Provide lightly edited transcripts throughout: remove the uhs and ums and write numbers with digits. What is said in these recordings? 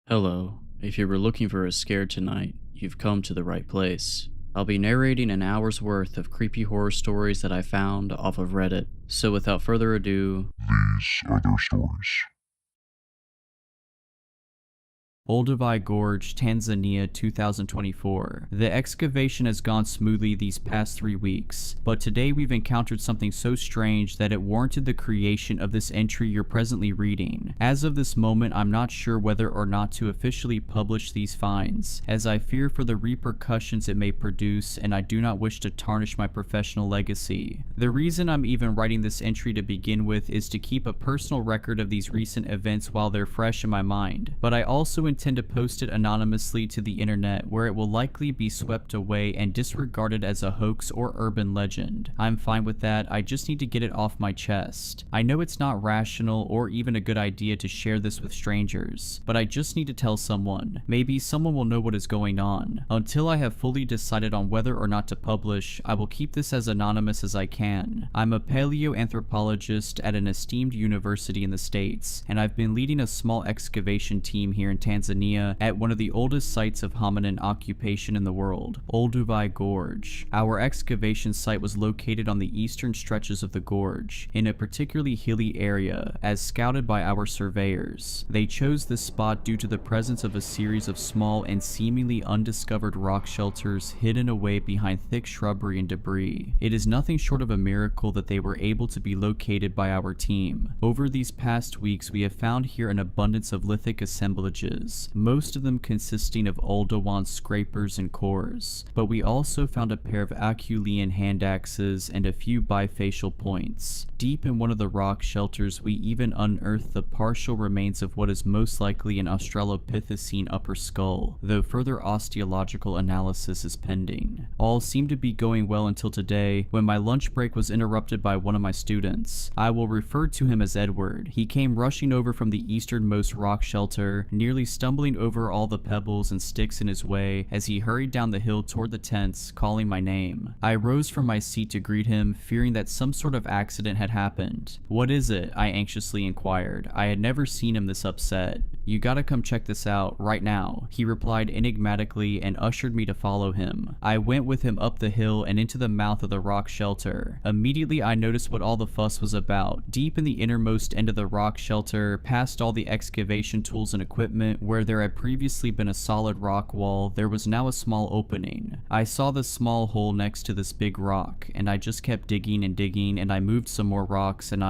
Hello. If you were looking for a scare tonight, you've come to the right place. I'll be narrating an hour's worth of creepy horror stories that I found off of Reddit. So without further ado, These are their stories. Olduvai Gorge, Tanzania, 2024. The excavation has gone smoothly these past 3 weeks, but today we've encountered something so strange that it warranted the creation of this entry you're presently reading. As of this moment, I'm not sure whether or not to officially publish these finds, as I fear for the repercussions it may produce, and I do not wish to tarnish my professional legacy. The reason I'm even writing this entry to begin with is to keep a personal record of these recent events while they're fresh in my mind, but I also intend to post it anonymously to the internet, where it will likely be swept away and disregarded as a hoax or urban legend. I'm fine with that, I just need to get it off my chest. I know it's not rational or even a good idea to share this with strangers, but I just need to tell someone. Maybe someone will know what is going on. Until I have fully decided on whether or not to publish, I will keep this as anonymous as I can. I'm a paleoanthropologist at an esteemed university in the States, and I've been leading a small excavation team here in Tanzania at one of the oldest sites of hominin occupation in the world, Olduvai Gorge. Our excavation site was located on the eastern stretches of the gorge, in a particularly hilly area, as scouted by our surveyors. They chose this spot due to the presence of a series of small and seemingly undiscovered rock shelters hidden away behind thick shrubbery and debris. It is nothing short of a miracle that they were able to be located by our team. Over these past weeks, we have found here an abundance of lithic assemblages, most of them consisting of Oldowan scrapers and cores, but we also found a pair of Aculean hand axes and a few bifacial points. Deep in one of the rock shelters, we even unearthed the partial remains of what is most likely an Australopithecine upper skull, though further osteological analysis is pending. All seemed to be going well until today, when my lunch break was interrupted by one of my students. I will refer to him as Edward. He came rushing over from the easternmost rock shelter, nearly stumbling over all the pebbles and sticks in his way as he hurried down the hill toward the tents, calling my name. I rose from my seat to greet him, fearing that some sort of accident had happened. "What is it?" I anxiously inquired. I had never seen him this upset. "You gotta come check this out, right now," he replied enigmatically and ushered me to follow him. I went with him up the hill and into the mouth of the rock shelter. Immediately I noticed what all the fuss was about. Deep in the innermost end of the rock shelter, past all the excavation tools and equipment, where there had previously been a solid rock wall, there was now a small opening. I saw the small hole next to this big rock, and I just kept digging and digging, and I moved some more rocks, and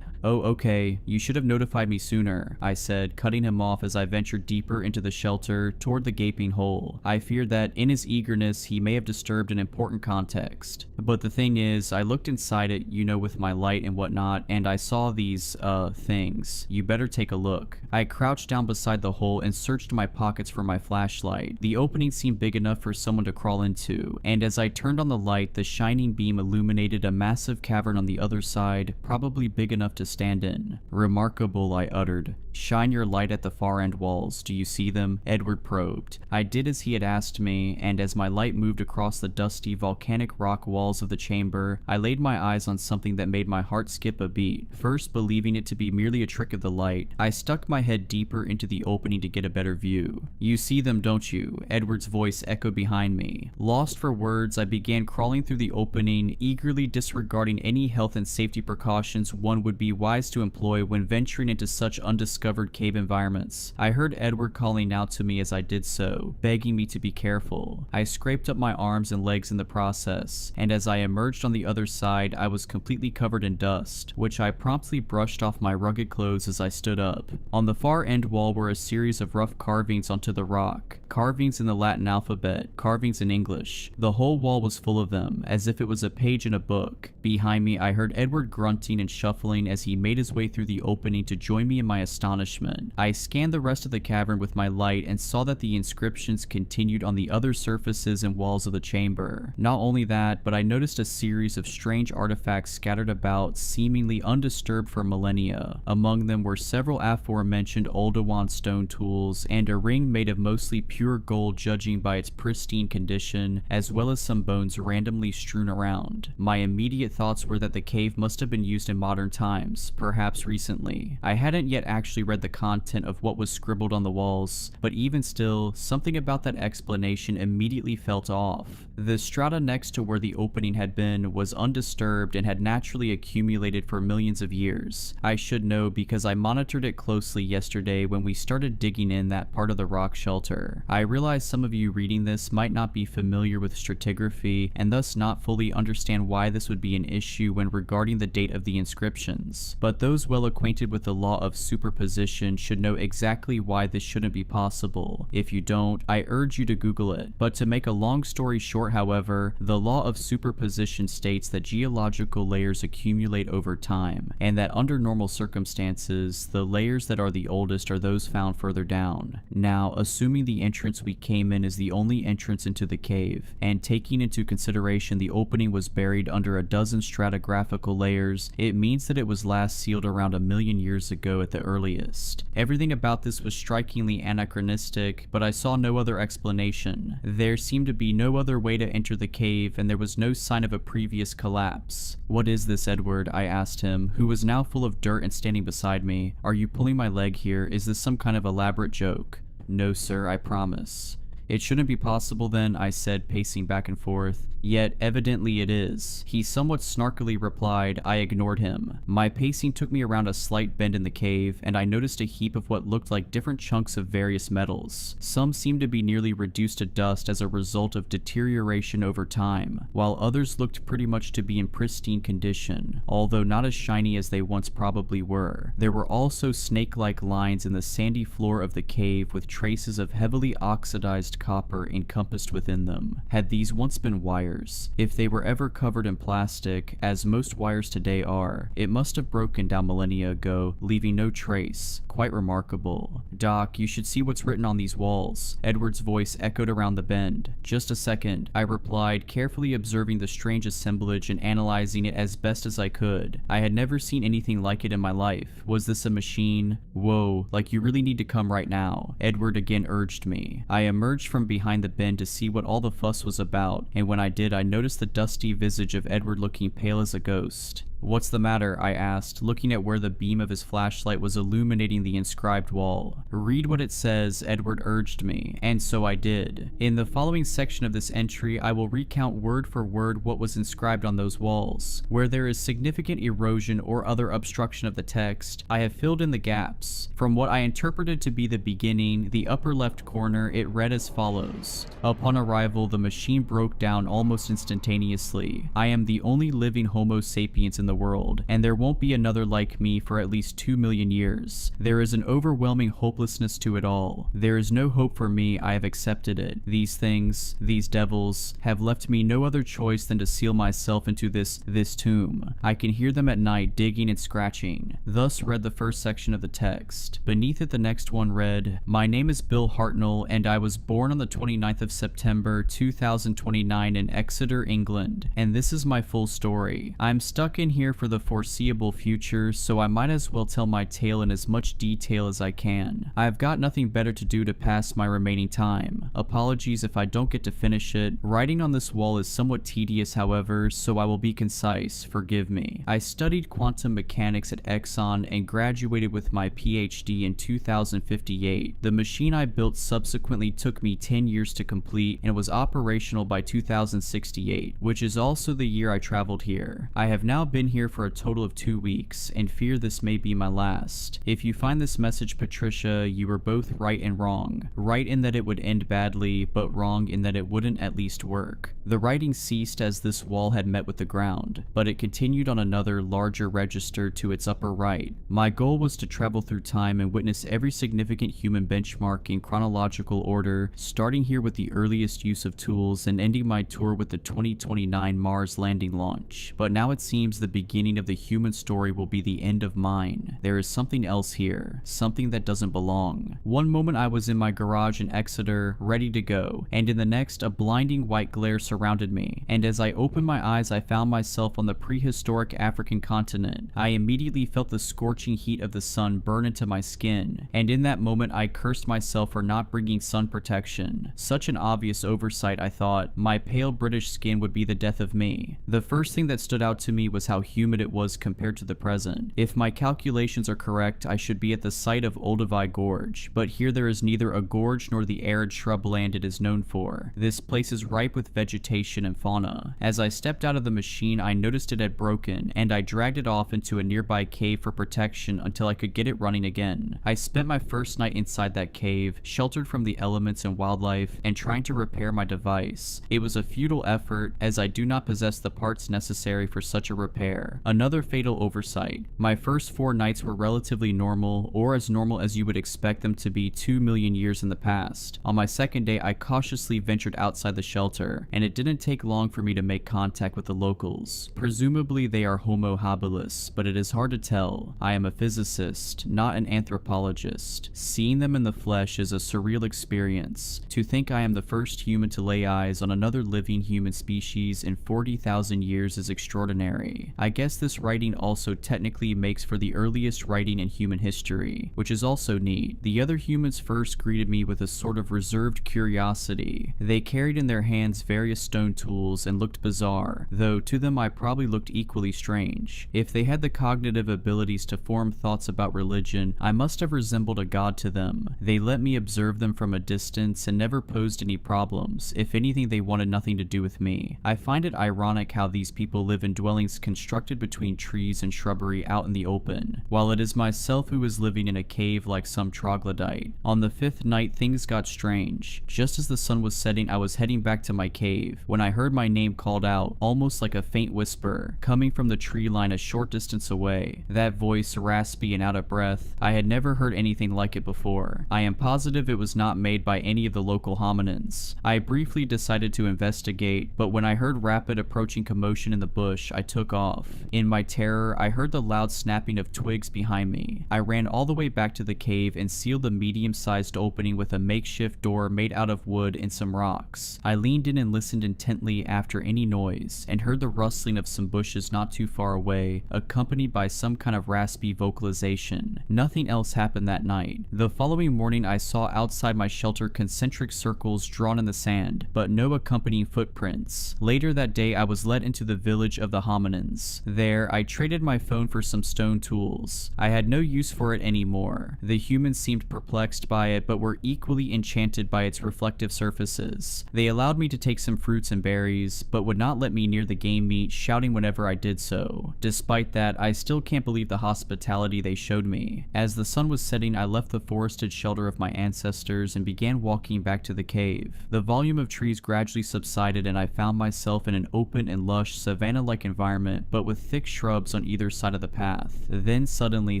"Oh, okay, you should have notified me sooner," I said, cutting him off as I ventured deeper into the shelter toward the gaping hole. I feared that, in his eagerness, he may have disturbed an important context. But the thing is, I looked inside it, you know, with my light and whatnot, and I saw these, things. You better take a look. I crouched down beside the hole and searched my pockets for my flashlight. The opening seemed big enough for someone to crawl into, and as I turned on the light, the shining beam illuminated a massive cavern on the other side, probably big enough to stand in. "Remarkable," I uttered. "Shine your light at the far end walls. Do you see them?" Edward probed. I did as he had asked me, and as my light moved across the dusty volcanic rock walls of the chamber, I laid my eyes on something that made my heart skip a beat. First believing it to be merely a trick of the light, I stuck my head deeper into the opening to get a better view. "You see them, don't you?" Edward's voice echoed behind me. Lost for words, I began crawling through the opening, eagerly disregarding any health and safety precautions one would be wise to employ when venturing into such undiscovered cave environments. I heard Edward calling out to me as I did so, begging me to be careful. I scraped up my arms and legs in the process, and as I emerged on the other side, I was completely covered in dust, which I promptly brushed off my rugged clothes as I stood up. On the far end wall were a series of rough carvings onto the rock. Carvings in the Latin alphabet, carvings in English. The whole wall was full of them, as if it was a page in a book. Behind me, I heard Edward grunting and shuffling as he made his way through the opening to join me in my astonishment. I scanned the rest of the cavern with my light and saw that the inscriptions continued on the other surfaces and walls of the chamber. Not only that, but I noticed a series of strange artifacts scattered about, seemingly undisturbed for millennia. Among them were several aforementioned Oldowan stone tools, and a ring made of mostly pure gold judging by its pristine condition, as well as some bones randomly strewn around. My immediate thoughts were that the cave must have been used in modern times, perhaps recently. I hadn't yet actually read the content of what was scribbled on the walls, but even still, something about that explanation immediately felt off. The strata next to where the opening had been was undisturbed and had naturally accumulated for millions of years. I should know because I monitored it closely yesterday when we started digging in that part of the rock shelter. I realize some of you reading this might not be familiar with stratigraphy and thus not fully understand why this would be an issue when regarding the date of the inscriptions, but those well acquainted with the law of superposition should know exactly why this shouldn't be possible. If you don't, I urge you to Google it. But to make a long story short, however, the law of superposition states that geological layers accumulate over time, and that under normal circumstances, the layers that are the oldest are those found further down. Now, assuming the entrance we came in is the only entrance into the cave, and taking into consideration the opening was buried under a dozen stratigraphical layers, it means that it was last sealed around 1 million years ago at the earliest. Everything about this was strikingly anachronistic, but I saw no other explanation. There seemed to be no other way to enter the cave, and there was no sign of a previous collapse. "What is this, Edward?" I asked him, who was now full of dirt and standing beside me. "Are you pulling my leg here? Is this some kind of elaborate joke?" "No, sir, I promise." "It shouldn't be possible then," I said, pacing back and forth. "Yet evidently it is." He somewhat snarkily replied. I ignored him. My pacing took me around a slight bend in the cave, and I noticed a heap of what looked like different chunks of various metals. Some seemed to be nearly reduced to dust as a result of deterioration over time, while others looked pretty much to be in pristine condition, although not as shiny as they once probably were. There were also snake-like lines in the sandy floor of the cave with traces of heavily oxidized copper encompassed within them. Had these once been wires? If they were ever covered in plastic, as most wires today are, it must have broken down millennia ago, leaving no trace. Quite remarkable. "Doc, you should see what's written on these walls." Edward's voice echoed around the bend. "Just a second," I replied, carefully observing the strange assemblage and analyzing it as best as I could. I had never seen anything like it in my life. Was this a machine? "Whoa, like you really need to come right now," Edward again urged me. I emerged from behind the bend to see what all the fuss was about, and when I did, I noticed the dusty visage of Edward looking pale as a ghost. "What's the matter?" I asked, looking at where the beam of his flashlight was illuminating the inscribed wall. "Read what it says," Edward urged me, and so I did. In the following section of this entry, I will recount word for word what was inscribed on those walls. Where there is significant erosion or other obstruction of the text, I have filled in the gaps. From what I interpreted to be the beginning, the upper left corner, it read as follows. "Upon arrival, the machine broke down almost instantaneously. I am the only living Homo sapiens in the world, and there won't be another like me for at least 2 million years. There is an overwhelming hopelessness to it all. There is no hope for me. I have accepted it. These things, these devils, have left me no other choice than to seal myself into this tomb. I can hear them at night digging and scratching." Thus read the first section of the text. Beneath it, the next one read, "My name is Bill Hartnell, and I was born on the 29th of September 2029 in Exeter, England, and this is my full story. I'm stuck in here for the foreseeable future, so I might as well tell my tale in as much detail as I can. I've got nothing better to do to pass my remaining time. Apologies if I don't get to finish it. Writing on this wall is somewhat tedious, however, so I will be concise. Forgive me. I studied quantum mechanics at Exxon and graduated with my PhD in 2058. The machine I built subsequently took me 10 years to complete and was operational by 2068, which is also the year I traveled here. I have now been here for a total of 2 weeks, and fear this may be my last. If you find this message, Patricia, you were both right and wrong. Right in that it would end badly, but wrong in that it wouldn't at least work." The writing ceased as this wall had met with the ground, but it continued on another, larger register to its upper right. "My goal was to travel through time and witness every significant human benchmark in chronological order, starting here with the earliest use of tools and ending my tour with the 2029 Mars landing launch. But now it seems the beginning of the human story will be the end of mine. There is something else here, something that doesn't belong. One moment I was in my garage in Exeter, ready to go, and in the next a blinding white glare surrounded me, and as I opened my eyes I found myself on the prehistoric African continent. I immediately felt the scorching heat of the sun burn into my skin, and in that moment I cursed myself for not bringing sun protection. Such an obvious oversight, I thought. My pale British skin would be the death of me. The first thing that stood out to me was how humid it was compared to the present. If my calculations are correct, I should be at the site of Olduvai Gorge, but here there is neither a gorge nor the arid shrubland it is known for. This place is ripe with vegetation and fauna. As I stepped out of the machine, I noticed it had broken, and I dragged it off into a nearby cave for protection until I could get it running again. I spent my first night inside that cave, sheltered from the elements and wildlife, and trying to repair my device. It was a futile effort, as I do not possess the parts necessary for such a repair. Another fatal oversight. My first 4 nights were relatively normal, or as normal as you would expect them to be 2 million years in the past. On my second day, I cautiously ventured outside the shelter, and it didn't take long for me to make contact with the locals. Presumably they are Homo habilis, but it is hard to tell. I am a physicist, not an anthropologist. Seeing them in the flesh is a surreal experience. To think I am the first human to lay eyes on another living human species in 40,000 years is extraordinary. I guess this writing also technically makes for the earliest writing in human history, which is also neat. The other humans first greeted me with a sort of reserved curiosity. They carried in their hands various stone tools and looked bizarre, though to them I probably looked equally strange. If they had the cognitive abilities to form thoughts about religion, I must have resembled a god to them. They let me observe them from a distance and never posed any problems. If anything, they wanted nothing to do with me. I find it ironic how these people live in dwellings constructed between trees and shrubbery out in the open, while it is myself who is living in a cave like some troglodyte. On the 5th night, things got strange. Just as the sun was setting, I was heading back to my cave when I heard my name called out, almost like a faint whisper, coming from the tree line a short distance away. That voice, raspy and out of breath, I had never heard anything like it before. I am positive it was not made by any of the local hominins. I briefly decided to investigate, but when I heard rapid approaching commotion in the bush, I took off. In my terror, I heard the loud snapping of twigs behind me. I ran all the way back to the cave and sealed the medium-sized opening with a makeshift door made out of wood and some rocks. I leaned in and listened intently after any noise, and heard the rustling of some bushes not too far away, accompanied by some kind of raspy vocalization. Nothing else happened that night. The following morning, I saw outside my shelter concentric circles drawn in the sand, but no accompanying footprints. Later that day, I was led into the village of the hominins. There, I traded my phone for some stone tools. I had no use for it anymore. The humans seemed perplexed by it, but were equally enchanted by its reflective surfaces. They allowed me to take some fruits and berries, but would not let me near the game meat, shouting whenever I did so. Despite that, I still can't believe the hospitality they showed me. As the sun was setting, I left the forested shelter of my ancestors and began walking back to the cave. The volume of trees gradually subsided, and I found myself in an open and lush savanna-like environment, but with thick shrubs on either side of the path. Then suddenly,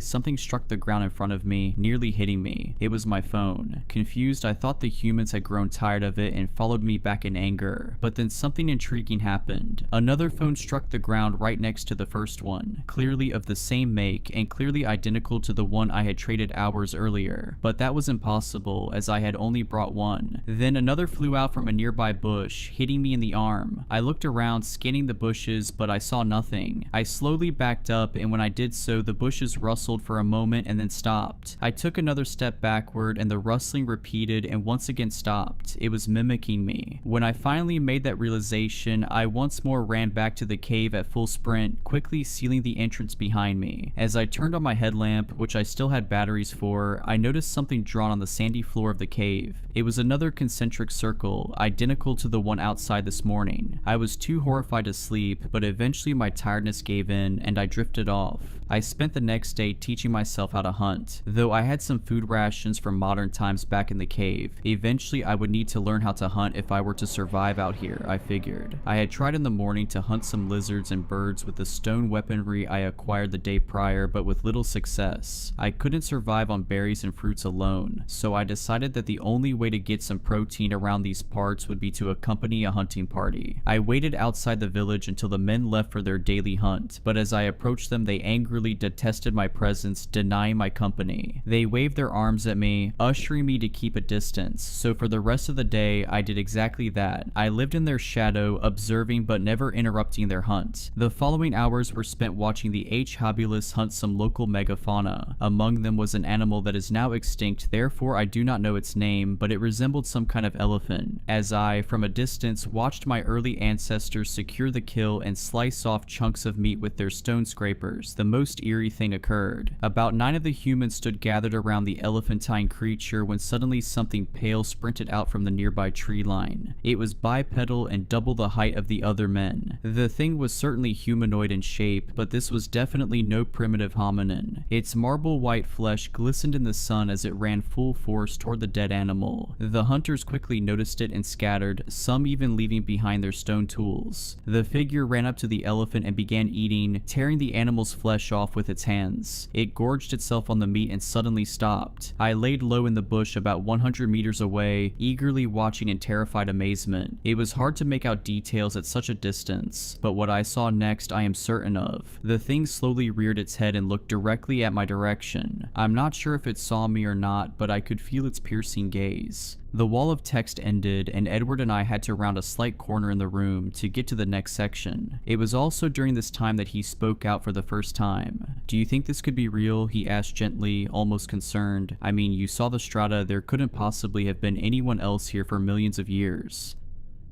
something struck the ground in front of me, nearly hitting me. It was my phone. Confused, I thought the humans had grown tired of it and followed me back in anger, but then something intriguing happened. Another phone struck the ground right next to the first one, clearly of the same make and clearly identical to the one I had traded hours earlier, but that was impossible as I had only brought one. Then another flew out from a nearby bush, hitting me in the arm. I looked around, scanning the bushes, but I saw nothing. I slowly backed up, and when I did so, the bushes rustled for a moment and then stopped. I took another step backward, and the rustling repeated and once again stopped. It was mimicking me. When I finally made that realization, I once more ran back to the cave at full sprint, quickly sealing the entrance behind me. As I turned on my headlamp, which I still had batteries for, I noticed something drawn on the sandy floor of the cave. It was another concentric circle, identical to the one outside this morning. I was too horrified to sleep, but eventually my tiredness gave in and I drifted off. I spent the next day teaching myself how to hunt. Though I had some food rations from modern times back in the cave, eventually I would need to learn how to hunt if I were to survive out here, I figured. I had tried in the morning to hunt some lizards and birds with the stone weaponry I acquired the day prior, but with little success. I couldn't survive on berries and fruits alone, so I decided that the only way to get some protein around these parts would be to accompany a hunting party. I waited outside the village until the men left for their daily hunt, but as I approached them, they angrily literally detested my presence, denying my company. They waved their arms at me, ushering me to keep a distance, so for the rest of the day, I did exactly that. I lived in their shadow, observing but never interrupting their hunt. The following hours were spent watching the H. habilis hunt some local megafauna. Among them was an animal that is now extinct, therefore I do not know its name, but it resembled some kind of elephant. As I, from a distance, watched my early ancestors secure the kill and slice off chunks of meat with their stone scrapers, the most eerie thing occurred. About 9 of the humans stood gathered around the elephantine creature when suddenly something pale sprinted out from the nearby tree line. It was bipedal and double the height of the other men. The thing was certainly humanoid in shape, but this was definitely no primitive hominin. Its marble white flesh glistened in the sun as it ran full force toward the dead animal. The hunters quickly noticed it and scattered, some even leaving behind their stone tools. The figure ran up to the elephant and began eating, tearing the animal's flesh off with its hands. It gorged itself on the meat and suddenly stopped. I laid low in the bush about 100 meters away, eagerly watching in terrified amazement. It was hard to make out details at such a distance, but what I saw next I am certain of. The thing slowly reared its head and looked directly at my direction. I'm not sure if it saw me or not, but I could feel its piercing gaze. The wall of text ended, and Edward and I had to round a slight corner in the room to get to the next section. It was also during this time that he spoke out for the first time. "Do you think this could be real?" he asked gently, almost concerned. "I mean, you saw the strata, there couldn't possibly have been anyone else here for millions of years."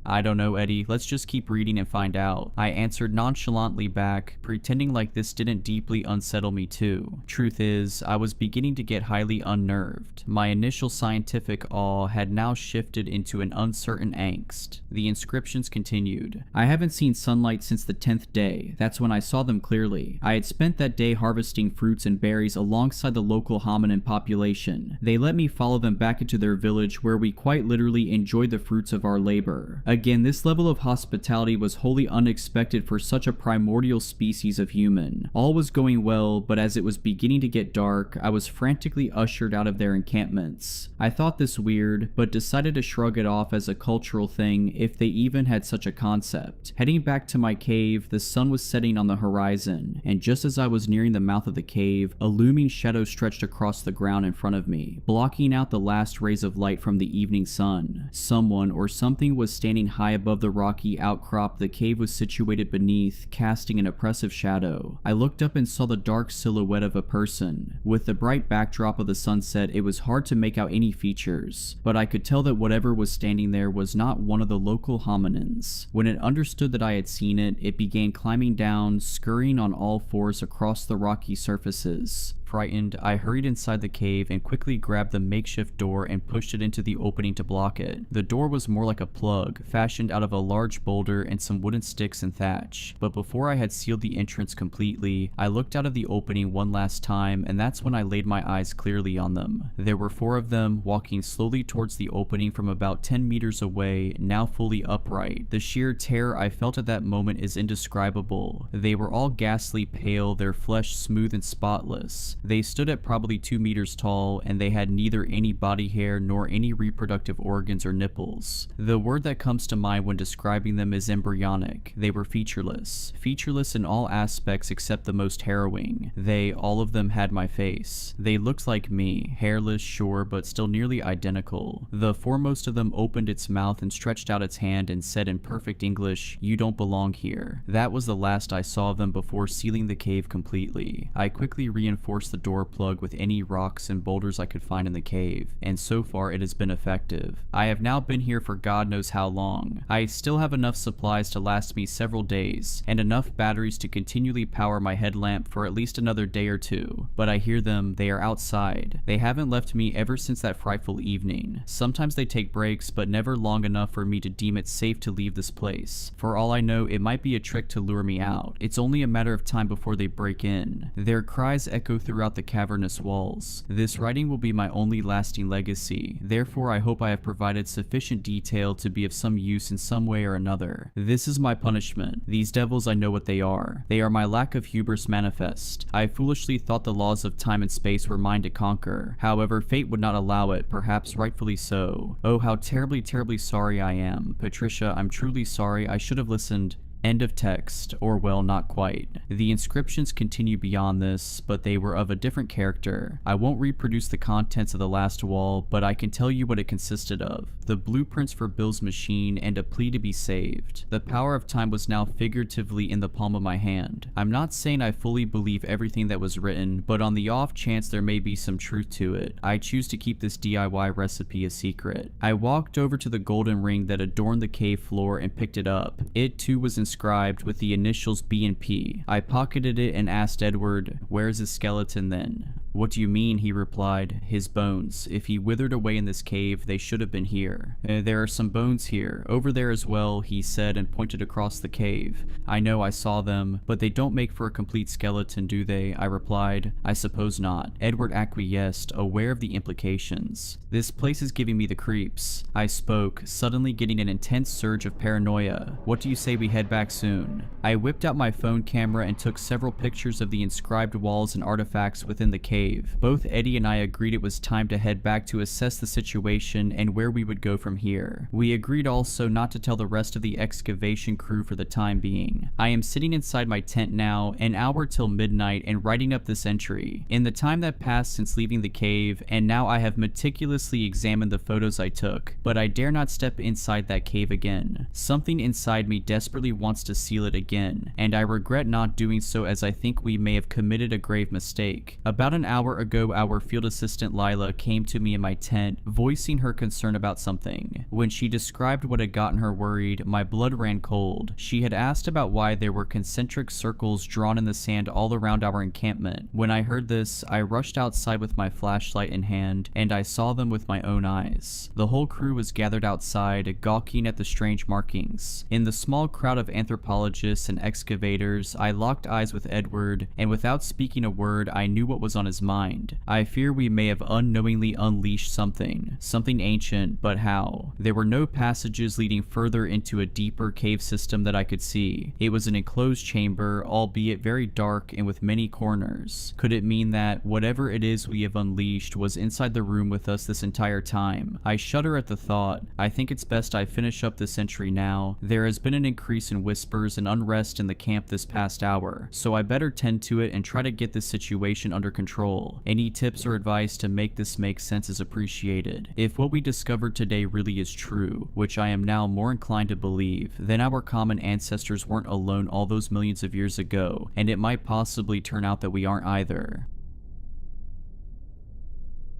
"I don't know, Eddie. Let's just keep reading and find out," I answered nonchalantly back, pretending like this didn't deeply unsettle me too. Truth is, I was beginning to get highly unnerved. My initial scientific awe had now shifted into an uncertain angst. The inscriptions continued. "I haven't seen sunlight since the 10th day. That's when I saw them clearly. I had spent that day harvesting fruits and berries alongside the local hominin population. They let me follow them back into their village where we quite literally enjoyed the fruits of our labor. Again, this level of hospitality was wholly unexpected for such a primordial species of human. All was going well, but as it was beginning to get dark, I was frantically ushered out of their encampments. I thought this weird, but decided to shrug it off as a cultural thing if they even had such a concept. Heading back to my cave, the sun was setting on the horizon, and just as I was nearing the mouth of the cave, a looming shadow stretched across the ground in front of me, blocking out the last rays of light from the evening sun. Someone or something was standing high above the rocky outcrop the cave was situated beneath, casting an oppressive shadow. I looked up and saw the dark silhouette of a person. With the bright backdrop of the sunset, it was hard to make out any features, but I could tell that whatever was standing there was not one of the local hominins. When it understood that I had seen it, it began climbing down, scurrying on all fours across the rocky surfaces. Frightened, I hurried inside the cave and quickly grabbed the makeshift door and pushed it into the opening to block it. The door was more like a plug, fashioned out of a large boulder and some wooden sticks and thatch. But before I had sealed the entrance completely, I looked out of the opening one last time, and that's when I laid my eyes clearly on them. There were 4 of them, walking slowly towards the opening from about 10 meters away, now fully upright. The sheer terror I felt at that moment is indescribable. They were all ghastly pale, their flesh smooth and spotless. They stood at probably 2 meters tall, and they had neither any body hair nor any reproductive organs or nipples. The word that comes to mind when describing them is embryonic. They were featureless. Featureless in all aspects except the most harrowing. They, all of them, had my face. They looked like me, hairless, sure, but still nearly identical. The foremost of them opened its mouth and stretched out its hand and said in perfect English, "You don't belong here." That was the last I saw of them before sealing the cave completely. I quickly reinforced the door plug with any rocks and boulders I could find in the cave, and so far it has been effective. I have now been here for God knows how long. I still have enough supplies to last me several days, and enough batteries to continually power my headlamp for at least another day or 2. But I hear them, they are outside. They haven't left me ever since that frightful evening. Sometimes they take breaks, but never long enough for me to deem it safe to leave this place. For all I know, it might be a trick to lure me out. It's only a matter of time before they break in. Their cries echo throughout the cavernous walls. This writing will be my only lasting legacy, therefore I hope I have provided sufficient detail to be of some use in some way or another. This is my punishment. These devils, I know what they are. They are my lack of hubris manifest. I foolishly thought the laws of time and space were mine to conquer. However, fate would not allow it, perhaps rightfully so. Oh, how terribly, terribly sorry I am. Patricia, I'm truly sorry. I should have listened. End of text, or well, not quite. The inscriptions continue beyond this, but they were of a different character. I won't reproduce the contents of the last wall, but I can tell you what it consisted of. The blueprints for Bill's machine and a plea to be saved. The power of time was now figuratively in the palm of my hand. I'm not saying I fully believe everything that was written, but on the off chance there may be some truth to it, I choose to keep this DIY recipe a secret. I walked over to the golden ring that adorned the cave floor and picked it up. It too was inscribed with the initials B and P. I pocketed it and asked Edward, "Where's his skeleton then?" "What do you mean?" he replied. "His bones. If he withered away in this cave, they should have been here." There are some bones here. Over there as well," he said and pointed across the cave. "I know, I saw them, but they don't make for a complete skeleton, do they?" I replied. "I suppose not." Edward acquiesced, aware of the implications. "This place is giving me the creeps." I spoke, suddenly getting an intense surge of paranoia. "What do you say we head back soon?" I whipped out my phone camera and took several pictures of the inscribed walls and artifacts within the cave. Both Eddie and I agreed it was time to head back to assess the situation and where we would go from here. We agreed also not to tell the rest of the excavation crew for the time being. I am sitting inside my tent now, an hour till midnight, and writing up this entry. In the time that passed since leaving the cave, and now I have meticulously examined the photos I took, but I dare not step inside that cave again. Something inside me desperately wants to seal it again, and I regret not doing so as I think we may have committed a grave mistake. About an hour ago, our field assistant Lila came to me in my tent, voicing her concern about something. When she described what had gotten her worried, my blood ran cold. She had asked about why there were concentric circles drawn in the sand all around our encampment. When I heard this, I rushed outside with my flashlight in hand, and I saw them with my own eyes. The whole crew was gathered outside, gawking at the strange markings. In the small crowd of anthropologists and excavators, I locked eyes with Edward, and without speaking a word, I knew what was on his mind. I fear we may have unknowingly unleashed something ancient, but how? There were no passages leading further into a deeper cave system that I could see. It was an enclosed chamber, albeit very dark and with many corners. Could it mean that whatever it is we have unleashed was inside the room with us this entire time? I shudder at the thought. I think it's best I finish up this entry now. There has been an increase in whispers and unrest in the camp this past hour, so I better tend to it and try to get this situation under control. Any tips or advice to make this make sense is appreciated. If what we discovered today really is true, which I am now more inclined to believe, then our common ancestors weren't alone all those millions of years ago, and it might possibly turn out that we aren't either.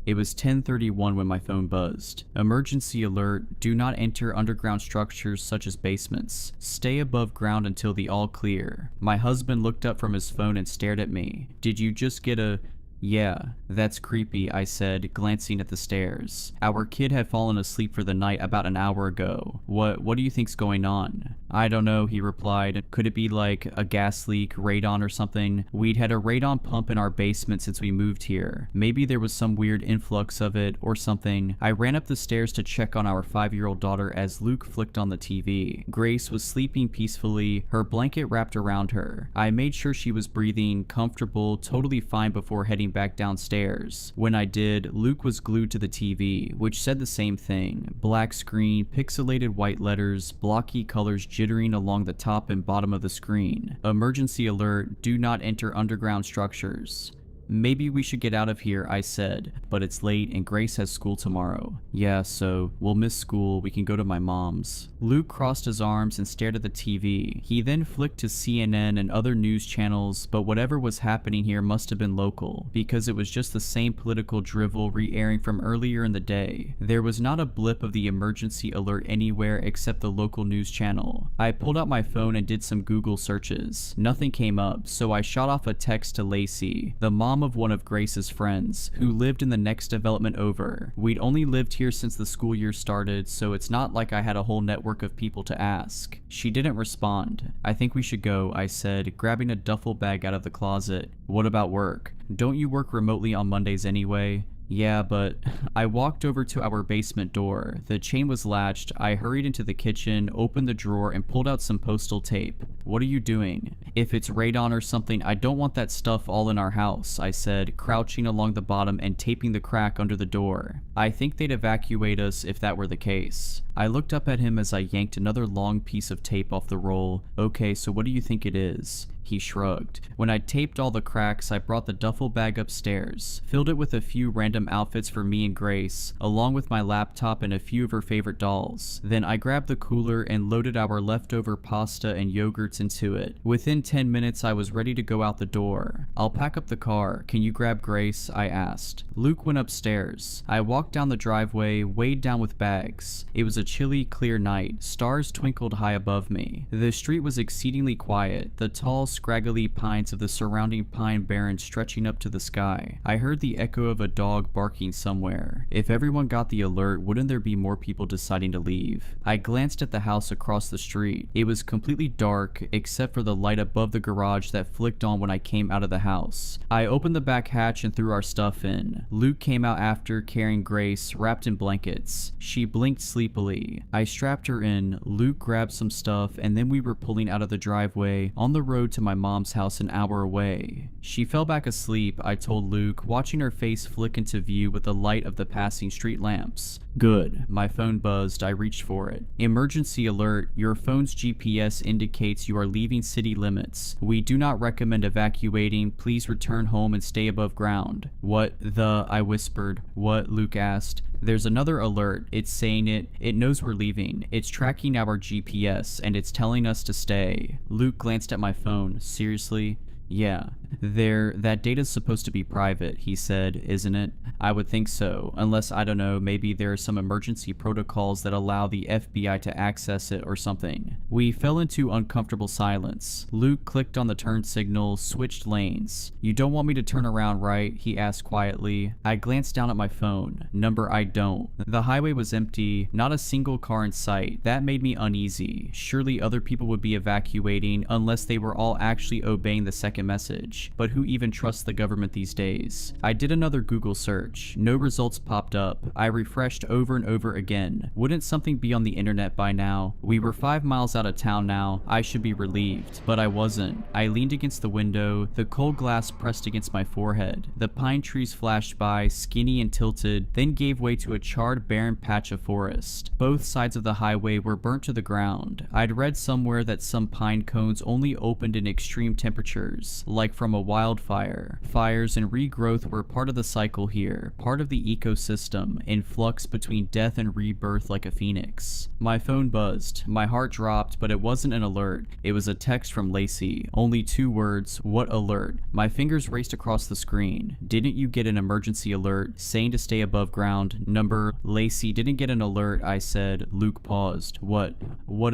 It was 10:31 when my phone buzzed. Emergency alert, do not enter underground structures such as basements. Stay above ground until the all clear. My husband looked up from his phone and stared at me. Did you just get a... Yeah, that's creepy, I said, glancing at the stairs. Our kid had fallen asleep for the night about an hour ago. What do you think's going on? I don't know, he replied. Could it be like a gas leak, radon or something? We'd had a radon pump in our basement since we moved here. Maybe there was some weird influx of it or something. I ran up the stairs to check on our 5-year-old daughter as Luke flicked on the TV. Grace was sleeping peacefully, her blanket wrapped around her. I made sure she was breathing, comfortable, totally fine before heading back downstairs. When I did, Luke was glued to the TV, which said the same thing. Black screen, pixelated white letters, blocky colors jittering along the top and bottom of the screen. Emergency alert, do not enter underground structures. Maybe we should get out of here, I said, but it's late and Grace has school tomorrow. Yeah, so we'll miss school, we can go to my mom's. Luke crossed his arms and stared at the TV. He then flicked to CNN and other news channels, but whatever was happening here must have been local, because it was just the same political drivel re-airing from earlier in the day. There was not a blip of the emergency alert anywhere except the local news channel. I pulled out my phone and did some Google searches. Nothing came up, so I shot off a text to Lacey, the mom of one of Grace's friends, who lived in the next development over. We'd only lived here since the school year started, so it's not like I had a whole network of people to ask. She didn't respond. I think we should go, I said, grabbing a duffel bag out of the closet. What about work? Don't you work remotely on Mondays anyway? Yeah, but I walked over to our basement door. The chain was latched. I hurried into the kitchen, opened the drawer, and pulled out some postal tape. What are you doing? If it's radon or something, I don't want that stuff all in our house, I said, crouching along the bottom and taping the crack under the door. I think they'd evacuate us if that were the case. I looked up at him as I yanked another long piece of tape off the roll. Okay, so what do you think it is? He shrugged. When I'd taped all the cracks, I brought the duffel bag upstairs, filled it with a few random outfits for me and Grace, along with my laptop and a few of her favorite dolls. Then I grabbed the cooler and loaded our leftover pasta and yogurts into it. Within 10 minutes, I was ready to go out the door. I'll pack up the car. Can you grab Grace? I asked. Luke went upstairs. I walked down the driveway, weighed down with bags. It was a chilly, clear night. Stars twinkled high above me. The street was exceedingly quiet. The tall, scraggly pines of the surrounding pine barren stretching up to the sky. I heard the echo of a dog barking somewhere. If everyone got the alert, wouldn't there be more people deciding to leave? I glanced at the house across the street. It was completely dark, except for the light above the garage that flicked on when I came out of the house. I opened the back hatch and threw our stuff in. Luke came out after, carrying Grace, wrapped in blankets. She blinked sleepily. I strapped her in. Luke grabbed some stuff, and then we were pulling out of the driveway on the road to my mom's house an hour away. She fell back asleep, I told Luke, watching her face flick into view with the light of the passing street lamps. Good. My phone buzzed. I reached for it. Emergency alert. Your phone's GPS indicates you are leaving city limits. We do not recommend evacuating. Please return home and stay above ground. What the? I whispered. What? Luke asked. There's another alert. It's saying it knows we're leaving. It's tracking our GPS, and it's telling us to stay. Luke glanced at my phone. Seriously? Yeah. That data's supposed to be private, he said, isn't it? I would think so, unless, I don't know, maybe there are some emergency protocols that allow the FBI to access it or something. We fell into uncomfortable silence. Luke clicked on the turn signal, switched lanes. You don't want me to turn around, right? He asked quietly. I glanced down at my phone. Number I don't. The highway was empty, not a single car in sight. That made me uneasy. Surely other people would be evacuating unless they were all actually obeying the second message. But who even trusts the government these days? I did another Google search. No results popped up. I refreshed over and over again. Wouldn't something be on the internet by now? We were 5 miles out of town now. I should be relieved. But I wasn't. I leaned against the window, the cold glass pressed against my forehead. The pine trees flashed by, skinny and tilted, then gave way to a charred, barren patch of forest. Both sides of the highway were burnt to the ground. I'd read somewhere that some pine cones only opened in extreme temperatures, like from a wildfire. Fires and regrowth were part of the cycle here, part of the ecosystem, in flux between death and rebirth like a phoenix. My phone buzzed. My heart dropped, but it wasn't an alert. It was a text from Lacey. Only 2 words. What alert? My fingers raced across the screen. Didn't you get an emergency alert saying to stay above ground? Number. Lacey didn't get an alert, I said. Luke paused. What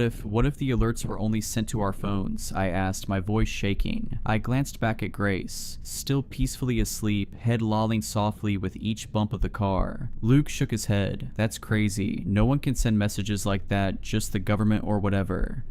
if the alerts were only sent to our phones? I asked, my voice shaking. I glanced back at Grace, still peacefully asleep, head lolling softly with each bump of the car. Luke shook his head. That's crazy. No one can send messages like that, just the government or whatever.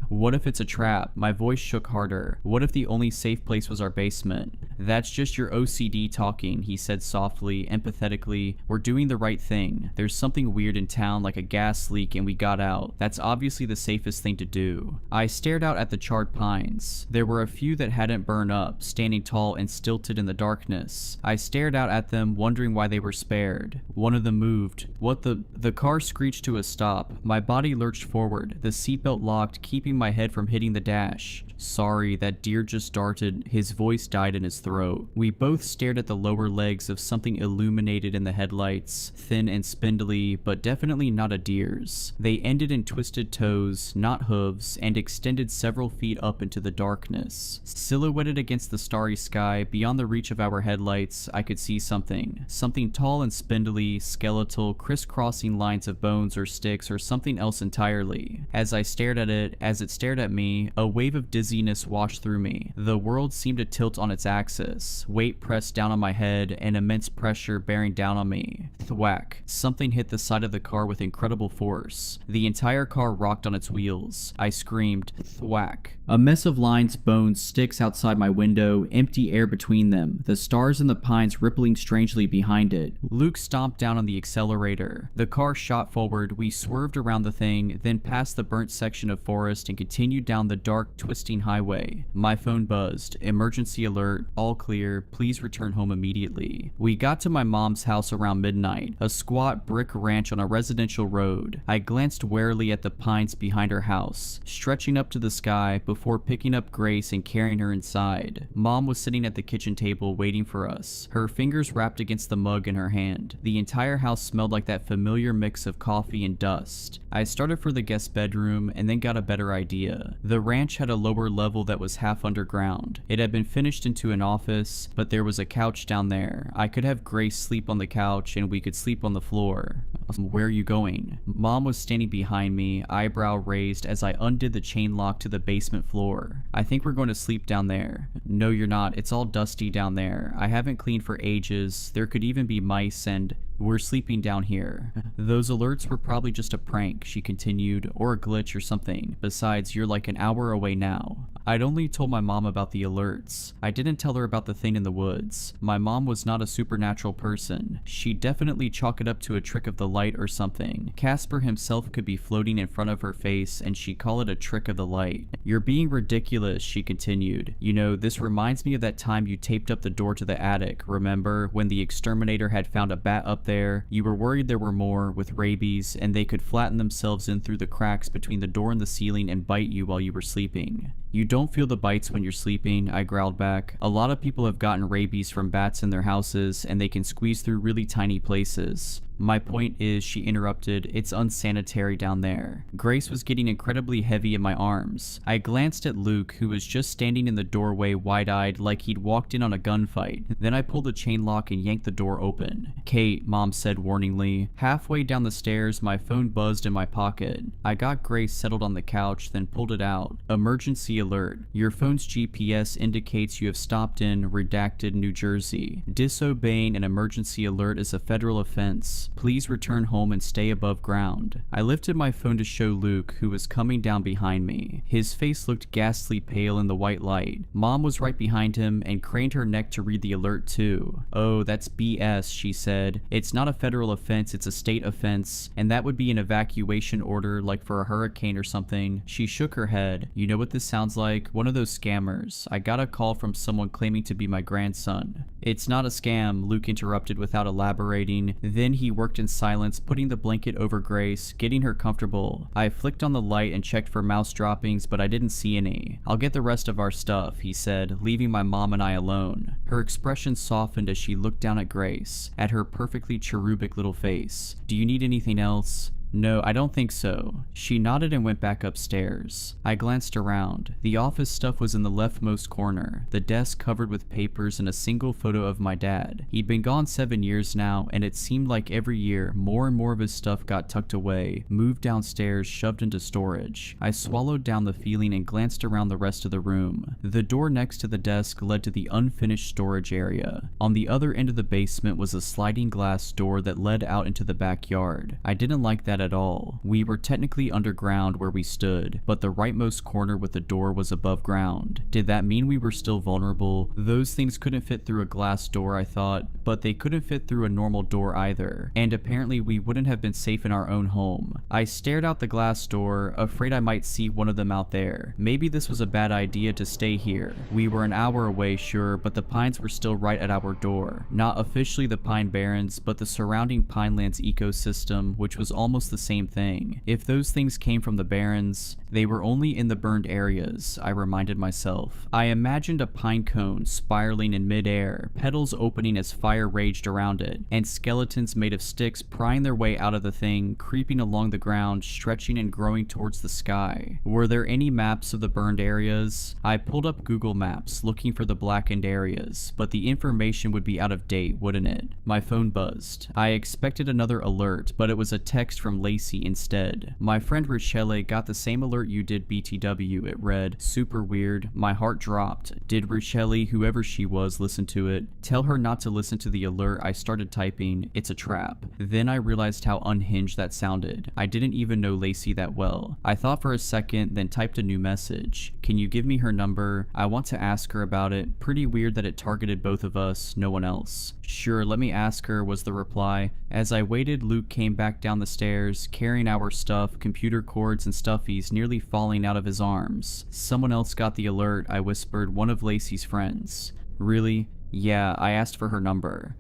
What if it's a trap? My voice shook harder. What if the only safe place was our basement? That's just your OCD talking, he said softly, empathetically. We're doing the right thing. There's something weird in town like a gas leak and we got out. That's obviously the safest thing to do. I stared out at the charred pines. There were a few that hadn't burned up, standing tall and stilted in the darkness. I stared out at them, wondering why they were spared. One of them moved. The car screeched to a stop. My body lurched forward, the seatbelt locked, keeping my head from hitting the dash. Sorry, that deer just darted. His voice died in his throat. We both stared at the lower legs of something illuminated in the headlights, thin and spindly, but definitely not a deer's. They ended in twisted toes, not hooves, and extended several feet up into the darkness. Silhouetted against the starry sky, beyond the reach of our headlights, I could see something. Something tall and spindly, skeletal, crisscrossing lines of bones or sticks or something else entirely. As I stared at it, as it stared at me, a wave of dizziness washed through me. The world seemed to tilt on its axis. axis, weight pressed down on my head, and immense pressure bearing down on me. Thwack. Something hit the side of the car with incredible force. The entire car rocked on its wheels. I screamed, thwack. A mess of lines, bones, sticks outside my window, empty air between them, the stars and the pines rippling strangely behind it. Luke stomped down on the accelerator. The car shot forward, we swerved around the thing, then past the burnt section of forest and continued down the dark, twisting highway. My phone buzzed. Emergency alert, all clear, please return home immediately. We got to my mom's house around midnight, a squat brick ranch on a residential road. I glanced warily at the pines behind her house, stretching up to the sky before picking up Grace and carrying her inside. Mom was sitting at the kitchen table waiting for us, her fingers wrapped against the mug in her hand. The entire house smelled like that familiar mix of coffee and dust. I started for the guest bedroom and then got a better idea. The ranch had a lower level that was half underground. It had been finished into an office, but there was a couch down there. I could have Grace sleep on the couch and we could sleep on the floor. Where are you going? Mom was standing behind me, eyebrow raised as I undid the chain lock to the basement floor. I think we're going to sleep down there. No, you're not. It's all dusty down there. I haven't cleaned for ages. There could even be mice and... We're sleeping down here. Those alerts were probably just a prank, she continued, or a glitch or something. Besides, you're like an hour away now. I'd only told my mom about the alerts. I didn't tell her about the thing in the woods. My mom was not a supernatural person. She'd definitely chalk it up to a trick of the light or something. Casper himself could be floating in front of her face and she'd call it a trick of the light. You're being ridiculous, she continued. You know, this reminds me of that time you taped up the door to the attic, remember? When the exterminator had found a bat up there, you were worried there were more, with rabies, and they could flatten themselves in through the cracks between the door and the ceiling and bite you while you were sleeping. You don't feel the bites when you're sleeping, I growled back. A lot of people have gotten rabies from bats in their houses, and they can squeeze through really tiny places. My point is, she interrupted, it's unsanitary down there. Grace was getting incredibly heavy in my arms. I glanced at Luke, who was just standing in the doorway wide-eyed like he'd walked in on a gunfight. Then I pulled the chain lock and yanked the door open. Kate, Mom said warningly. Halfway down the stairs, my phone buzzed in my pocket. I got Grace settled on the couch, then pulled it out. Emergency alert. Your phone's GPS indicates you have stopped in redacted New Jersey. Disobeying an emergency alert is a federal offense. Please return home and stay above ground. I lifted my phone to show Luke, who was coming down behind me. His face looked ghastly pale in the white light. Mom was right behind him and craned her neck to read the alert too. Oh, that's BS, she said. It's not a federal offense, it's a state offense, and that would be an evacuation order like for a hurricane or something. She shook her head. You know what this sounds like? One of those scammers. I got a call from someone claiming to be my grandson. It's not a scam, Luke interrupted without elaborating. Then he worked in silence, putting the blanket over Grace, getting her comfortable. I flicked on the light and checked for mouse droppings, but I didn't see any. I'll get the rest of our stuff, he said, leaving my mom and I alone. Her expression softened as she looked down at Grace, at her perfectly cherubic little face. Do you need anything else? No, I don't think so. She nodded and went back upstairs. I glanced around. The office stuff was in the leftmost corner, the desk covered with papers and a single photo of my dad. He'd been gone 7 years now, and it seemed like every year more and more of his stuff got tucked away, moved downstairs, shoved into storage. I swallowed down the feeling and glanced around the rest of the room. The door next to the desk led to the unfinished storage area. On the other end of the basement was a sliding glass door that led out into the backyard. I didn't like that at all. We were technically underground where we stood, but the rightmost corner with the door was above ground. Did that mean we were still vulnerable? Those things couldn't fit through a glass door, I thought, but they couldn't fit through a normal door either, and apparently we wouldn't have been safe in our own home. I stared out the glass door, afraid I might see one of them out there. Maybe this was a bad idea to stay here. We were an hour away, sure, but the pines were still right at our door. Not officially the Pine Barrens, but the surrounding Pinelands ecosystem, which was almost the same thing. If those things came from the Barrens, they were only in the burned areas, I reminded myself. I imagined a pine cone spiraling in midair, petals opening as fire raged around it, and skeletons made of sticks prying their way out of the thing, creeping along the ground, stretching and growing towards the sky. Were there any maps of the burned areas? I pulled up Google Maps, looking for the blackened areas, but the information would be out of date, wouldn't it? My phone buzzed. I expected another alert, but it was a text from Lacey instead. My friend Rochelle got the same alert you did, BTW, it read. Super weird. My heart dropped. Did Rochelle, whoever she was, listen to it? Tell her not to listen to the alert. I started typing, it's a trap. Then I realized how unhinged that sounded. I didn't even know Lacey that well. I thought for a second, then typed a new message. Can you give me her number? I want to ask her about it. Pretty weird that it targeted both of us, no one else. Sure, let me ask her, was the reply. As I waited, Luke came back down the stairs, carrying our stuff, computer cords and stuffies nearly falling out of his arms. Someone else got the alert, I whispered, one of Lacey's friends. Really? Yeah, I asked for her number.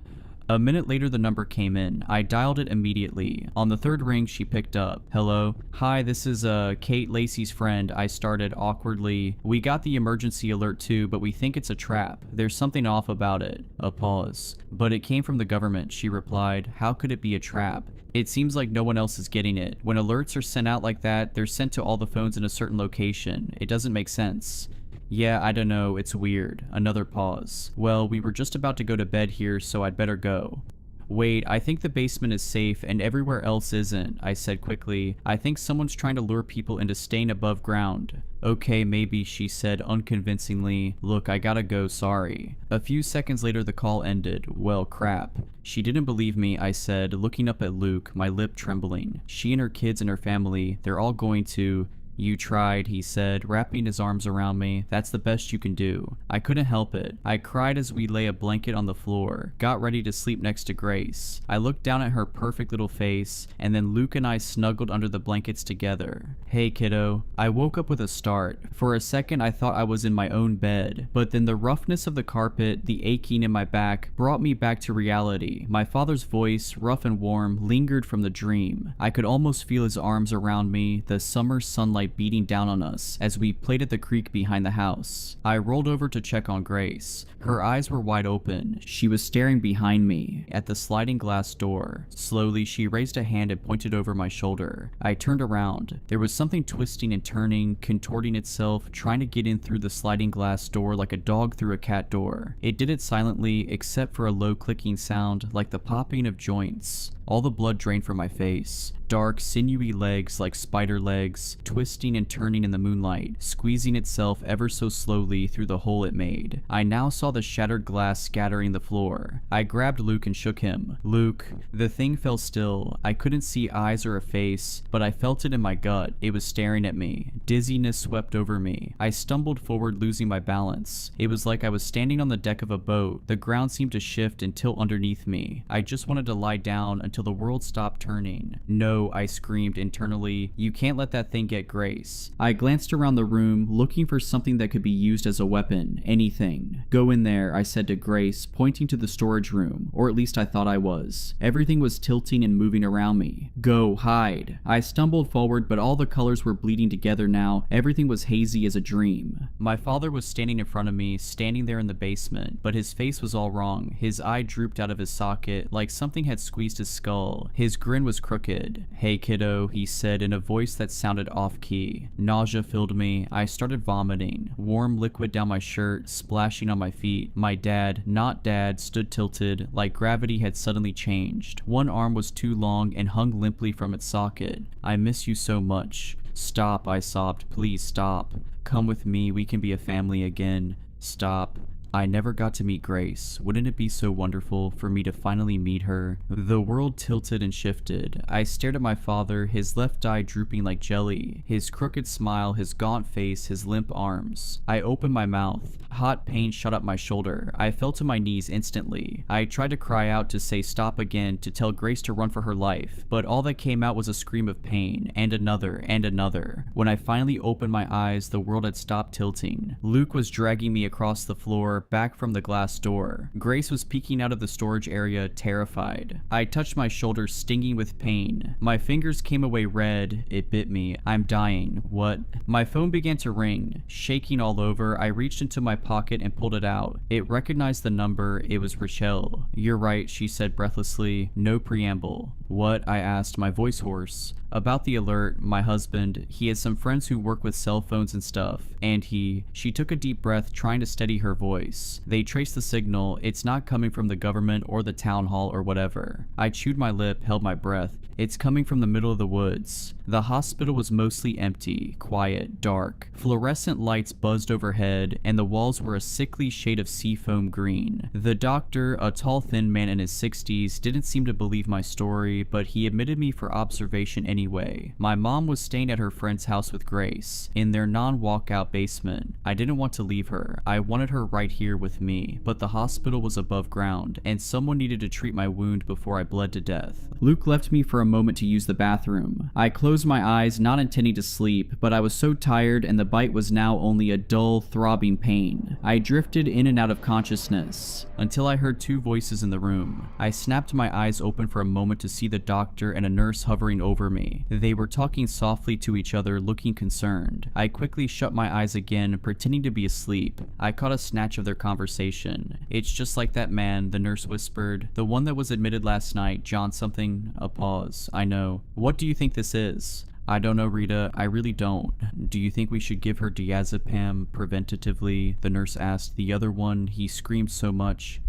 A minute later, the number came in. I dialed it immediately. On the third ring, she picked up. Hello? Hi, this is Kate, Lacey's friend. I started awkwardly. We got the emergency alert too, but we think it's a trap. There's something off about it. A pause. But it came from the government, she replied. How could it be a trap? It seems like no one else is getting it. When alerts are sent out like that, they're sent to all the phones in a certain location. It doesn't make sense. Yeah, I don't know, it's weird. Another pause. Well, we were just about to go to bed here, so I'd better go. Wait, I think the basement is safe and everywhere else isn't, I said quickly. I think someone's trying to lure people into staying above ground. Okay, maybe, she said unconvincingly. Look, I gotta go, sorry. A few seconds later, the call ended. Well, crap. She didn't believe me, I said, looking up at Luke, my lip trembling. She and her kids and her family, they're all going to... You tried, he said, wrapping his arms around me. That's the best you can do. I couldn't help it. I cried as we lay a blanket on the floor, got ready to sleep next to Grace. I looked down at her perfect little face, and then Luke and I snuggled under the blankets together. Hey, kiddo. I woke up with a start. For a second, I thought I was in my own bed, but then the roughness of the carpet, the aching in my back, brought me back to reality. My father's voice, rough and warm, lingered from the dream. I could almost feel his arms around me, the summer sunlight beating down on us as we played at the creek behind the house. I rolled over to check on Grace. Her eyes were wide open. She was staring behind me at the sliding glass door. Slowly, she raised a hand and pointed over my shoulder. I turned around. There was something twisting and turning, contorting itself, trying to get in through the sliding glass door like a dog through a cat door. It did it silently, except for a low clicking sound like the popping of joints. All the blood drained from my face. Dark, sinewy legs like spider legs, twisting and turning in the moonlight, squeezing itself ever so slowly through the hole it made. I now saw the shattered glass scattering the floor. I grabbed Luke and shook him. Luke. The thing fell still. I couldn't see eyes or a face, but I felt it in my gut. It was staring at me. Dizziness swept over me. I stumbled forward, losing my balance. It was like I was standing on the deck of a boat. The ground seemed to shift and tilt underneath me. I just wanted to lie down until the world stopped turning. No, I screamed internally. You can't let that thing get Grace. I glanced around the room, looking for something that could be used as a weapon. Anything. Go in there, I said to Grace, pointing to the storage room, or at least I thought I was. Everything was tilting and moving around me. Go, hide. I stumbled forward, but all the colors were bleeding together now. Everything was hazy as a dream. My father was standing in front of me, standing there in the basement, but his face was all wrong. His eye drooped out of his socket, like something had squeezed his skull. His grin was crooked. Hey kiddo, he said in a voice that sounded off-key. Nausea filled me. I started vomiting. Warm liquid down my shirt, splashing on my feet. My dad, not dad, stood tilted, like gravity had suddenly changed. One arm was too long and hung limply from its socket. I miss you so much. Stop, I sobbed. Please stop. Come with me, we can be a family again. Stop. I never got to meet Grace. Wouldn't it be so wonderful for me to finally meet her? The world tilted and shifted. I stared at my father, his left eye drooping like jelly, his crooked smile, his gaunt face, his limp arms. I opened my mouth. Hot pain shot up my shoulder. I fell to my knees instantly. I tried to cry out to say stop again, to tell Grace to run for her life, but all that came out was a scream of pain, and another, and another. When I finally opened my eyes, the world had stopped tilting. Luke was dragging me across the floor, back from the glass door. Grace was peeking out of the storage area, terrified. I touched my shoulder, stinging with pain. My fingers came away red. It bit me. I'm dying. What? My phone began to ring. Shaking all over, I reached into my pocket and pulled it out. It recognized the number. It was Rochelle. You're right, she said breathlessly. No preamble. What? I asked, my voice hoarse. About the alert, my husband, he has some friends who work with cell phones and stuff, and she took a deep breath, trying to steady her voice. voice. They traced the signal. It's not coming from the government or the town hall or whatever. I chewed my lip, held my breath. It's coming from the middle of the woods. The hospital was mostly empty, quiet, dark. Fluorescent lights buzzed overhead, and the walls were a sickly shade of seafoam green. The doctor, a tall thin man in his 60s, didn't seem to believe my story, but he admitted me for observation anyway. My mom was staying at her friend's house with Grace, in their non-walkout basement. I didn't want to leave her. I wanted her right here with me, but the hospital was above ground, and someone needed to treat my wound before I bled to death. Luke left me for a moment to use the bathroom. I closed my eyes, not intending to sleep, but I was so tired and the bite was now only a dull, throbbing pain. I drifted in and out of consciousness until I heard two voices in the room. I snapped my eyes open for a moment to see the doctor and a nurse hovering over me. They were talking softly to each other, looking concerned. I quickly shut my eyes again, pretending to be asleep. I caught a snatch of their conversation. "It's just like that man," the nurse whispered. "The one that was admitted last night, John something." A pause. "I know. What do you think this is?" "I don't know, Rita. I really don't. Do you think we should give her diazepam preventatively?" the nurse asked. "The other one, he screamed so much."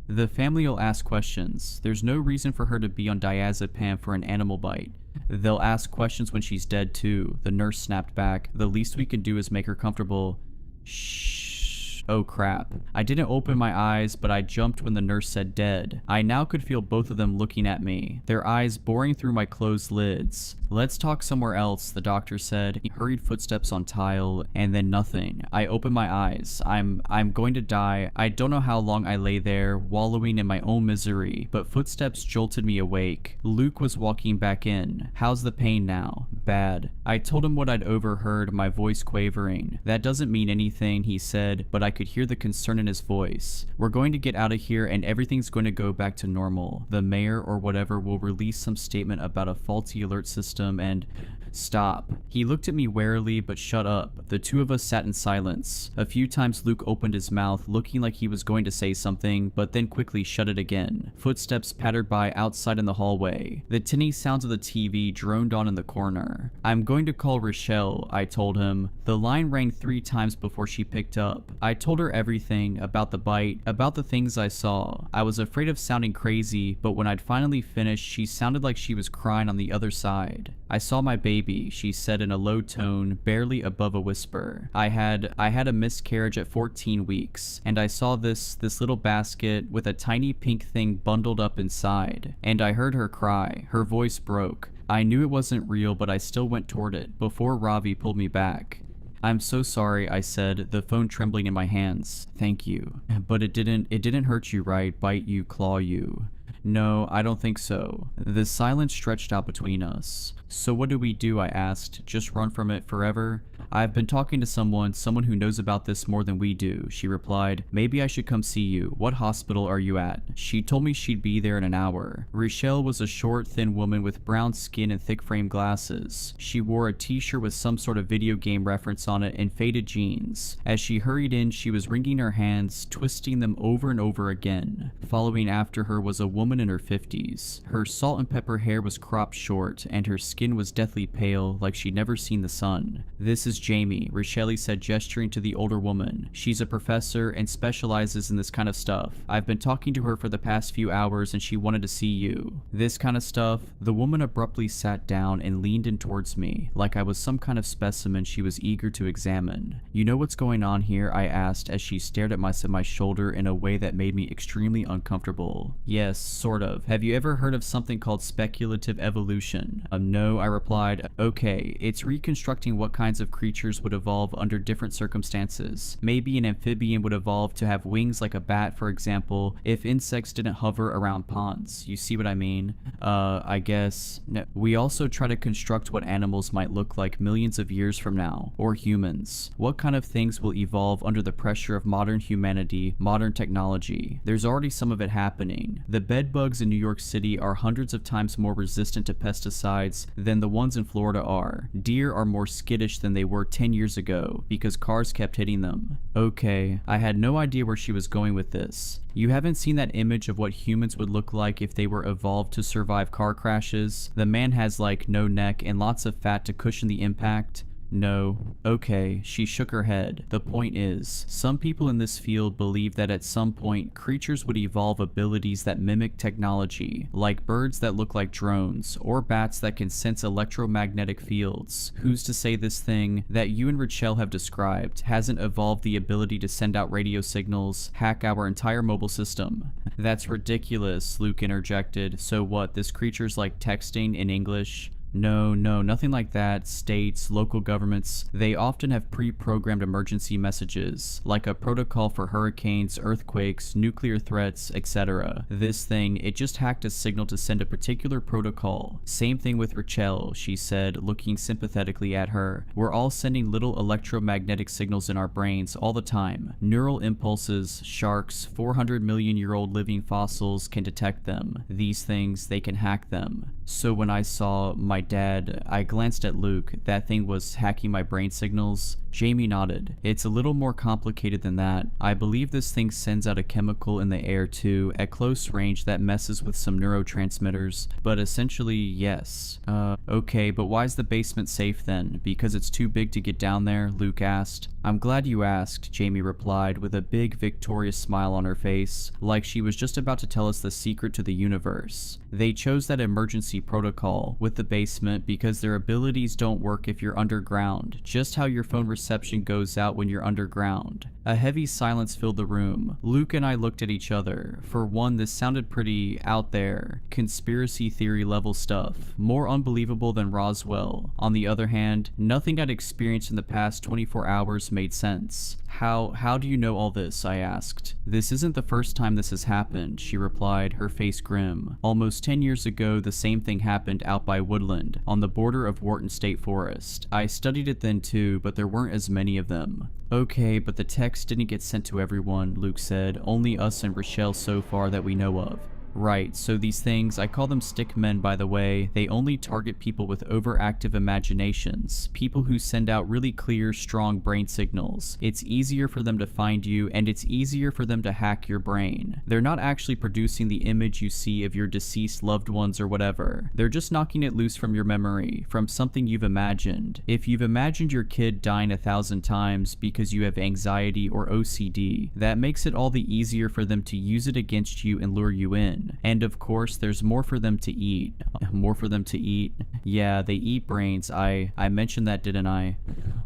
"The family will ask questions. There's no reason for her to be on diazepam for an animal bite. They'll ask questions when she's dead too," the nurse snapped back. "The least we can do is make her comfortable." "Shh. Oh crap." I didn't open my eyes, but I jumped when the nurse said dead. I now could feel both of them looking at me, their eyes boring through my closed lids. "Let's talk somewhere else," the doctor said. Hurried footsteps on tile, and then nothing. I opened my eyes. I'm going to die. I don't know how long I lay there, wallowing in my own misery, but footsteps jolted me awake. Luke was walking back in. "How's the pain now?" "Bad." I told him what I'd overheard, my voice quavering. "That doesn't mean anything," he said, but I could hear the concern in his voice. "We're going to get out of here and everything's going to go back to normal. The mayor or whatever will release some statement about a faulty alert system and..." "Stop." He looked at me warily, but shut up. The two of us sat in silence. A few times Luke opened his mouth, looking like he was going to say something, but then quickly shut it again. Footsteps pattered by outside in the hallway. The tinny sounds of the TV droned on in the corner. "I'm going to call Rochelle," I told him. The line rang 3 times before she picked up. I told her everything, about the bite, about the things I saw. I was afraid of sounding crazy, but when I'd finally finished, she sounded like she was crying on the other side. "I saw my baby," she said in a low tone, barely above a whisper. I had a miscarriage at 14 weeks, and I saw this little basket with a tiny pink thing bundled up inside. And I heard her cry. Her voice broke. I knew it wasn't real, but I still went toward it, before Ravi pulled me back. "I'm so sorry," I said, the phone trembling in my hands. "Thank you. But it didn't hurt you, right? Bite you, claw you?" "No, I don't think so." The silence stretched out between us. "So what do we do?" I asked. "Just run from it forever?" "I've been talking to someone who knows about this more than we do," she replied. "Maybe I should come see you. What hospital are you at?" She told me she'd be there in an hour. Rochelle was a short, thin woman with brown skin and thick frame glasses. She wore a t-shirt with some sort of video game reference on it and faded jeans. As she hurried in, she was wringing her hands, twisting them over and over again. Following after her was a woman in her 50s. Her salt and pepper hair was cropped short, and her skin was deathly pale, like she'd never seen the sun. "This is Jamie," Rochelle said, gesturing to the older woman. "She's a professor and specializes in this kind of stuff. I've been talking to her for the past few hours and she wanted to see you." "This kind of stuff?" The woman abruptly sat down and leaned in towards me, like I was some kind of specimen she was eager to examine. "You know what's going on here?" I asked as she stared at my shoulder in a way that made me extremely uncomfortable. "Yes, sort of. Have you ever heard of something called speculative evolution?" No, I replied. "Okay, it's reconstructing what kinds of creatures would evolve under different circumstances. Maybe an amphibian would evolve to have wings like a bat, for example, if insects didn't hover around ponds. You see what I mean?" I guess. No. "We also try to construct what animals might look like millions of years from now, or humans. What kind of things will evolve under the pressure of modern humanity, modern technology? There's already some of it happening. The bed bugs in New York City are hundreds of times more resistant to pesticides than the ones in Florida are. Deer are more skittish than they were 10 years ago because cars kept hitting them." Okay, I had no idea where she was going with this. "You haven't seen that image of what humans would look like if they were evolved to survive car crashes? The man has like no neck and lots of fat to cushion the impact." No. Okay, she shook her head. The point is, some people in this field believe that at some point, creatures would evolve abilities that mimic technology, like birds that look like drones, or bats that can sense electromagnetic fields. Who's to say this thing that you and Richelle have described hasn't evolved the ability to send out radio signals, hack our entire mobile system? That's ridiculous, Luke interjected. So what, this creature's like texting in English? No, nothing like that. States, local governments, they often have pre-programmed emergency messages, like a protocol for hurricanes, earthquakes, nuclear threats, etc. This thing, it just hacked a signal to send a particular protocol. Same thing with Richelle, she said, looking sympathetically at her. We're all sending little electromagnetic signals in our brains all the time. Neural impulses, sharks, 400 million year old living fossils can detect them. These things, they can hack them. So when I saw my dad, I glanced at Luke. That thing was hacking my brain signals. Jamie nodded. It's a little more complicated than that. I believe this thing sends out a chemical in the air too, at close range, that messes with some neurotransmitters. But essentially, yes. Okay, but why is the basement safe then? Because it's too big to get down there? Luke asked. I'm glad you asked, Jamie replied with a big victorious smile on her face, like she was just about to tell us the secret to the universe. They chose that emergency protocol with the basement because their abilities don't work if you're underground, just how your phone reception goes out when you're underground. A heavy silence filled the room. Luke and I looked at each other. For one, this sounded pretty out there, conspiracy theory level stuff, more unbelievable than Roswell. On the other hand, nothing I'd experienced in the past 24 hours made sense. How do you know all this? I asked. This isn't the first time this has happened, she replied, her face grim. Almost 10 years ago, the same thing happened out by Woodland, on the border of Wharton State Forest. I studied it then too, but there weren't as many of them. Okay, but the text didn't get sent to everyone, Luke said. Only us and Richelle so far that we know of. Right, so these things, I call them stick men by the way, they only target people with overactive imaginations, people who send out really clear, strong brain signals. It's easier for them to find you, and it's easier for them to hack your brain. They're not actually producing the image you see of your deceased loved ones or whatever. They're just knocking it loose from your memory, from something you've imagined. If you've imagined your kid dying 1,000 times because you have anxiety or OCD, that makes it all the easier for them to use it against you and lure you in. And of course, there's more for them to eat. More for them to eat? Yeah, they eat brains. I mentioned that, didn't I?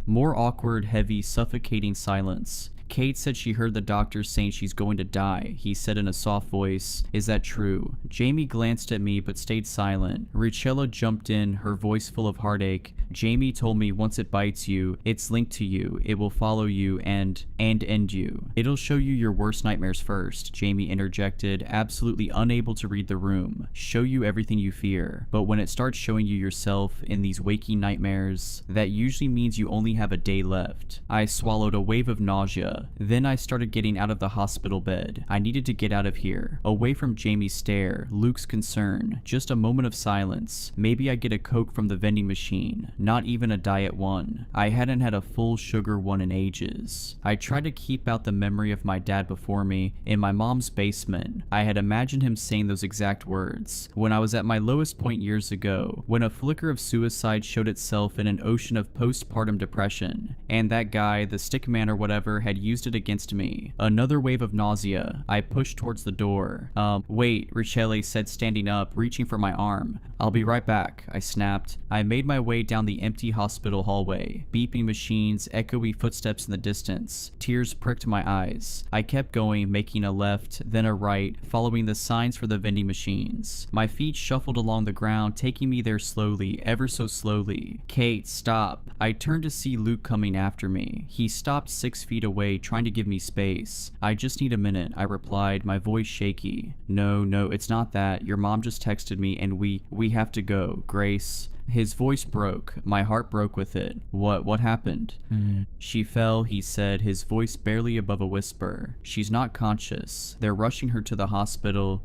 More awkward, heavy, suffocating silence. Kate said she heard the doctor saying she's going to die, he said in a soft voice. Is that true? Jamie glanced at me but stayed silent. Richella jumped in, her voice full of heartache. Jamie told me once it bites you, it's linked to you, it will follow you and end you. It'll show you your worst nightmares first, Jamie interjected, absolutely unable to read the room. Show you everything you fear. But when it starts showing you yourself in these waking nightmares, that usually means you only have a day left. I swallowed a wave of nausea. Then I started getting out of the hospital bed. I needed to get out of here. Away from Jamie's stare, Luke's concern. Just a moment of silence. Maybe I get a Coke from the vending machine. Not even a diet one. I hadn't had a full sugar one in ages. I tried to keep out the memory of my dad before me in my mom's basement. I had imagined him saying those exact words. When I was at my lowest point years ago, when a flicker of suicide showed itself in an ocean of postpartum depression, and that guy, the stick man or whatever, had used it against me. Another wave of nausea. I pushed towards the door. Wait, Richelle said, standing up, reaching for my arm. I'll be right back, I snapped. I made my way down the empty hospital hallway. Beeping machines, echoey footsteps in the distance. Tears pricked my eyes. I kept going, making a left, then a right, following the signs for the vending machines. My feet shuffled along the ground, taking me there slowly, ever so slowly. Kate, stop. I turned to see Luke coming after me. He stopped 6 feet away, trying to give me space. I just need a minute, I replied, my voice shaky. No, it's not that. Your mom just texted me and we have to go, Grace. His voice broke. My heart broke with it. What happened? She fell, he said, his voice barely above a whisper. She's not conscious. They're rushing her to the hospital.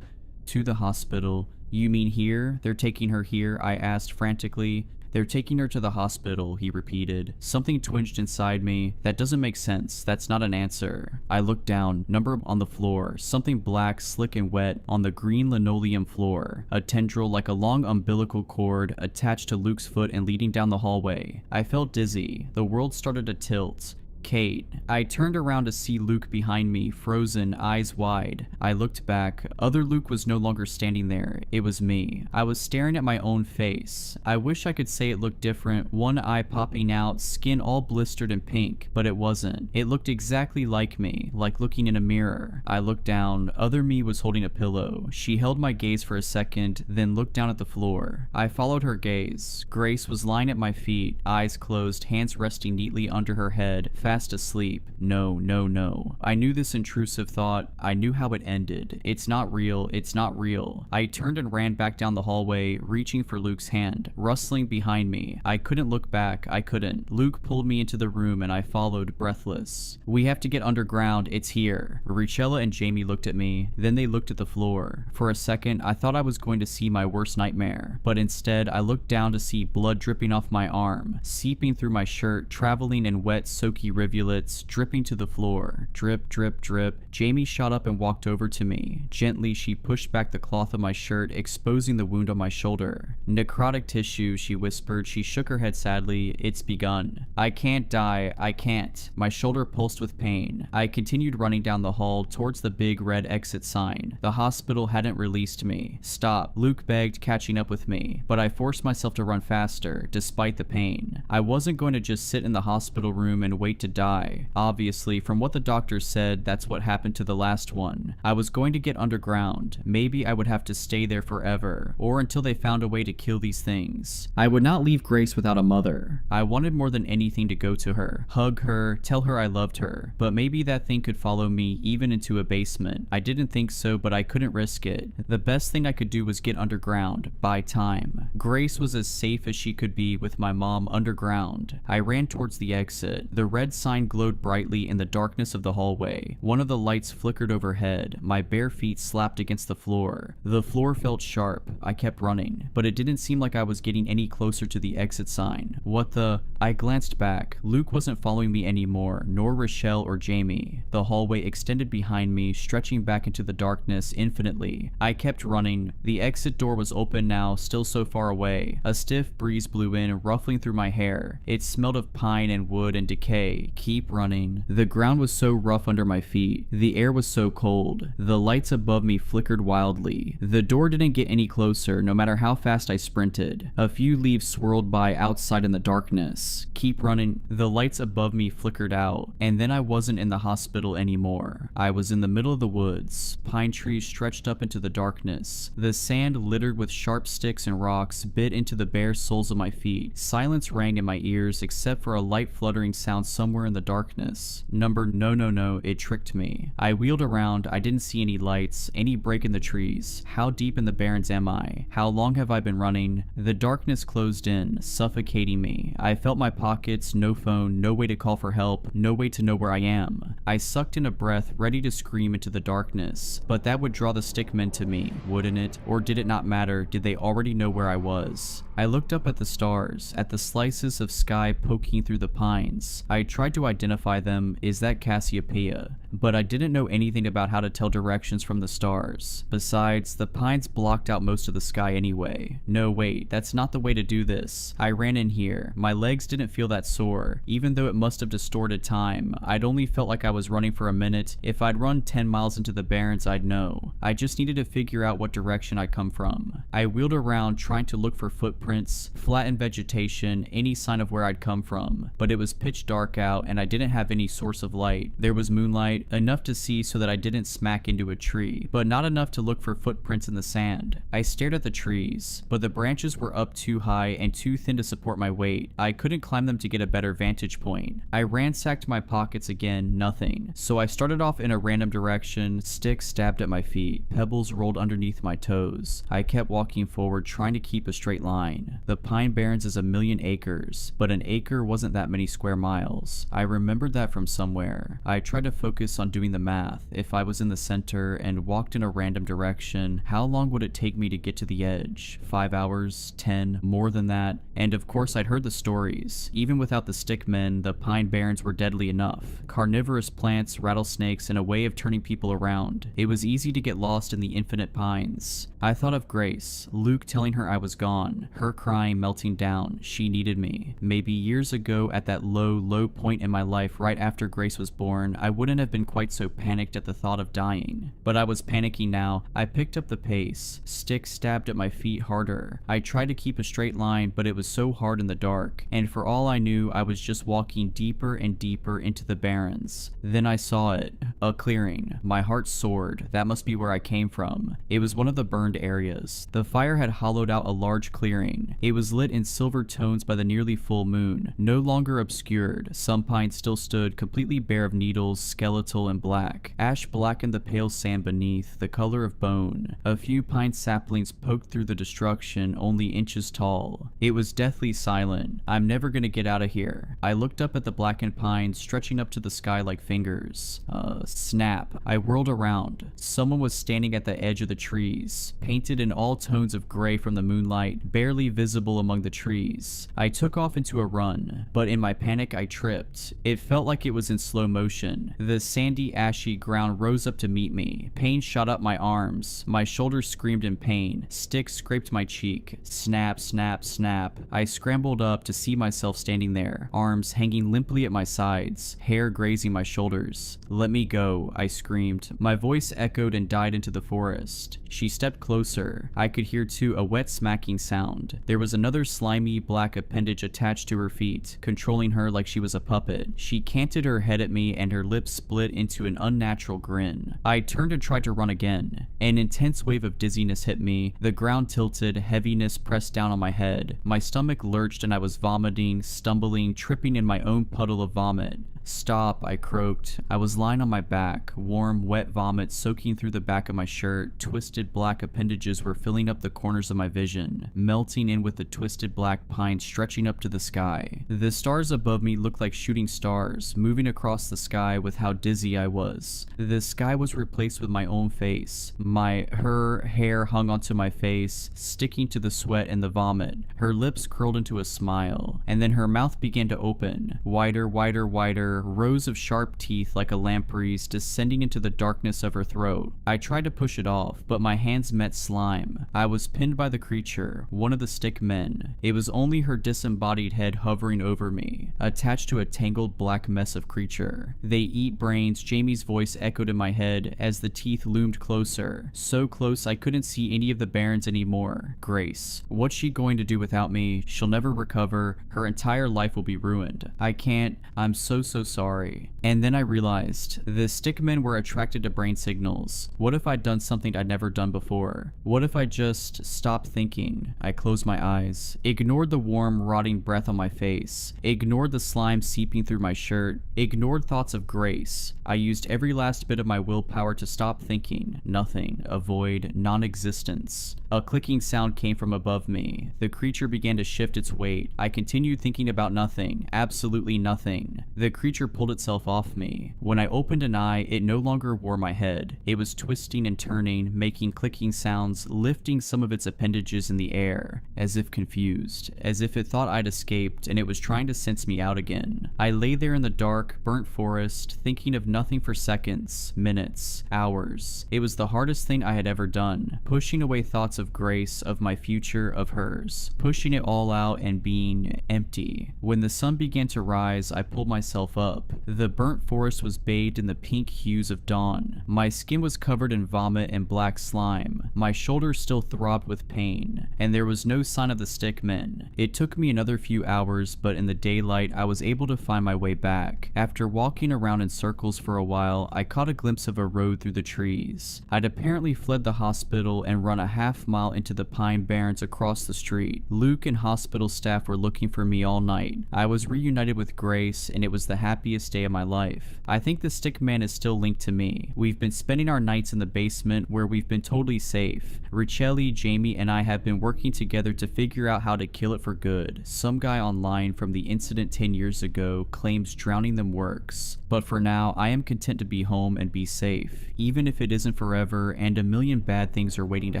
To the hospital? You mean here? They're taking her here? I asked frantically. "They're taking her to the hospital," he repeated. Something twinged inside me. That doesn't make sense. That's not an answer. I looked down, number on the floor, something black, slick and wet on the green linoleum floor. A tendril like a long umbilical cord attached to Luke's foot and leading down the hallway. I felt dizzy. The world started to tilt. Kate. I turned around to see Luke behind me, frozen, eyes wide. I looked back. Other Luke was no longer standing there. It was me. I was staring at my own face. I wish I could say it looked different, one eye popping out, skin all blistered and pink, but it wasn't. It looked exactly like me, like looking in a mirror. I looked down. Other me was holding a pillow. She held my gaze for a second, then looked down at the floor. I followed her gaze. Grace was lying at my feet, eyes closed, hands resting neatly under her head, fast asleep. No, no, no. I knew this intrusive thought. I knew how it ended. It's not real. It's not real. I turned and ran back down the hallway, reaching for Luke's hand, rustling behind me. I couldn't look back. I couldn't. Luke pulled me into the room and I followed, breathless. "We have to get underground. It's here." Richella and Jamie looked at me. Then they looked at the floor. For a second, I thought I was going to see my worst nightmare, but instead, I looked down to see blood dripping off my arm, seeping through my shirt, traveling in wet, soaky rivulets, dripping to the floor. Drip, drip, drip. Jamie shot up and walked over to me. Gently, she pushed back the cloth of my shirt, exposing the wound on my shoulder. "Necrotic tissue," she whispered. She shook her head sadly. "It's begun." "I can't die. I can't." My shoulder pulsed with pain. I continued running down the hall towards the big red exit sign. The hospital hadn't released me. "Stop," Luke begged, catching up with me. But I forced myself to run faster, despite the pain. I wasn't going to just sit in the hospital room and wait to die. Obviously, from what the doctor said, that's what happened to the last one. I was going to get underground. Maybe I would have to stay there forever, or until they found a way to kill these things. I would not leave Grace without a mother. I wanted more than anything to go to her, hug her, tell her I loved her. But maybe that thing could follow me even into a basement. I didn't think so, but I couldn't risk it. The best thing I could do was get underground, buy time. Grace was as safe as she could be with my mom underground. I ran towards the exit. The red sign glowed brightly in the darkness of the hallway. One of the lights flickered overhead. My bare feet slapped against the floor. The floor felt sharp. I kept running, but it didn't seem like I was getting any closer to the exit sign. What the? I glanced back. Luke wasn't following me anymore, nor Rochelle or Jamie. The hallway extended behind me, stretching back into the darkness infinitely. I kept running. The exit door was open now, still so far away. A stiff breeze blew in, ruffling through my hair. It smelled of pine and wood and decay. Keep running. The ground was so rough under my feet. The air was so cold. The lights above me flickered wildly. The door didn't get any closer, no matter how fast I sprinted. A few leaves swirled by outside in the darkness. Keep running. The lights above me flickered out, and then I wasn't in the hospital anymore. I was in the middle of the woods. Pine trees stretched up into the darkness. The sand littered with sharp sticks and rocks bit into the bare soles of my feet. Silence rang in my ears except for a light fluttering sound somewhere in the darkness. No, it tricked me. I wheeled around. I didn't see any lights, any break in the trees. How deep in the barrens am I? How long have I been running? The darkness closed in, suffocating me. I felt my pockets, no phone, no way to call for help, no way to know where I am. I sucked in a breath, ready to scream into the darkness. But that would draw the stickmen to me, wouldn't it? Or did it not matter? Did they already know where I was? I looked up at the stars, at the slices of sky poking through the pines. I tried to identify them. Is that Cassiopeia? But I didn't know anything about how to tell directions from the stars. Besides, the pines blocked out most of the sky anyway. No, wait, that's not the way to do this. I ran in here. My legs didn't feel that sore, even though it must have distorted time. I'd only felt like I was running for a minute. If I'd run 10 miles into the barrens, I'd know. I just needed to figure out what direction I'd come from. I wheeled around, trying to look for footprints, flattened vegetation, any sign of where I'd come from. But it was pitch dark out, and I didn't have any source of light. There was moonlight, enough to see so that I didn't smack into a tree, but not enough to look for footprints in the sand. I stared at the trees, but the branches were up too high and too thin to support my weight. I couldn't climb them to get a better vantage point. I ransacked my pockets again, nothing. So I started off in a random direction, sticks stabbed at my feet, pebbles rolled underneath my toes. I kept walking forward, trying to keep a straight line. The Pine Barrens is 1,000,000 acres, but an acre wasn't that many square miles. I remembered that from somewhere. I tried to focus focus on doing the math. If I was in the center and walked in a random direction, how long would it take me to get to the edge? 5 hours? 10? More than that? And of course I'd heard the stories. Even without the stickmen, the pine barrens were deadly enough. Carnivorous plants, rattlesnakes, and a way of turning people around. It was easy to get lost in the infinite pines. I thought of Grace, Luke telling her I was gone, her crying, melting down. She needed me. Maybe years ago at that low point in my life right after Grace was born, I wouldn't have been quite so panicked at the thought of dying. But I was panicking now. I picked up the pace. Sticks stabbed at my feet harder. I tried to keep a straight line, but it was so hard in the dark, and for all I knew, I was just walking deeper and deeper into the barrens. Then I saw it. A clearing. My heart soared. That must be where I came from. It was one of the burned areas. The fire had hollowed out a large clearing. It was lit in silver tones by the nearly full moon, no longer obscured. Some pines still stood, completely bare of needles, skeletal and black. Ash blackened the pale sand beneath, the color of bone. A few pine saplings poked through the destruction, only inches tall. It was deathly silent. I'm never gonna get out of here. I looked up at the blackened pines, stretching up to the sky like fingers. Snap. I whirled around. Someone was standing at the edge of the trees, painted in all tones of gray from the moonlight, barely visible among the trees. I took off into a run, but in my panic I tripped. It felt like it was in slow motion. The sandy, ashy ground rose up to meet me. Pain shot up my arms. My shoulders screamed in pain. Sticks scraped my cheek. Snap, snap, snap. I scrambled up to see myself standing there, arms hanging limply at my sides, hair grazing my shoulders. "Let me go," I screamed. My voice echoed and died into the forest. She stepped closer. I could hear too a wet smacking sound. There was another slimy black appendage attached to her feet, controlling her like she was a puppet. She canted her head at me and her lips split into an unnatural grin. I turned and tried to run again. An intense wave of dizziness hit me. The ground tilted, heaviness pressed down on my head. My stomach lurched and I was vomiting, stumbling, tripping in my own puddle of vomit. "Stop," I croaked. I was lying on my back, warm, wet vomit soaking through the back of my shirt. Twisted black appendages were filling up the corners of my vision, melting in with the twisted black pines stretching up to the sky. The stars above me looked like shooting stars, moving across the sky with how dizzy I was. The sky was replaced with my own face. Her hair hung onto my face, sticking to the sweat and the vomit. Her lips curled into a smile, and then her mouth began to open, wider, wider, wider, rows of sharp teeth like a lamprey's descending into the darkness of her throat. I tried to push it off, but my hands met slime. I was pinned by the creature, one of the stick men. It was only her disembodied head hovering over me, attached to a tangled black mess of creature. "They eat brains," Jamie's voice echoed in my head as the teeth loomed closer. So close I couldn't see any of the barrens anymore. Grace. What's she going to do without me? She'll never recover. Her entire life will be ruined. I can't. I'm so sorry. And then I realized the stickmen were attracted to brain signals. What if I'd done something I'd never done before? What if I just stopped thinking? I closed my eyes, ignored the warm, rotting breath on my face, ignored the slime seeping through my shirt, ignored thoughts of Grace. I used every last bit of my willpower to stop thinking. Nothing. A void. Non-existence. A clicking sound came from above me. The creature began to shift its weight. I continued thinking about nothing. Absolutely nothing. The creature pulled itself off me. When I opened an eye, it no longer wore my head. It was twisting and turning, making clicking sounds, lifting some of its appendages in the air, as if confused, as if it thought I'd escaped and it was trying to sense me out again. I lay there in the dark, burnt forest, thinking of nothing for seconds, minutes, hours. It was the hardest thing I had ever done, pushing away thoughts of Grace, of my future, of hers, pushing it all out and being empty. When the sun began to rise, I pulled myself up. The burnt forest was bathed in the pink hues of dawn. My skin was covered in vomit and black slime. My shoulders still throbbed with pain, and there was no sign of the stickmen. It took me another few hours, but in the daylight I was able to find my way back. After walking around in circles for a while, I caught a glimpse of a road through the trees. I'd apparently fled the hospital and run a half-mile into the pine barrens across the street. Luke and hospital staff were looking for me all night. I was reunited with Grace, and it was the happiest day of my life. I think the stickman is still linked to me. We've been spending our nights in the basement where we've been totally safe. Richelli, Jamie, and I have been working together to figure out how to kill it for good. Some guy online from the incident 10 years ago claims drowning them works. But for now, now, I am content to be home and be safe, even if it isn't forever and a million bad things are waiting to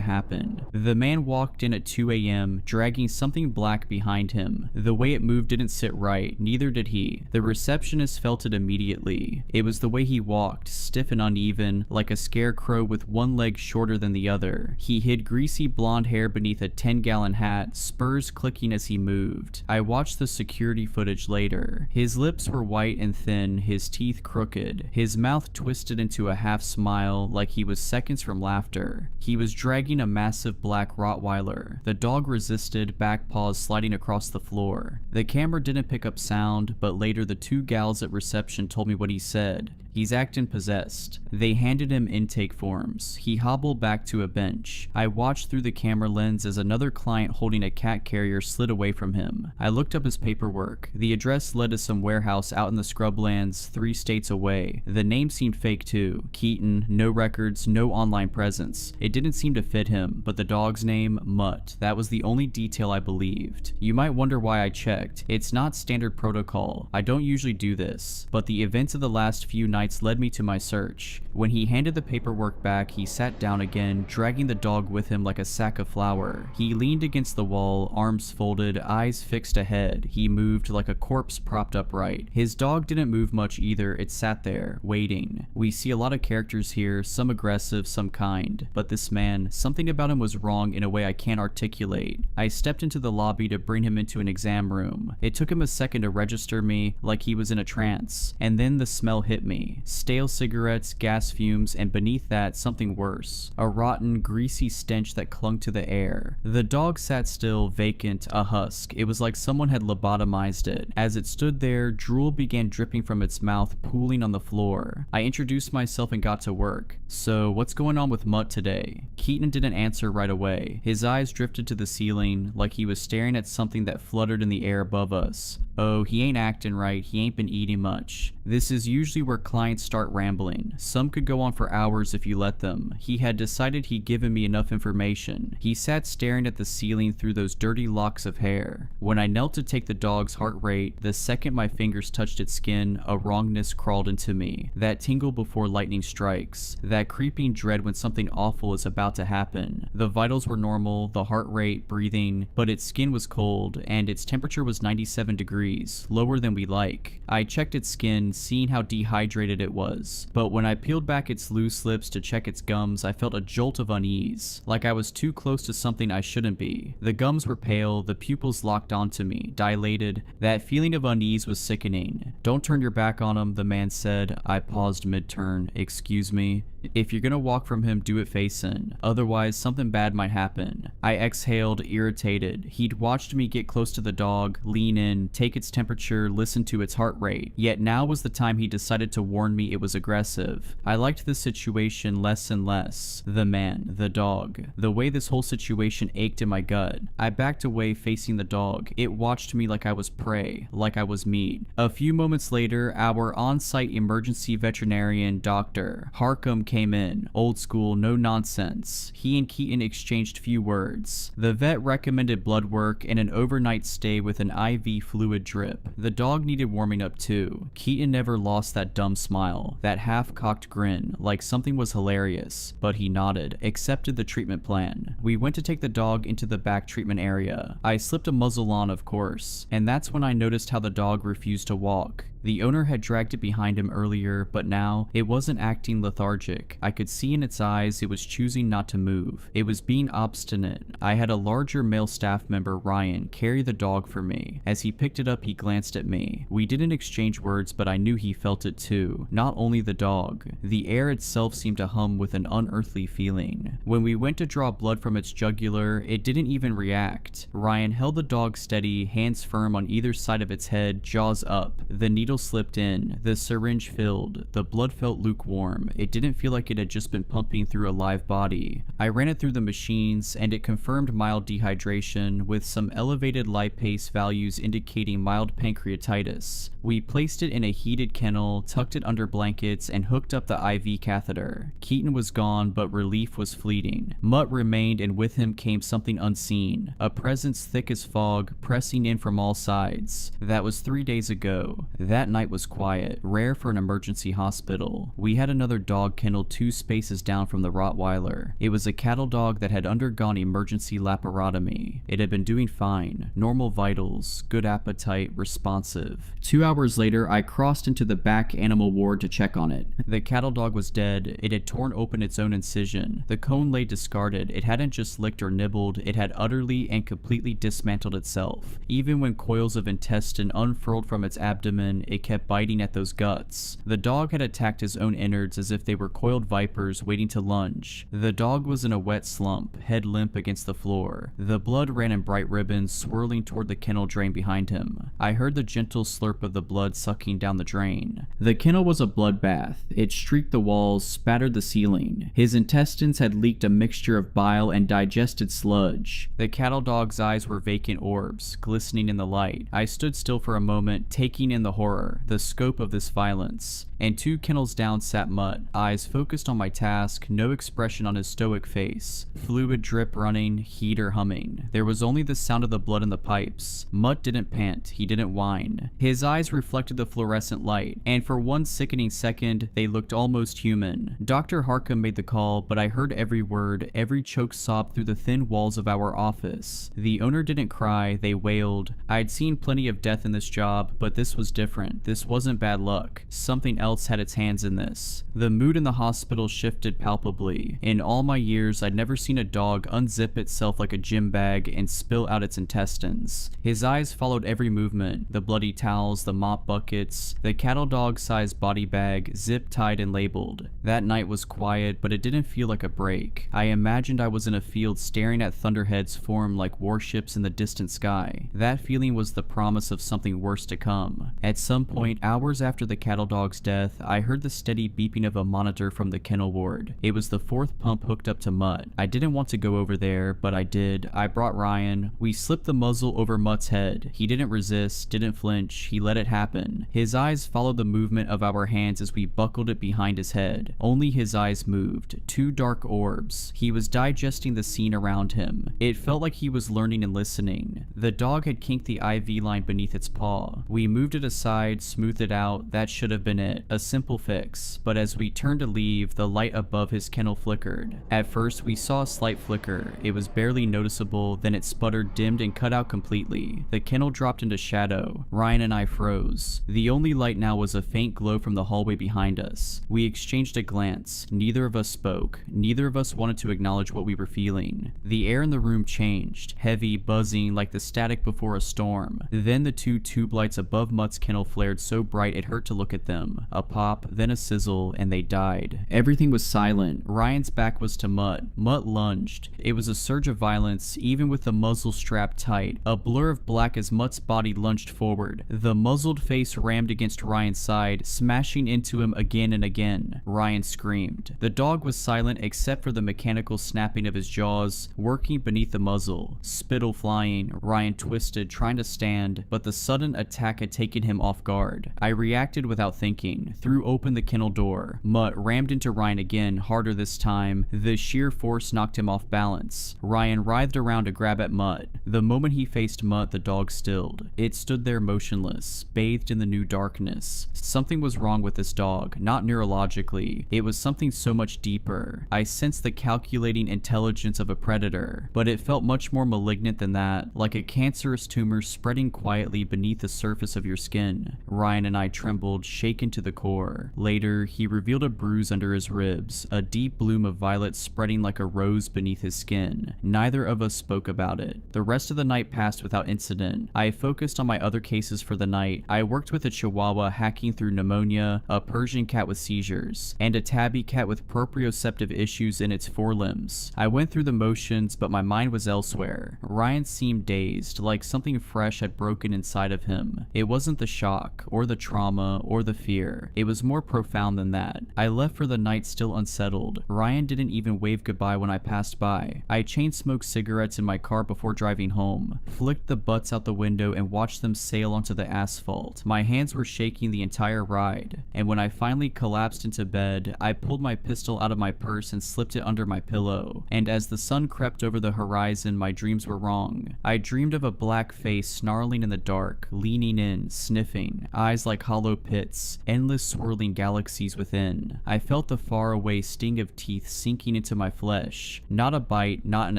happen. The man walked in at 2 a.m., dragging something black behind him. The way it moved didn't sit right, neither did he. The receptionist felt it immediately. It was the way he walked, stiff and uneven, like a scarecrow with one leg shorter than the other. He hid greasy blonde hair beneath a 10-gallon hat, spurs clicking as he moved. I watched the security footage later. His lips were white and thin, his teeth crooked, his mouth twisted into a half smile like he was seconds from laughter. He was dragging a massive black Rottweiler. The dog resisted, back paws sliding across the floor. The camera didn't pick up sound, but later the two gals at reception told me what he said. He's acting possessed. They handed him intake forms. He hobbled back to a bench. I watched through the camera lens as another client holding a cat carrier slid away from him. I looked up his paperwork. The address led to some warehouse out in the scrublands 3 states away. The name seemed fake too. Keaton, no records, no online presence. It didn't seem to fit him, but the dog's name, Mutt. That was the only detail I believed. You might wonder why I checked. It's not standard protocol. I don't usually do this, but the events of the last few nights led me to my search. When he handed the paperwork back, he sat down again, dragging the dog with him like a sack of flour. He leaned against the wall, arms folded, eyes fixed ahead. He moved like a corpse propped upright. His dog didn't move much either. It sat there, waiting. We see a lot of characters here, some aggressive, some kind. But this man, something about him was wrong in a way I can't articulate. I stepped into the lobby to bring him into an exam room. It took him a second to register me, like he was in a trance. And then the smell hit me. Stale cigarettes, gas fumes, and beneath that, something worse. A rotten, greasy stench that clung to the air. The dog sat still, vacant, a husk. It was like someone had lobotomized it. As it stood there, drool began dripping from its mouth, pooling on the floor. I introduced myself and got to work. So, what's going on with Mutt today? Keaton didn't answer right away. His eyes drifted to the ceiling, like he was staring at something that fluttered in the air above us. Oh, he ain't acting right, he ain't been eating much. This is usually where clients start rambling. Some could go on for hours if you let them. He had decided he'd given me enough information. He sat staring at the ceiling through those dirty locks of hair. When I knelt to take the dog's heart rate, the second my fingers touched its skin, a wrongness crawled into me. That tingle before lightning strikes. That creeping dread when something awful is about to happen. The vitals were normal, the heart rate, breathing, but its skin was cold, and its temperature was 97 degrees, lower than we like. I checked its skin, seeing how dehydrated it was, but when I peeled back its loose lips to check its gums, I felt a jolt of unease, like I was too close to something I shouldn't be. The gums were pale, the pupils locked onto me, dilated. That feeling of unease was sickening. "Don't turn your back on him," the man said. I paused mid-turn. "Excuse me?" "If you're gonna walk from him, do it facing. Otherwise, something bad might happen." I exhaled, irritated. He'd watched me get close to the dog, lean in, take its temperature, listen to its heart rate. Yet now was the time he decided to warn me it was aggressive. I liked this situation less and less. The man, the dog, the way this whole situation ached in my gut. I backed away, facing the dog. It watched me like I was prey, like I was meat. A few moments later, our on-site emergency veterinarian, Dr. Harcum, came in. Old school, no nonsense. He and Keaton exchanged few words. The vet recommended blood work and an overnight stay with an IV fluid drip. The dog needed warming up too. Keaton never lost that dumb smile, that half-cocked grin, like something was hilarious, but he nodded, accepted the treatment plan. We went to take the dog into the back treatment area. I slipped a muzzle on, of course, and that's when I noticed how the dog refused to walk. The owner had dragged it behind him earlier, but now it wasn't acting lethargic. I could see in its eyes it was choosing not to move. It was being obstinate. I had a larger male staff member, Ryan, carry the dog for me. As he picked it up, he glanced at me. We didn't exchange words, but I knew he felt it too. Not only the dog. The air itself seemed to hum with an unearthly feeling. When we went to draw blood from its jugular, it didn't even react. Ryan held the dog steady, hands firm on either side of its head, jaws up. The needle slipped in, the syringe filled, the blood felt lukewarm. It didn't feel like it had just been pumping through a live body. I ran it through the machines and it confirmed mild dehydration with some elevated lipase values indicating mild pancreatitis. We placed it in a heated kennel, tucked it under blankets, and hooked up the IV catheter. Keaton was gone, but relief was fleeting. Mutt remained, and with him came something unseen, a presence thick as fog, pressing in from all sides. That was 3 days ago. That night was quiet, rare for an emergency hospital. We had another dog kennel 2 spaces down from the Rottweiler. It was a cattle dog that had undergone emergency laparotomy. It had been doing fine, normal vitals, good appetite, responsive. 2 hours later, I crossed into the back animal ward to check on it. The cattle dog was dead. It had torn open its own incision. The cone lay discarded. It hadn't just licked or nibbled, it had utterly and completely dismantled itself. Even when coils of intestine unfurled from its abdomen, it kept biting at those guts. The dog had attacked his own innards as if they were coiled vipers waiting to lunge. The dog was in a wet slump, head limp against the floor. The blood ran in bright ribbons, swirling toward the kennel drain behind him. I heard the gentle slurp of the blood sucking down the drain. The kennel was a bloodbath. It streaked the walls, spattered the ceiling. His intestines had leaked a mixture of bile and digested sludge. The cattle dog's eyes were vacant orbs, glistening in the light. I stood still for a moment, taking in the horror, the scope of this violence. And 2 kennels down sat Mutt, eyes focused on my task, no expression on his stoic face. Fluid drip running, heater humming. There was only the sound of the blood in the pipes. Mutt didn't pant, he didn't whine. His eyes reflected the fluorescent light, and for one sickening second, they looked almost human. Dr. Harcum made the call, but I heard every word, every choked sob through the thin walls of our office. The owner didn't cry, they wailed. I'd seen plenty of death in this job, but this was different. This wasn't bad luck. Something else had its hands in this. The mood in the hospital shifted palpably. In all my years, I'd never seen a dog unzip itself like a gym bag and spill out its intestines. His eyes followed every movement, the bloody towels, the mop buckets, the cattle dog-sized body bag, zip-tied and labeled. That night was quiet, but it didn't feel like a break. I imagined I was in a field staring at thunderheads form like warships in the distant sky. That feeling was the promise of something worse to come. At some point, hours after the cattle dog's death, I heard the steady beeping of a monitor from the kennel ward. It was the 4th pump hooked up to Mutt. I didn't want to go over there, but I did. I brought Ryan. We slipped the muzzle over Mutt's head. He didn't resist, didn't flinch. He let it happen. His eyes followed the movement of our hands as we buckled it behind his head. Only his eyes moved. 2 dark orbs. He was digesting the scene around him. It felt like he was learning and listening. The dog had kinked the IV line beneath its paw. We moved it aside, smoothed it out. That should have been it. A simple fix. But as we turned to leave, the light above his kennel flickered. At first, we saw a slight flicker. It was barely noticeable, then it sputtered, dimmed, and cut out completely. The kennel dropped into shadow. Ryan and I froze. The only light now was a faint glow from the hallway behind us. We exchanged a glance. Neither of us spoke. Neither of us wanted to acknowledge what we were feeling. The air in the room changed, heavy, buzzing, like the static before a storm. Then the 2 tube lights above Mutt's kennel flared so bright it hurt to look at them. A pop, then a sizzle, and they died. Everything was silent. Ryan's back was to Mutt. Mutt lunged. It was a surge of violence, even with the muzzle strapped tight. A blur of black as Mutt's body lunged forward. The muzzled face rammed against Ryan's side, smashing into him again and again. Ryan screamed. The dog was silent except for the mechanical snapping of his jaws, working beneath the muzzle. Spittle flying. Ryan twisted, trying to stand, but the sudden attack had taken him off guard. I reacted without thinking, threw open the kennel door. Mutt rammed into Ryan again, harder this time. The sheer force knocked him off balance. Ryan writhed around to grab at Mutt. The moment he faced Mutt, the dog stilled. It stood there motionless, bathed in the new darkness. Something was wrong with this dog, not neurologically. It was something so much deeper. I sensed the calculating intelligence of a predator, but it felt much more malignant than that, like a cancerous tumor spreading quietly beneath the surface of your skin. Ryan and I trembled, shaken to the core. Later, he revealed a bruise under his ribs, a deep bloom of violet spreading like a rose beneath his skin. Neither of us spoke about it. The rest of the night passed without incident. I focused on my other cases for the night. I worked with a Chihuahua hacking through pneumonia, a Persian cat with seizures, and a tabby cat with proprioceptive issues in its forelimbs. I went through the motions, but my mind was elsewhere. Ryan seemed dazed, like something fresh had broken inside of him. It wasn't the shock, or the trauma, or the fear. It was more profound than that. I left left for the night still unsettled. Ryan didn't even wave goodbye when I passed by. I chain smoked cigarettes in my car before driving home, flicked the butts out the window and watched them sail onto the asphalt. My hands were shaking the entire ride, and when I finally collapsed into bed, I pulled my pistol out of my purse and slipped it under my pillow. And as the sun crept over the horizon, my dreams were wrong. I dreamed of a black face snarling in the dark, leaning in, sniffing, eyes like hollow pits, endless swirling galaxies within. I felt the faraway sting of teeth sinking into my flesh. Not a bite, not an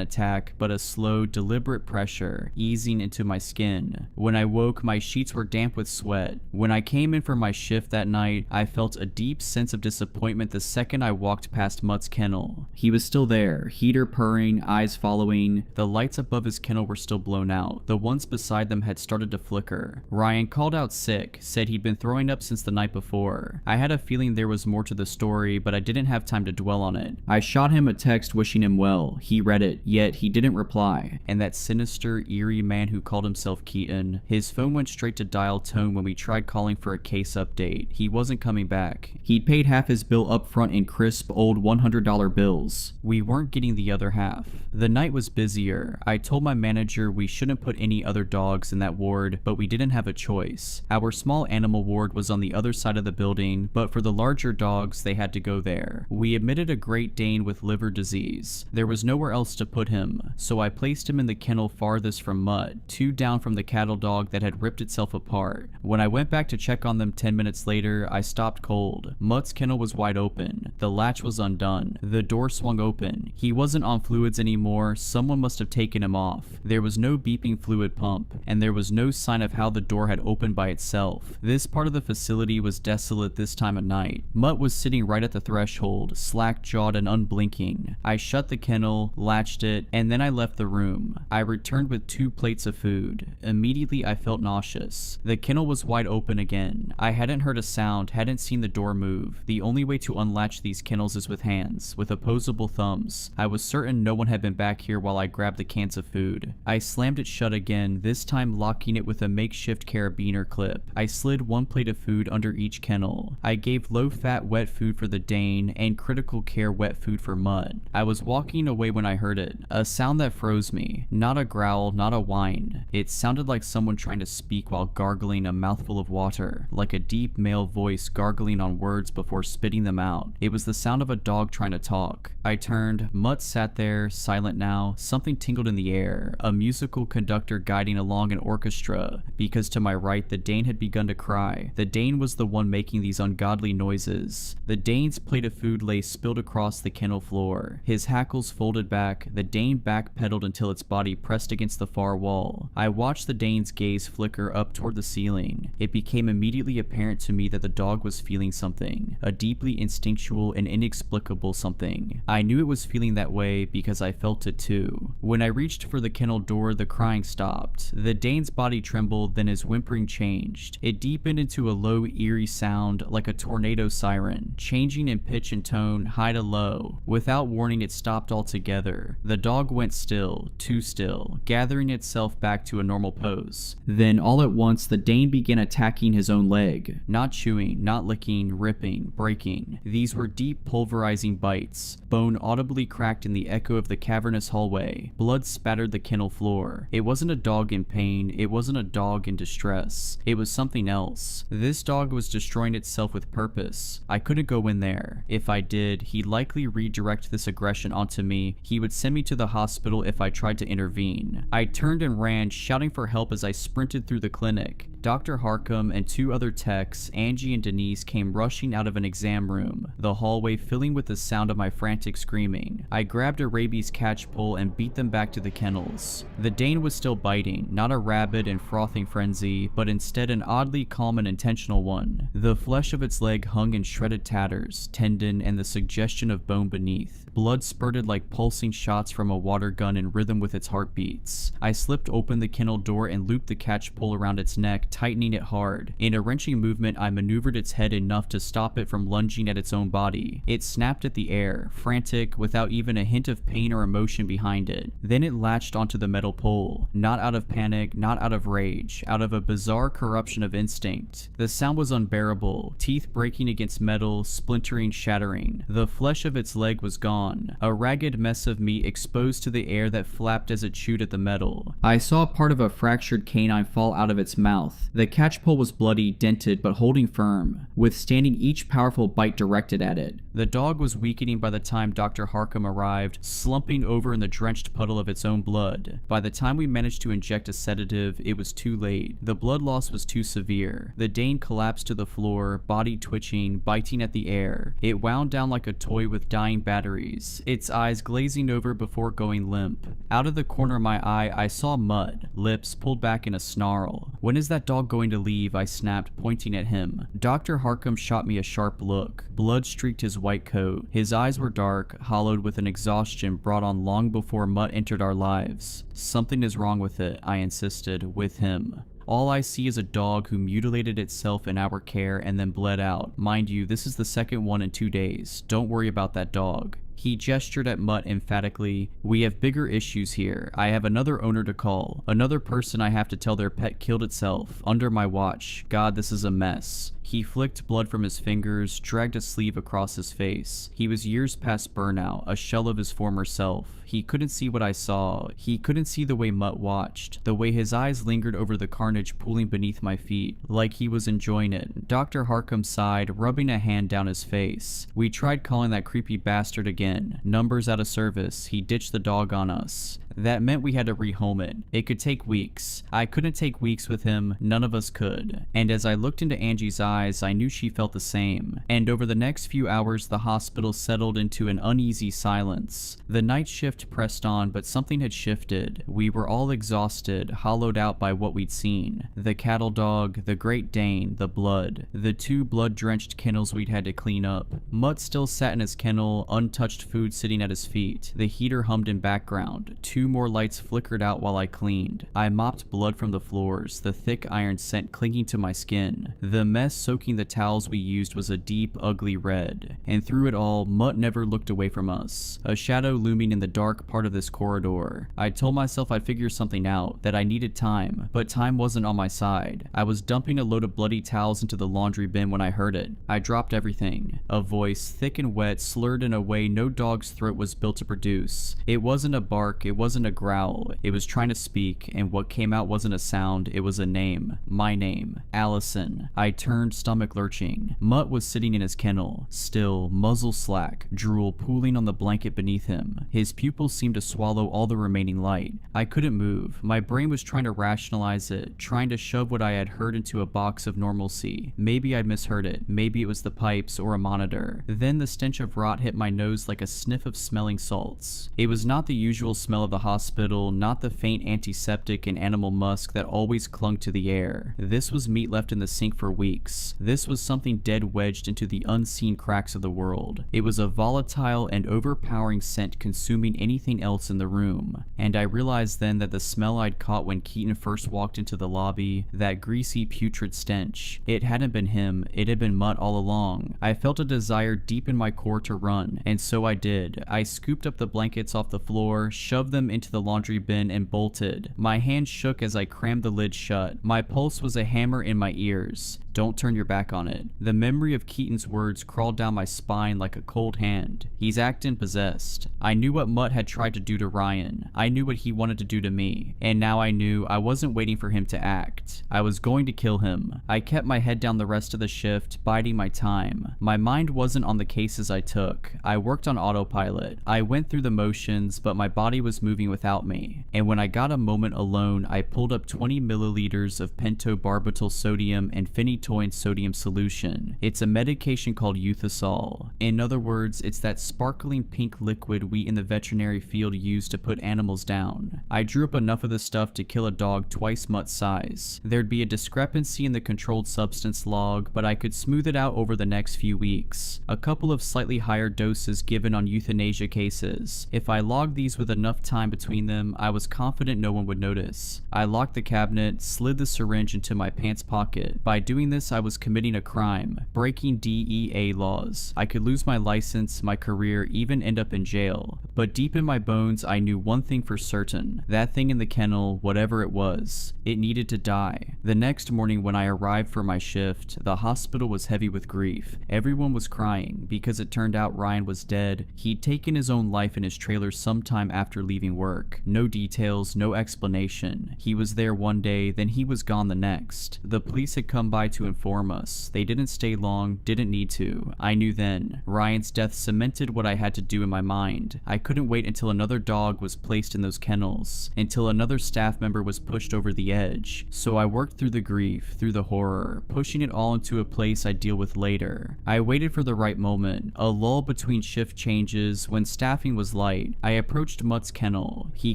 attack, but a slow, deliberate pressure, easing into my skin. When I woke, my sheets were damp with sweat. When I came in for my shift that night, I felt a deep sense of disappointment the second I walked past Mutt's kennel. He was still there, heater purring, eyes following. The lights above his kennel were still blown out. The ones beside them had started to flicker. Ryan called out sick, said he'd been throwing up since the night before. I had a feeling there was more to the story, but I didn't have time to dwell on it. I shot him a text wishing him well. He read it, yet he didn't reply. And that sinister, eerie man who called himself Keaton, his phone went straight to dial tone when we tried calling for a case update. He wasn't coming back. He'd paid half his bill up front in crisp, old $100 bills. We weren't getting the other half. The night was busier. I told my manager we shouldn't put any other dogs in that ward, but we didn't have a choice. Our small animal ward was on the other side of the building, but for the larger dogs, they had to go there. We admitted a Great Dane with liver disease. There was nowhere else to put him, so I placed him in the kennel farthest from Mutt, 2 down from the cattle dog that had ripped itself apart. When I went back to check on them 10 minutes later, I stopped cold. Mutt's kennel was wide open. The latch was undone. The door swung open. He wasn't on fluids anymore. Someone must have taken him off. There was no beeping fluid pump, and there was no sign of how the door had opened by itself. This part of the facility was desolate this time of night. Mutt was sitting right at the threshold, slack-jawed and unblinking. I shut the kennel, latched it, and then I left the room. I returned with 2 plates of food. Immediately I felt nauseous. The kennel was wide open again. I hadn't heard a sound, hadn't seen the door move. The only way to unlatch these kennels is with hands, with opposable thumbs. I was certain no one had been back here while I grabbed the cans of food. I slammed it shut again, this time locking it with a makeshift carabiner clip. I slid 1 plate of food under each kennel. I gave low-fat wet food for the Dane and critical care wet food for Mutt. I was walking away when I heard it, a sound that froze me. Not a growl, not a whine. It sounded like someone trying to speak while gargling a mouthful of water, like a deep male voice gargling on words before spitting them out. It was the sound of a dog trying to talk. I turned. Mutt sat there, silent now. Something tingled in the air, a musical conductor guiding along an orchestra, because to my right the Dane had begun to cry. The Dane was the one making these ungodly noises. The Dane's plate of food lay spilled across the kennel floor. His hackles folded back. The Dane backpedaled until its body pressed against the far wall. I watched the Dane's gaze flicker up toward the ceiling. It became immediately apparent to me that the dog was feeling something, a deeply instinctual and inexplicable something. I knew it was feeling that way because I felt it too. When I reached for the kennel door, the crying stopped. The Dane's body trembled, then his whimpering changed. It deepened into a low, eerie sound like a tornado siren, changing in pitch and tone, high to low. Without warning, it stopped altogether. The dog went still, too still, gathering itself back to a normal pose. Then, all at once, the Dane began attacking his own leg. Not chewing, not licking, ripping, breaking. These were deep, pulverizing bites. Bone audibly cracked in the echo of the cavernous hallway. Blood spattered the kennel floor. It wasn't a dog in pain. It wasn't a dog in distress. It was something else. This dog was destroying itself with purpose. I couldn't go in there. If I did, he'd likely redirect this aggression onto me. He would send me to the hospital if I tried to intervene. I turned and ran, shouting for help as I sprinted through the clinic. Dr. Harcum and 2 other techs, Angie and Denise, came rushing out of an exam room, the hallway filling with the sound of my frantic screaming. I grabbed a rabies catch pole and beat them back to the kennels. The Dane was still biting, not a rabid and frothing frenzy, but instead an oddly calm and intentional one. The flesh of its leg hung in shredded tatters, tendon, and the suggestion of bone beneath. Blood spurted like pulsing shots from a water gun in rhythm with its heartbeats. I slipped open the kennel door and looped the catch pole around its neck, tightening it hard. In a wrenching movement, I maneuvered its head enough to stop it from lunging at its own body. It snapped at the air, frantic, without even a hint of pain or emotion behind it. Then it latched onto the metal pole, not out of panic, not out of rage, out of a bizarre corruption of instinct. The sound was unbearable, teeth breaking against metal, splintering, shattering. The flesh of its leg was gone, a ragged mess of meat exposed to the air that flapped as it chewed at the metal. I saw part of a fractured canine fall out of its mouth. The catchpole was bloody, dented, but holding firm, withstanding each powerful bite directed at it. The dog was weakening by the time Dr. Harcum arrived, slumping over in the drenched puddle of its own blood. By the time we managed to inject a sedative, it was too late. The blood loss was too severe. The Dane collapsed to the floor, body twitching, biting at the air. It wound down like a toy with dying batteries, its eyes glazing over before going limp. Out of the corner of my eye, I saw Mutt, lips pulled back in a snarl. "When is that dog going to leave?" I snapped, pointing at him. Dr. Harcum shot me a sharp look. Blood streaked his white coat. His eyes were dark, hollowed with an exhaustion brought on long before Mutt entered our lives. "Something is wrong with it," I insisted, "with him. All I see is a dog who mutilated itself in our care and then bled out. Mind you, this is the second one in 2 days. Don't worry about that dog." He gestured at Mutt emphatically. "We have bigger issues here. I have another owner to call. Another person I have to tell their pet killed itself. Under my watch. God, this is a mess." He flicked blood from his fingers, dragged a sleeve across his face. He was years past burnout, a shell of his former self. He couldn't see what I saw. He couldn't see the way Mutt watched, the way his eyes lingered over the carnage pooling beneath my feet, like he was enjoying it. Dr. Harcum sighed, rubbing a hand down his face. "We tried calling that creepy bastard again. Numbers out of service. He ditched the dog on us. That meant we had to rehome it. It could take weeks. I couldn't take weeks with him. None of us could." And as I looked into Angie's eyes, I knew she felt the same. And over the next few hours, the hospital settled into an uneasy silence. The night shift pressed on, but something had shifted. We were all exhausted, hollowed out by what we'd seen. The cattle dog, the Great Dane, the blood. The 2 blood-drenched kennels we'd had to clean up. Mutt still sat in his kennel, untouched food sitting at his feet. The heater hummed in background. 2 more lights flickered out while I cleaned. I mopped blood from the floors, the thick iron scent clinging to my skin. The mess soaking the towels we used was a deep, ugly red. And through it all, Mutt never looked away from us, a shadow looming in the dark part of this corridor. I told myself I'd figure something out, that I needed time, but time wasn't on my side. I was dumping a load of bloody towels into the laundry bin when I heard it. I dropped everything. A voice, thick and wet, slurred in a way no dog's throat was built to produce. It wasn't a bark, it wasn't a growl. It was trying to speak, and what came out wasn't a sound, it was a name. My name. Allison. I turned, stomach lurching. Mutt was sitting in his kennel, still, muzzle slack, drool pooling on the blanket beneath him. His pupils seemed to swallow all the remaining light. I couldn't move. My brain was trying to rationalize it, trying to shove what I had heard into a box of normalcy. Maybe I'd misheard it. Maybe it was the pipes or a monitor. Then the stench of rot hit my nose like a sniff of smelling salts. It was not the usual smell of the hospital, not the faint antiseptic and animal musk that always clung to the air. This was meat left in the sink for weeks. This was something dead wedged into the unseen cracks of the world. It was a volatile and overpowering scent consuming anything else in the room. And I realized then that the smell I'd caught when Keaton first walked into the lobby, that greasy, putrid stench, it hadn't been him, it had been Mutt all along. I felt a desire deep in my core to run, and so I did. I scooped up the blankets off the floor, shoved them into the laundry bin, and bolted. My hand shook as I crammed the lid shut. My pulse was a hammer in my ears. Don't turn your back on it. The memory of Keaton's words crawled down my spine like a cold hand. He's acting possessed. I knew what Mutt had tried to do to Ryan. I knew what he wanted to do to me. And now I knew I wasn't waiting for him to act. I was going to kill him. I kept my head down the rest of the shift, biding my time. My mind wasn't on the cases I took. I worked on autopilot. I went through the motions, but my body was moving without me. And when I got a moment alone, I pulled up 20 milliliters of pentobarbital sodium and phenytoin sodium solution. It's a medication called Euthasol. In other words, it's that sparkling pink liquid we in the veterinary field use to put animals down. I drew up enough of the stuff to kill a dog twice Mutt's size. There'd be a discrepancy in the controlled substance log, but I could smooth it out over the next few weeks. A couple of slightly higher doses given on euthanasia cases. If I logged these with enough time between them, I was confident no one would notice. I locked the cabinet, slid the syringe into my pants pocket. By doing this, this, I was committing a crime, breaking DEA laws. I could lose my license, my career, even end up in jail. But deep in my bones, I knew one thing for certain. That thing in the kennel, whatever it was, it needed to die. The next morning when I arrived for my shift, the hospital was heavy with grief. Everyone was crying because it turned out Ryan was dead. He'd taken his own life in his trailer sometime after leaving work. No details, no explanation. He was there one day, then he was gone the next. The police had come by to inform us. They didn't stay long, didn't need to. I knew then. Ryan's death cemented what I had to do in my mind. I couldn't wait until another dog was placed in those kennels, until another staff member was pushed over the edge. So I worked through the grief, through the horror, pushing it all into a place I'd deal with later. I waited for the right moment, a lull between shift changes. When staffing was light, I approached Mutt's kennel. He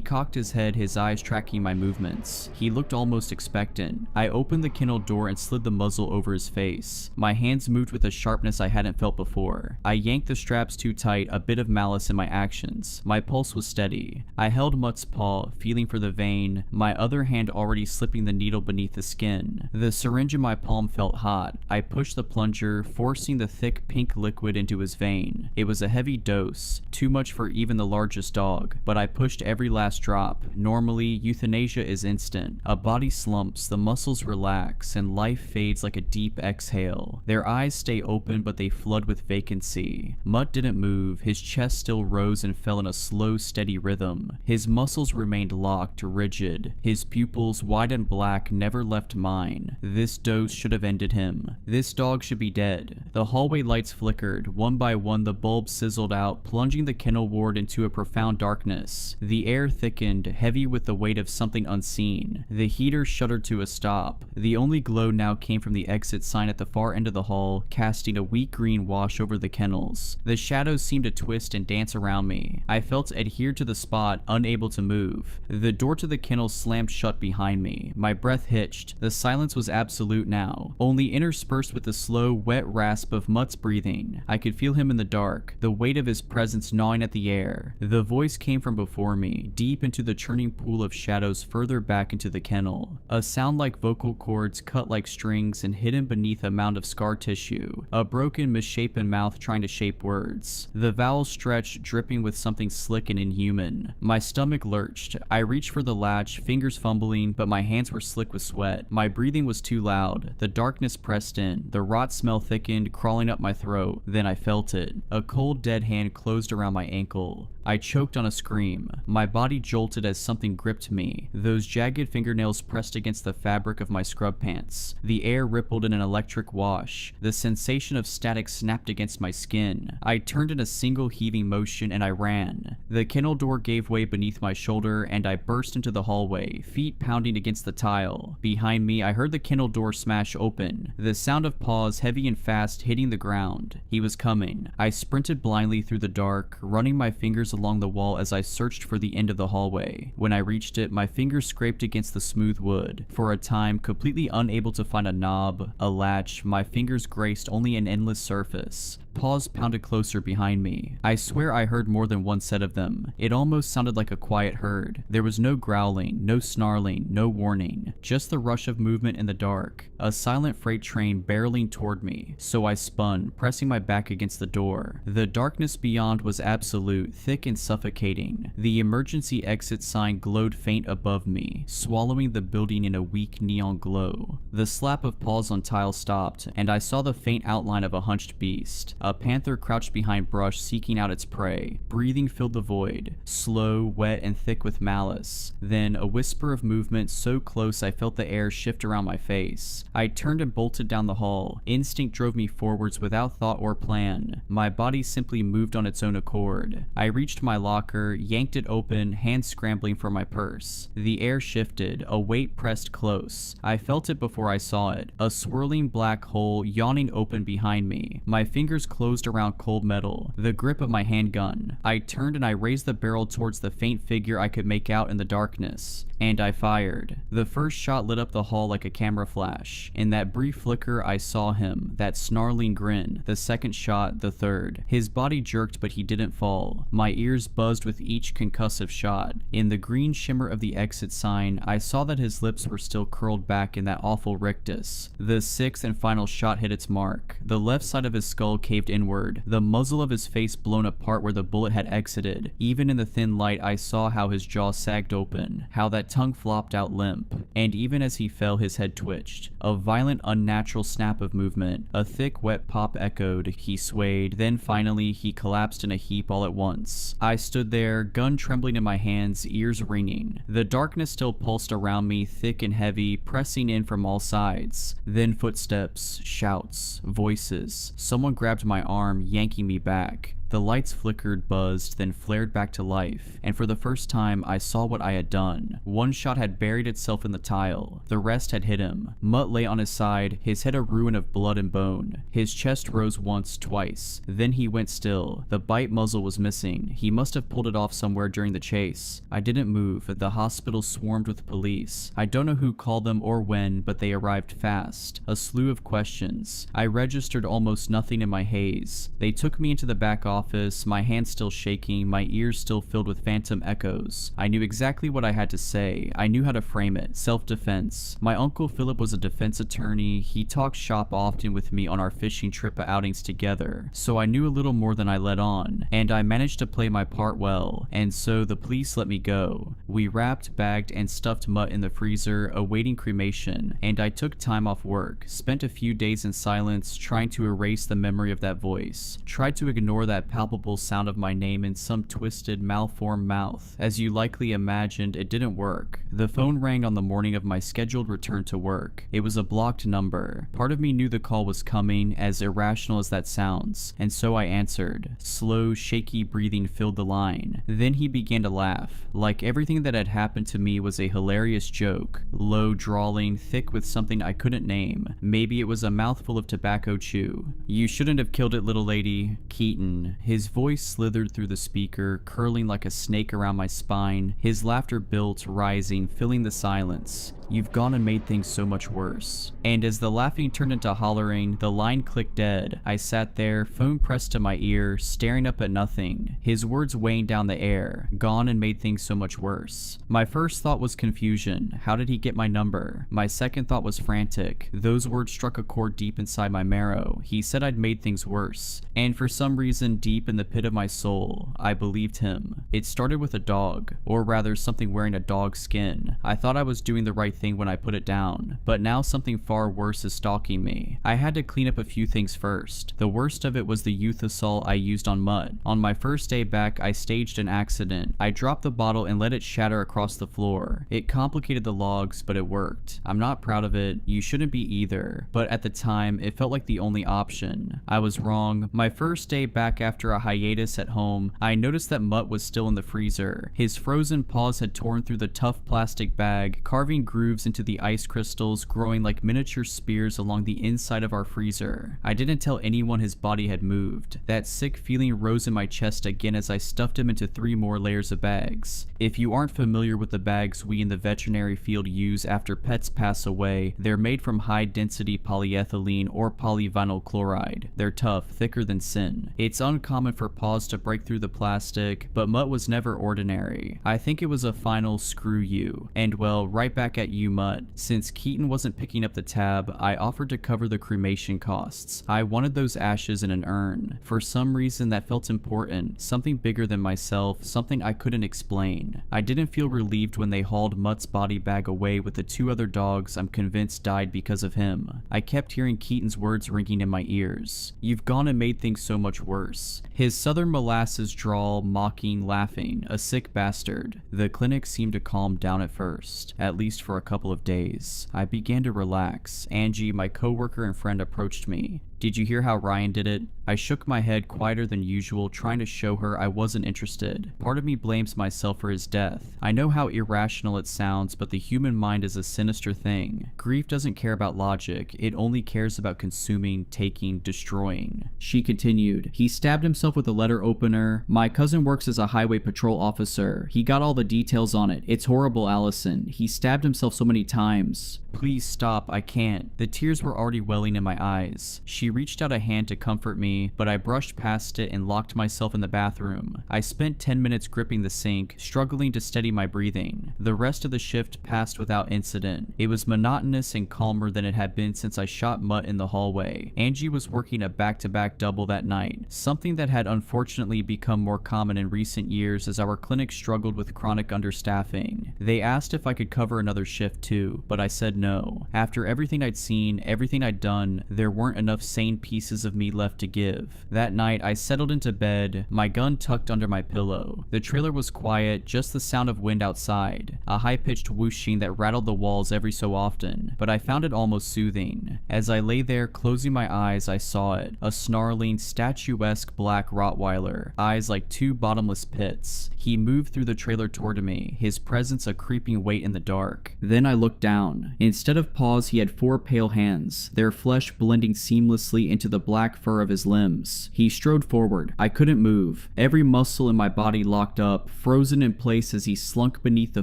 cocked his head, his eyes tracking my movements. He looked almost expectant. I opened the kennel door and slid the muzzle over his face. My hands moved with a sharpness I hadn't felt before. I yanked the straps too tight, a bit of malice in my actions. My pulse was steady. I held Mutt's paw, feeling for the vein, my other hand already slipping the needle beneath the skin. The syringe in my palm felt hot. I pushed the plunger, forcing the thick pink liquid into his vein. It was a heavy dose, too much for even the largest dog, but I pushed every last drop. Normally, euthanasia is instant. A body slumps, the muscles relax, and life fades like a deep exhale. Their eyes stay open, but they flood with vacancy. Mutt didn't move. His chest still rose and fell in a slow, steady rhythm. His muscles remained locked, rigid. His pupils, wide and black, never left mine. This dose should have ended him. This dog should be dead. The hallway lights flickered. One by one, the bulbs sizzled out, plunging the kennel ward into a profound darkness. The air thickened, heavy with the weight of something unseen. The heater shuddered to a stop. The only glow now came from the exit sign at the far end of the hall, casting a weak green wash over the kennels. The shadows seemed to twist and dance around me. I felt adhered to the spot, unable to move. The door to the kennel slammed shut behind me. My breath hitched. The silence was absolute now, only interspersed with the slow, wet rasp of Mutt's breathing. I could feel him in the dark, the weight of his presence gnawing at the air. The voice came from before me, deep into the churning pool of shadows further back into the kennel. A sound like vocal cords cut like strings and hidden beneath a mound of scar tissue. A broken, misshapen mouth trying to shape words. The vowels stretched, dripping with something slick and inhuman. My stomach lurched. I reached for the latch, fingers fumbling, but my hands were slick with sweat. My breathing was too loud. The darkness pressed in. The rot smell thickened, crawling up my throat. Then I felt it. A cold, dead hand closed around my ankle. I choked on a scream. My body jolted as something gripped me. Those jagged fingernails pressed against the fabric of my scrub pants. The air rippled in an electric wash. The sensation of static snapped against my skin. I turned in a single heaving motion and I ran. The kennel door gave way beneath my shoulder and I burst into the hallway, feet pounding against the tile. Behind me, I heard the kennel door smash open. The sound of paws, heavy and fast, hitting the ground. He was coming. I sprinted blindly through the dark, running my fingers along the wall as I searched for the end of the hallway. When I reached it, my fingers scraped against the smooth wood. For a time, completely unable to find a knob, a latch, my fingers graced only an endless surface. Paws pounded closer behind me. I swear I heard more than one set of them. It almost sounded like a quiet herd. There was no growling, no snarling, no warning. Just the rush of movement in the dark. A silent freight train barreling toward me. So I spun, pressing my back against the door. The darkness beyond was absolute, thick and suffocating. The emergency exit sign glowed faint above me, swallowing the building in a weak neon glow. The slap of paws on tile stopped, and I saw the faint outline of a hunched beast. A panther crouched behind brush, seeking out its prey. Breathing filled the void, slow, wet, and thick with malice. Then, a whisper of movement so close I felt the air shift around my face. I turned and bolted down the hall. Instinct drove me forwards without thought or plan. My body simply moved on its own accord. I reached my locker, yanked it open, hands scrambling for my purse. The air shifted, a weight pressed close. I felt it before I saw it. A swirling black hole yawning open behind me. My fingers closed around cold metal, the grip of my handgun. I turned and I raised the barrel towards the faint figure I could make out in the darkness. and I fired. The first shot lit up the hall like a camera flash. In that brief flicker, I saw him, that snarling grin. The second shot, the third. His body jerked, but he didn't fall. My ears buzzed with each concussive shot. In the green shimmer of the exit sign, I saw that his lips were still curled back in that awful rictus. The sixth and final shot hit its mark. The left side of his skull caved inward, the muzzle of his face blown apart where the bullet had exited. Even in the thin light, I saw how his jaw sagged open, how that tongue flopped out limp, and even as he fell, his head twitched. A violent, unnatural snap of movement. A thick, wet pop echoed. He swayed, then finally, he collapsed in a heap all at once. I stood there, gun trembling in my hands, ears ringing. The darkness still pulsed around me, thick and heavy, pressing in from all sides. Then footsteps, shouts, voices. Someone grabbed my arm, yanking me back. The lights flickered, buzzed, then flared back to life, and for the first time, I saw what I had done. One shot had buried itself in the tile. The rest had hit him. Mutt lay on his side, his head a ruin of blood and bone. His chest rose once, twice. Then he went still. The bite muzzle was missing. He must have pulled it off somewhere during the chase. I didn't move. The hospital swarmed with police. I don't know who called them or when, but they arrived fast. A slew of questions. I registered almost nothing in my haze. They took me into the back office, my hands still shaking, my ears still filled with phantom echoes. I knew exactly what I had to say. I knew how to frame it. Self-defense. My uncle Philip was a defense attorney. He talked shop often with me on our fishing trip outings together, so I knew a little more than I let on, and I managed to play my part well, and so the police let me go. We wrapped, bagged, and stuffed Mutt in the freezer, awaiting cremation, and I took time off work, spent a few days in silence, trying to erase the memory of that voice, tried to ignore that palpable sound of my name in some twisted, malformed mouth. As you likely imagined, it didn't work. The phone rang on the morning of my scheduled return to work. It was a blocked number. Part of me knew the call was coming, as irrational as that sounds, and so I answered. Slow, shaky breathing filled the line. Then he began to laugh, like everything that had happened to me was a hilarious joke. Low, drawling, thick with something I couldn't name. Maybe it was a mouthful of tobacco chew. "You shouldn't have killed it, little lady. Keaton." His voice slithered through the speaker, curling like a snake around my spine. His laughter built, rising, filling the silence. "You've gone and made things so much worse." And as the laughing turned into hollering, the line clicked dead. I sat there, phone pressed to my ear, staring up at nothing. His words weighing down the air. Gone and made things so much worse. My first thought was confusion. How did he get my number? My second thought was frantic. Those words struck a chord deep inside my marrow. He said I'd made things worse. And for some reason, deep in the pit of my soul, I believed him. It started with a dog, or rather something wearing a dog's skin. I thought I was doing the right thing when I put it down, but now something far worse is stalking me. I had to clean up a few things first. The worst of it was the youth assault I used on Mutt. On my first day back, I staged an accident. I dropped the bottle and let it shatter across the floor. It complicated the logs, but it worked. I'm not proud of it. You shouldn't be either. But at the time, it felt like the only option. I was wrong. My first day back after a hiatus at home, I noticed that Mutt was still in the freezer. His frozen paws had torn through the tough plastic bag, carving grooves into the ice crystals, growing like miniature spears along the inside of our freezer. I didn't tell anyone his body had moved. That sick feeling rose in my chest again as I stuffed him into 3 more layers of bags. If you aren't familiar with the bags we in the veterinary field use after pets pass away, they're made from high-density polyethylene or polyvinyl chloride. They're tough, thicker than sin. It's uncommon for paws to break through the plastic, but Mutt was never ordinary. I think it was a final screw you. And well, right back at you, Mutt. Since Keaton wasn't picking up the tab, I offered to cover the cremation costs. I wanted those ashes in an urn. For some reason that felt important, something bigger than myself, something I couldn't explain. I didn't feel relieved when they hauled Mutt's body bag away with the 2 other dogs I'm convinced died because of him. I kept hearing Keaton's words ringing in my ears. "You've gone and made things so much worse." His southern molasses drawl, mocking, laughing, a sick bastard. The clinic seemed to calm down at first, at least for a couple of days. I began to relax. Angie, my coworker and friend, approached me. Did you hear how Ryan did it? I shook my head quieter than usual, trying to show her I wasn't interested. Part of me blames myself for his death. I know how irrational it sounds, but the human mind is a sinister thing. Grief doesn't care about logic, it only cares about consuming, taking, destroying. She continued, he stabbed himself with a letter opener. My cousin works as a highway patrol officer. He got all the details on it. It's horrible, Allison. He stabbed himself so many times. Please stop, I can't. The tears were already welling in my eyes. She reached out a hand to comfort me, but I brushed past it and locked myself in the bathroom. I spent 10 minutes gripping the sink, struggling to steady my breathing. The rest of the shift passed without incident. It was monotonous and calmer than it had been since I shot Mutt in the hallway. Angie was working a back-to-back double that night, something that had unfortunately become more common in recent years as our clinic struggled with chronic understaffing. They asked if I could cover another shift too, but I said no. After everything I'd seen, everything I'd done, there weren't enough sane pieces of me left to give. That night, I settled into bed, my gun tucked under my pillow. The trailer was quiet, just the sound of wind outside, a high-pitched whooshing that rattled the walls every so often, but I found it almost soothing. As I lay there, closing my eyes, I saw it, a snarling, statuesque black Rottweiler, eyes like two bottomless pits. He moved through the trailer toward me, his presence a creeping weight in the dark. Then I looked down. Instead of paws, he had 4 pale hands, their flesh blending seamlessly into the black fur of his limbs. He strode forward. I couldn't move. Every muscle in my body locked up, frozen in place as he slunk beneath the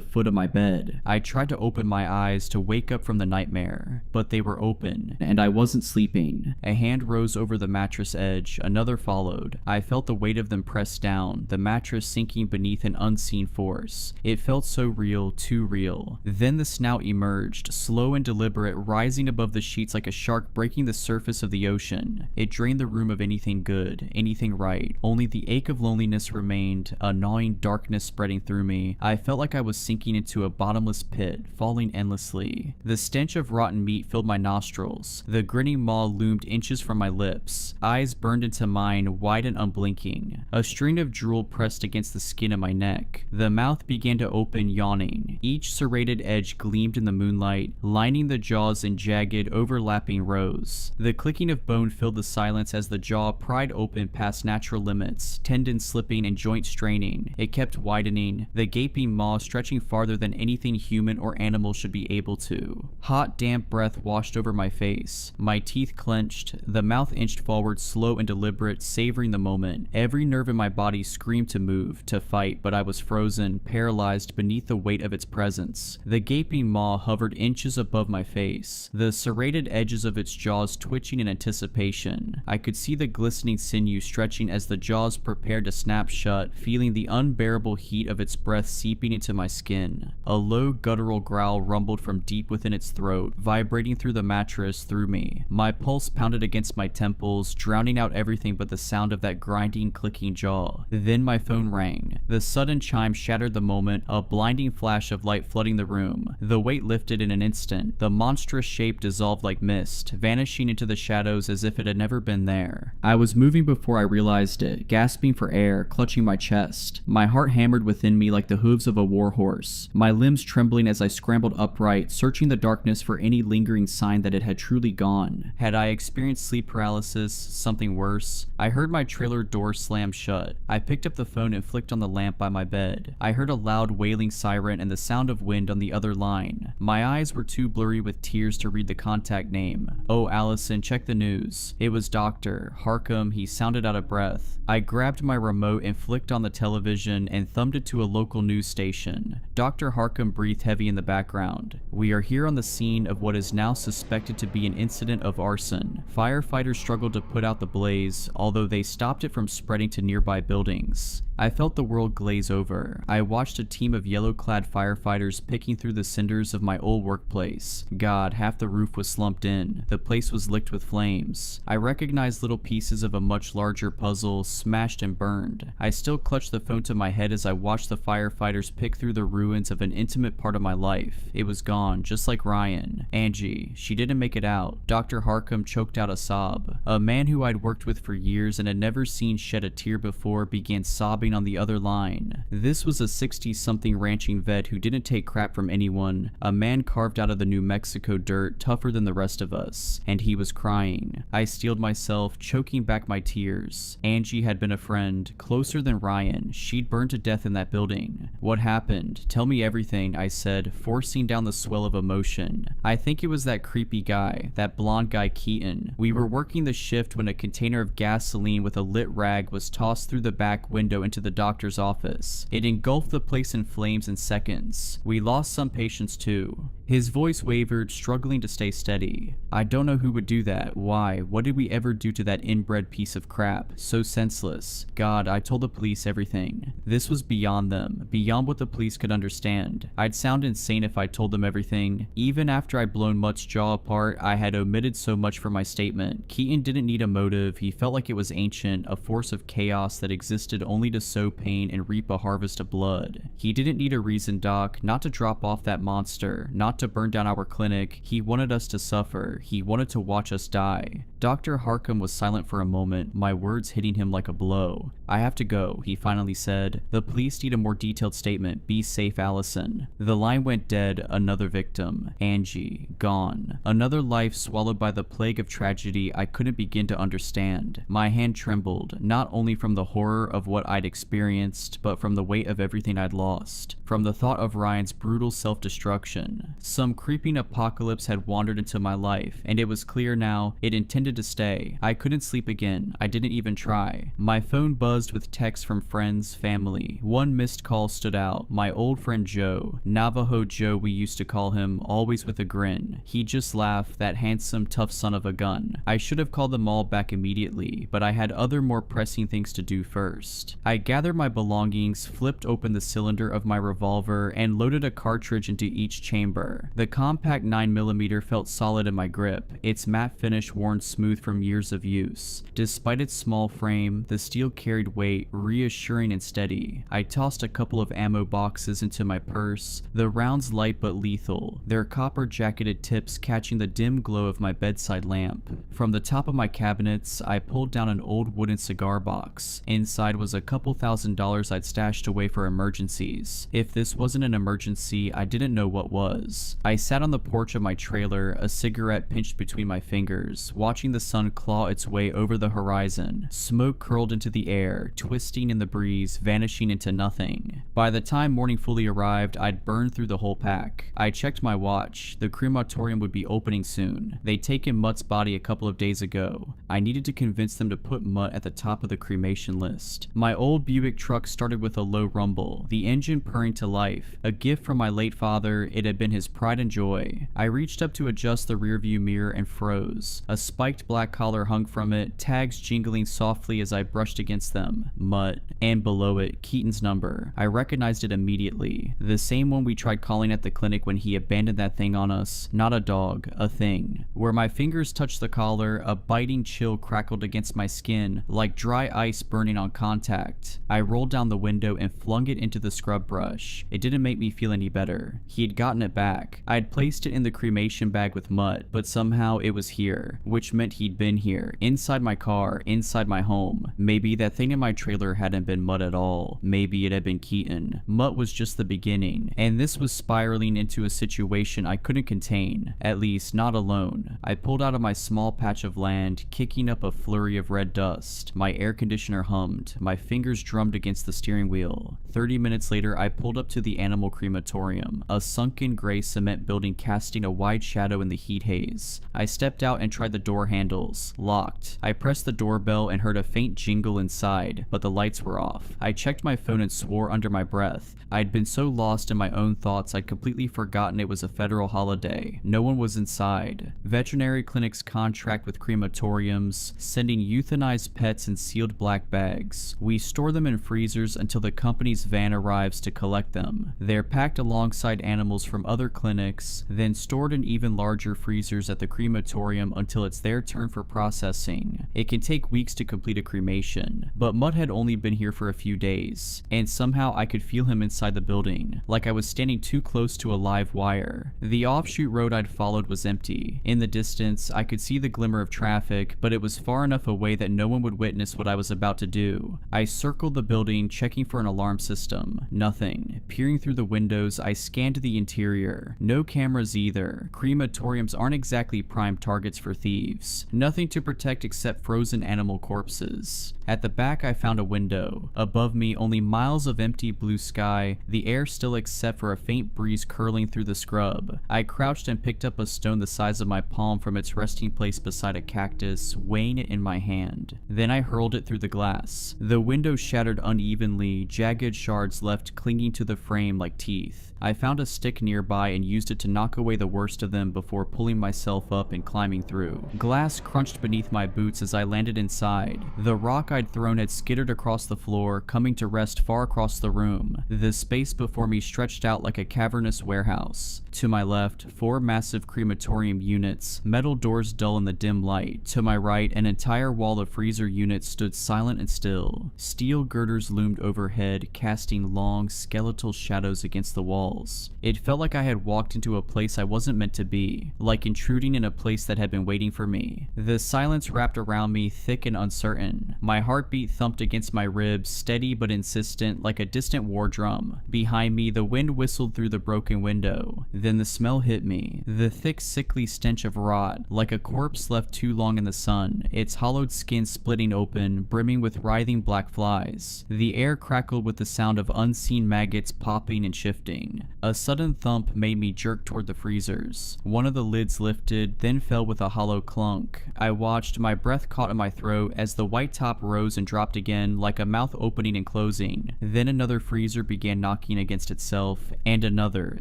foot of my bed. I tried to open my eyes to wake up from the nightmare, but they were open, and I wasn't sleeping. A hand rose over the mattress edge, another followed. I felt the weight of them press down, the mattress sinking beneath an unseen force. It felt so real, too real. Then the snout emerged, slow and deliberate, rising above the sheets like a shark breaking the surface of the ocean. It drained the room of anything good, anything right. Only the ache of loneliness remained, a gnawing darkness spreading through me. I felt like I was sinking into a bottomless pit, falling endlessly. The stench of rotten meat filled my nostrils. The grinning maw loomed inches from my lips. Eyes burned into mine, wide and unblinking. A string of drool pressed against the skin of my neck. The mouth began to open, yawning. Each serrated edge gleamed in the moonlight, lining the jaws in jagged, overlapping rows. The clicking of bone filled the silence as the jaw pried open past natural limits, tendons slipping and joints straining. It kept widening, the gaping maw stretching farther than anything human or animal should be able to. Hot, damp breath washed over my face. My teeth clenched, the mouth inched forward, slow and deliberate, savoring the moment. Every nerve in my body screamed to move, to fight, but I was frozen, paralyzed beneath the weight of its presence. The gaping maw hovered inches above my face, the serrated edges of its jaws twitching in anticipation. I could see the glistening sinew stretching as the jaws prepared to snap shut, feeling the unbearable heat of its breath seeping into my skin. A low guttural growl rumbled from deep within its throat, vibrating through the mattress, through me. My pulse pounded against my temples, drowning out everything but the sound of that grinding, clicking jaw. Then my phone rang. The sudden chime shattered the moment, a blinding flash of light flooding the room. The weight lifted in an instant. The monstrous shape dissolved like mist, vanishing into the shadows as if it had never been there. I was moving before I realized it, gasping for air, clutching my chest. My heart hammered within me like the hooves of a war horse, my limbs trembling as I scrambled upright, searching the darkness for any lingering sign that it had truly gone. Had I experienced sleep paralysis, something worse? I heard my trailer door slam shut. I picked up the phone and flicked on the lamp by my bed. I heard a loud wailing siren and the sound of wind on the other line. My eyes were too blurry with tears to read the contact name. Oh, Allison, check the news. It was Dr. Harcum. He sounded out of breath. I grabbed my remote and flicked on the television and thumbed it to a local news station. Dr. Harcum breathed heavy in the background. We are here on the scene of what is now suspected to be an incident of arson. Firefighters struggled to put out the blaze, although they stopped it from spreading to nearby buildings. I felt the world glaze over. I watched a team of yellow-clad firefighters picking through the cinders of my old workplace. God, half the roof was slumped in. The place was licked with flames. I recognized little pieces of a much larger puzzle, smashed and burned. I still clutched the phone to my head as I watched the firefighters pick through the ruins of an intimate part of my life. It was gone, just like Ryan. Angie, she didn't make it out. Dr. Harcum choked out a sob. A man who I'd worked with for years and had never seen shed a tear before began sobbing brain on the other line. This was a 60-something ranching vet who didn't take crap from anyone, a man carved out of the New Mexico dirt, tougher than the rest of us, and he was crying. I steeled myself, choking back my tears. Angie had been a friend, closer than Ryan. She'd burned to death in that building. What happened? Tell me everything, I said, forcing down the swell of emotion. I think it was that creepy guy, that blonde guy Keaton. We were working the shift when a container of gasoline with a lit rag was tossed through the back window into the doctor's office. It engulfed the place in flames in seconds. We lost some patients too. His voice wavered, struggling to stay steady. I don't know who would do that. Why? What did we ever do to that inbred piece of crap? So senseless. God, I told the police everything. This was beyond them, beyond what the police could understand. I'd sound insane if I told them everything. Even after I'd blown Mutt's jaw apart, I had omitted so much from my statement. Keaton didn't need a motive. He felt like it was ancient, a force of chaos that existed only to sow pain and reap a harvest of blood. He didn't need a reason, Doc, not to drop off that monster, not to burn down our clinic. He wanted us to suffer. He wanted to watch us die. Dr. Harcum was silent for a moment, my words hitting him like a blow. I have to go, he finally said. The police need a more detailed statement. Be safe, Allison. The line went dead. Another victim. Angie. Gone. Another life swallowed by the plague of tragedy I couldn't begin to understand. My hand trembled, not only from the horror of what I'd experienced, but from the weight of everything I'd lost. From the thought of Ryan's brutal self-destruction. Some creeping apocalypse had wandered into my life, and it was clear now it intended to stay. I couldn't sleep again. I didn't even try. My phone buzzed with texts from friends, family. One missed call stood out. My old friend Joe. Navajo Joe we used to call him, always with a grin. He just laughed, that handsome, tough son of a gun. I should have called them all back immediately, but I had other more pressing things to do first. I gathered my belongings, flipped open the cylinder of my revolver, and loaded a cartridge into each chamber. The compact 9mm felt solid in my grip, its matte finish worn smooth from years of use. Despite its small frame, the steel carried weight, reassuring and steady. I tossed a couple of ammo boxes into my purse, the rounds light but lethal, their copper-jacketed tips catching the dim glow of my bedside lamp. From the top of my cabinets, I pulled down an old wooden cigar box. Inside was a couple $1,000s I'd stashed away for emergencies. If this wasn't an emergency, I didn't know what was. I sat on the porch of my trailer, a cigarette pinched between my fingers, watching the sun claw its way over the horizon. Smoke curled into the air, twisting in the breeze, vanishing into nothing. By the time morning fully arrived, I'd burned through the whole pack. I checked my watch. The crematorium would be opening soon. They'd taken Mutt's body a couple of days ago. I needed to convince them to put Mutt at the top of the cremation list. My old Buick truck started with a low rumble, the engine purring to life. A gift from my late father, it had been his pride and joy. I reached up to adjust the rearview mirror and froze. A spiked black collar hung from it, tags jingling softly as I brushed against them. Mutt. And below it, Keaton's number. I recognized it immediately. The same one we tried calling at the clinic when he abandoned that thing on us. Not a dog, a thing. Where my fingers touched the collar, a biting chill crackled against my skin, like dry ice burning on contact. I rolled down the window and flung it into the scrub brush. It didn't make me feel any better. He had gotten it back. I had placed it in the cremation bag with Mutt, but somehow it was here, which meant he'd been here, inside my car, inside my home. Maybe that thing in my trailer hadn't been Mutt at all. Maybe it had been Keaton. Mutt was just the beginning, and this was spiraling into a situation I couldn't contain, at least not alone. I pulled out of my small patch of land, kicking up a flurry of red dust. My air conditioner hummed. My fingers drummed against the steering wheel. 30 minutes later, I pulled up to the animal crematorium, a sunken gray cement building casting a wide shadow in the heat haze. I stepped out and tried the door handles. Locked. I pressed the doorbell and heard a faint jingle inside, but the lights were off. I checked my phone and swore under my breath. I'd been so lost in my own thoughts I'd completely forgotten it was a federal holiday. No one was inside. Veterinary clinics contract with crematoriums, sending euthanized pets in sealed black bags. We store them in freezers until the company's van arrives to collect them. They're packed alongside animals from other clinics, then stored in even larger freezers at the crematorium until it's their turn for processing. It can take weeks to complete a cremation, but Mutt had only been here for a few days, and somehow I could feel him inside the building, like I was standing too close to a live wire. The offshoot road I'd followed was empty. In the distance, I could see the glimmer of traffic, but it was far enough away that no one would witness what I was about to do. I circled circled the building, checking for an alarm system. Nothing. Peering through the windows, I scanned the interior. No cameras either. Crematoriums aren't exactly prime targets for thieves. Nothing to protect except frozen animal corpses. At the back, I found a window. Above me, only miles of empty blue sky, the air still except for a faint breeze curling through the scrub. I crouched and picked up a stone the size of my palm from its resting place beside a cactus, weighing it in my hand. Then I hurled it through the glass. The window shattered unevenly, jagged shards left clinging to the frame like teeth. I found a stick nearby and used it to knock away the worst of them before pulling myself up and climbing through. Glass crunched beneath my boots as I landed inside. The rock I'd thrown had skittered across the floor, coming to rest far across the room. The space before me stretched out like a cavernous warehouse. To my left, 4 massive crematorium units, metal doors dull in the dim light. To my right, an entire wall of freezer units stood silent and still. Steel girders loomed overhead, casting long, skeletal shadows against the walls. It felt like I had walked into a place I wasn't meant to be, like intruding in a place that had been waiting for me. The silence wrapped around me, thick and uncertain. My heartbeat thumped against my ribs, steady but insistent, like a distant war drum. Behind me, the wind whistled through the broken window. Then the smell hit me. The thick, sickly stench of rot, like a corpse left too long in the sun, its hollowed skin splitting open, brimming with writhing black flies. The air crackled with the sound of unseen maggots popping and shifting. A sudden thump made me jerk toward the freezers. One of the lids lifted, then fell with a hollow clunk. I watched, my breath caught in my throat as the white top rose and dropped again, like a mouth opening and closing. Then another freezer began knocking against itself, and another.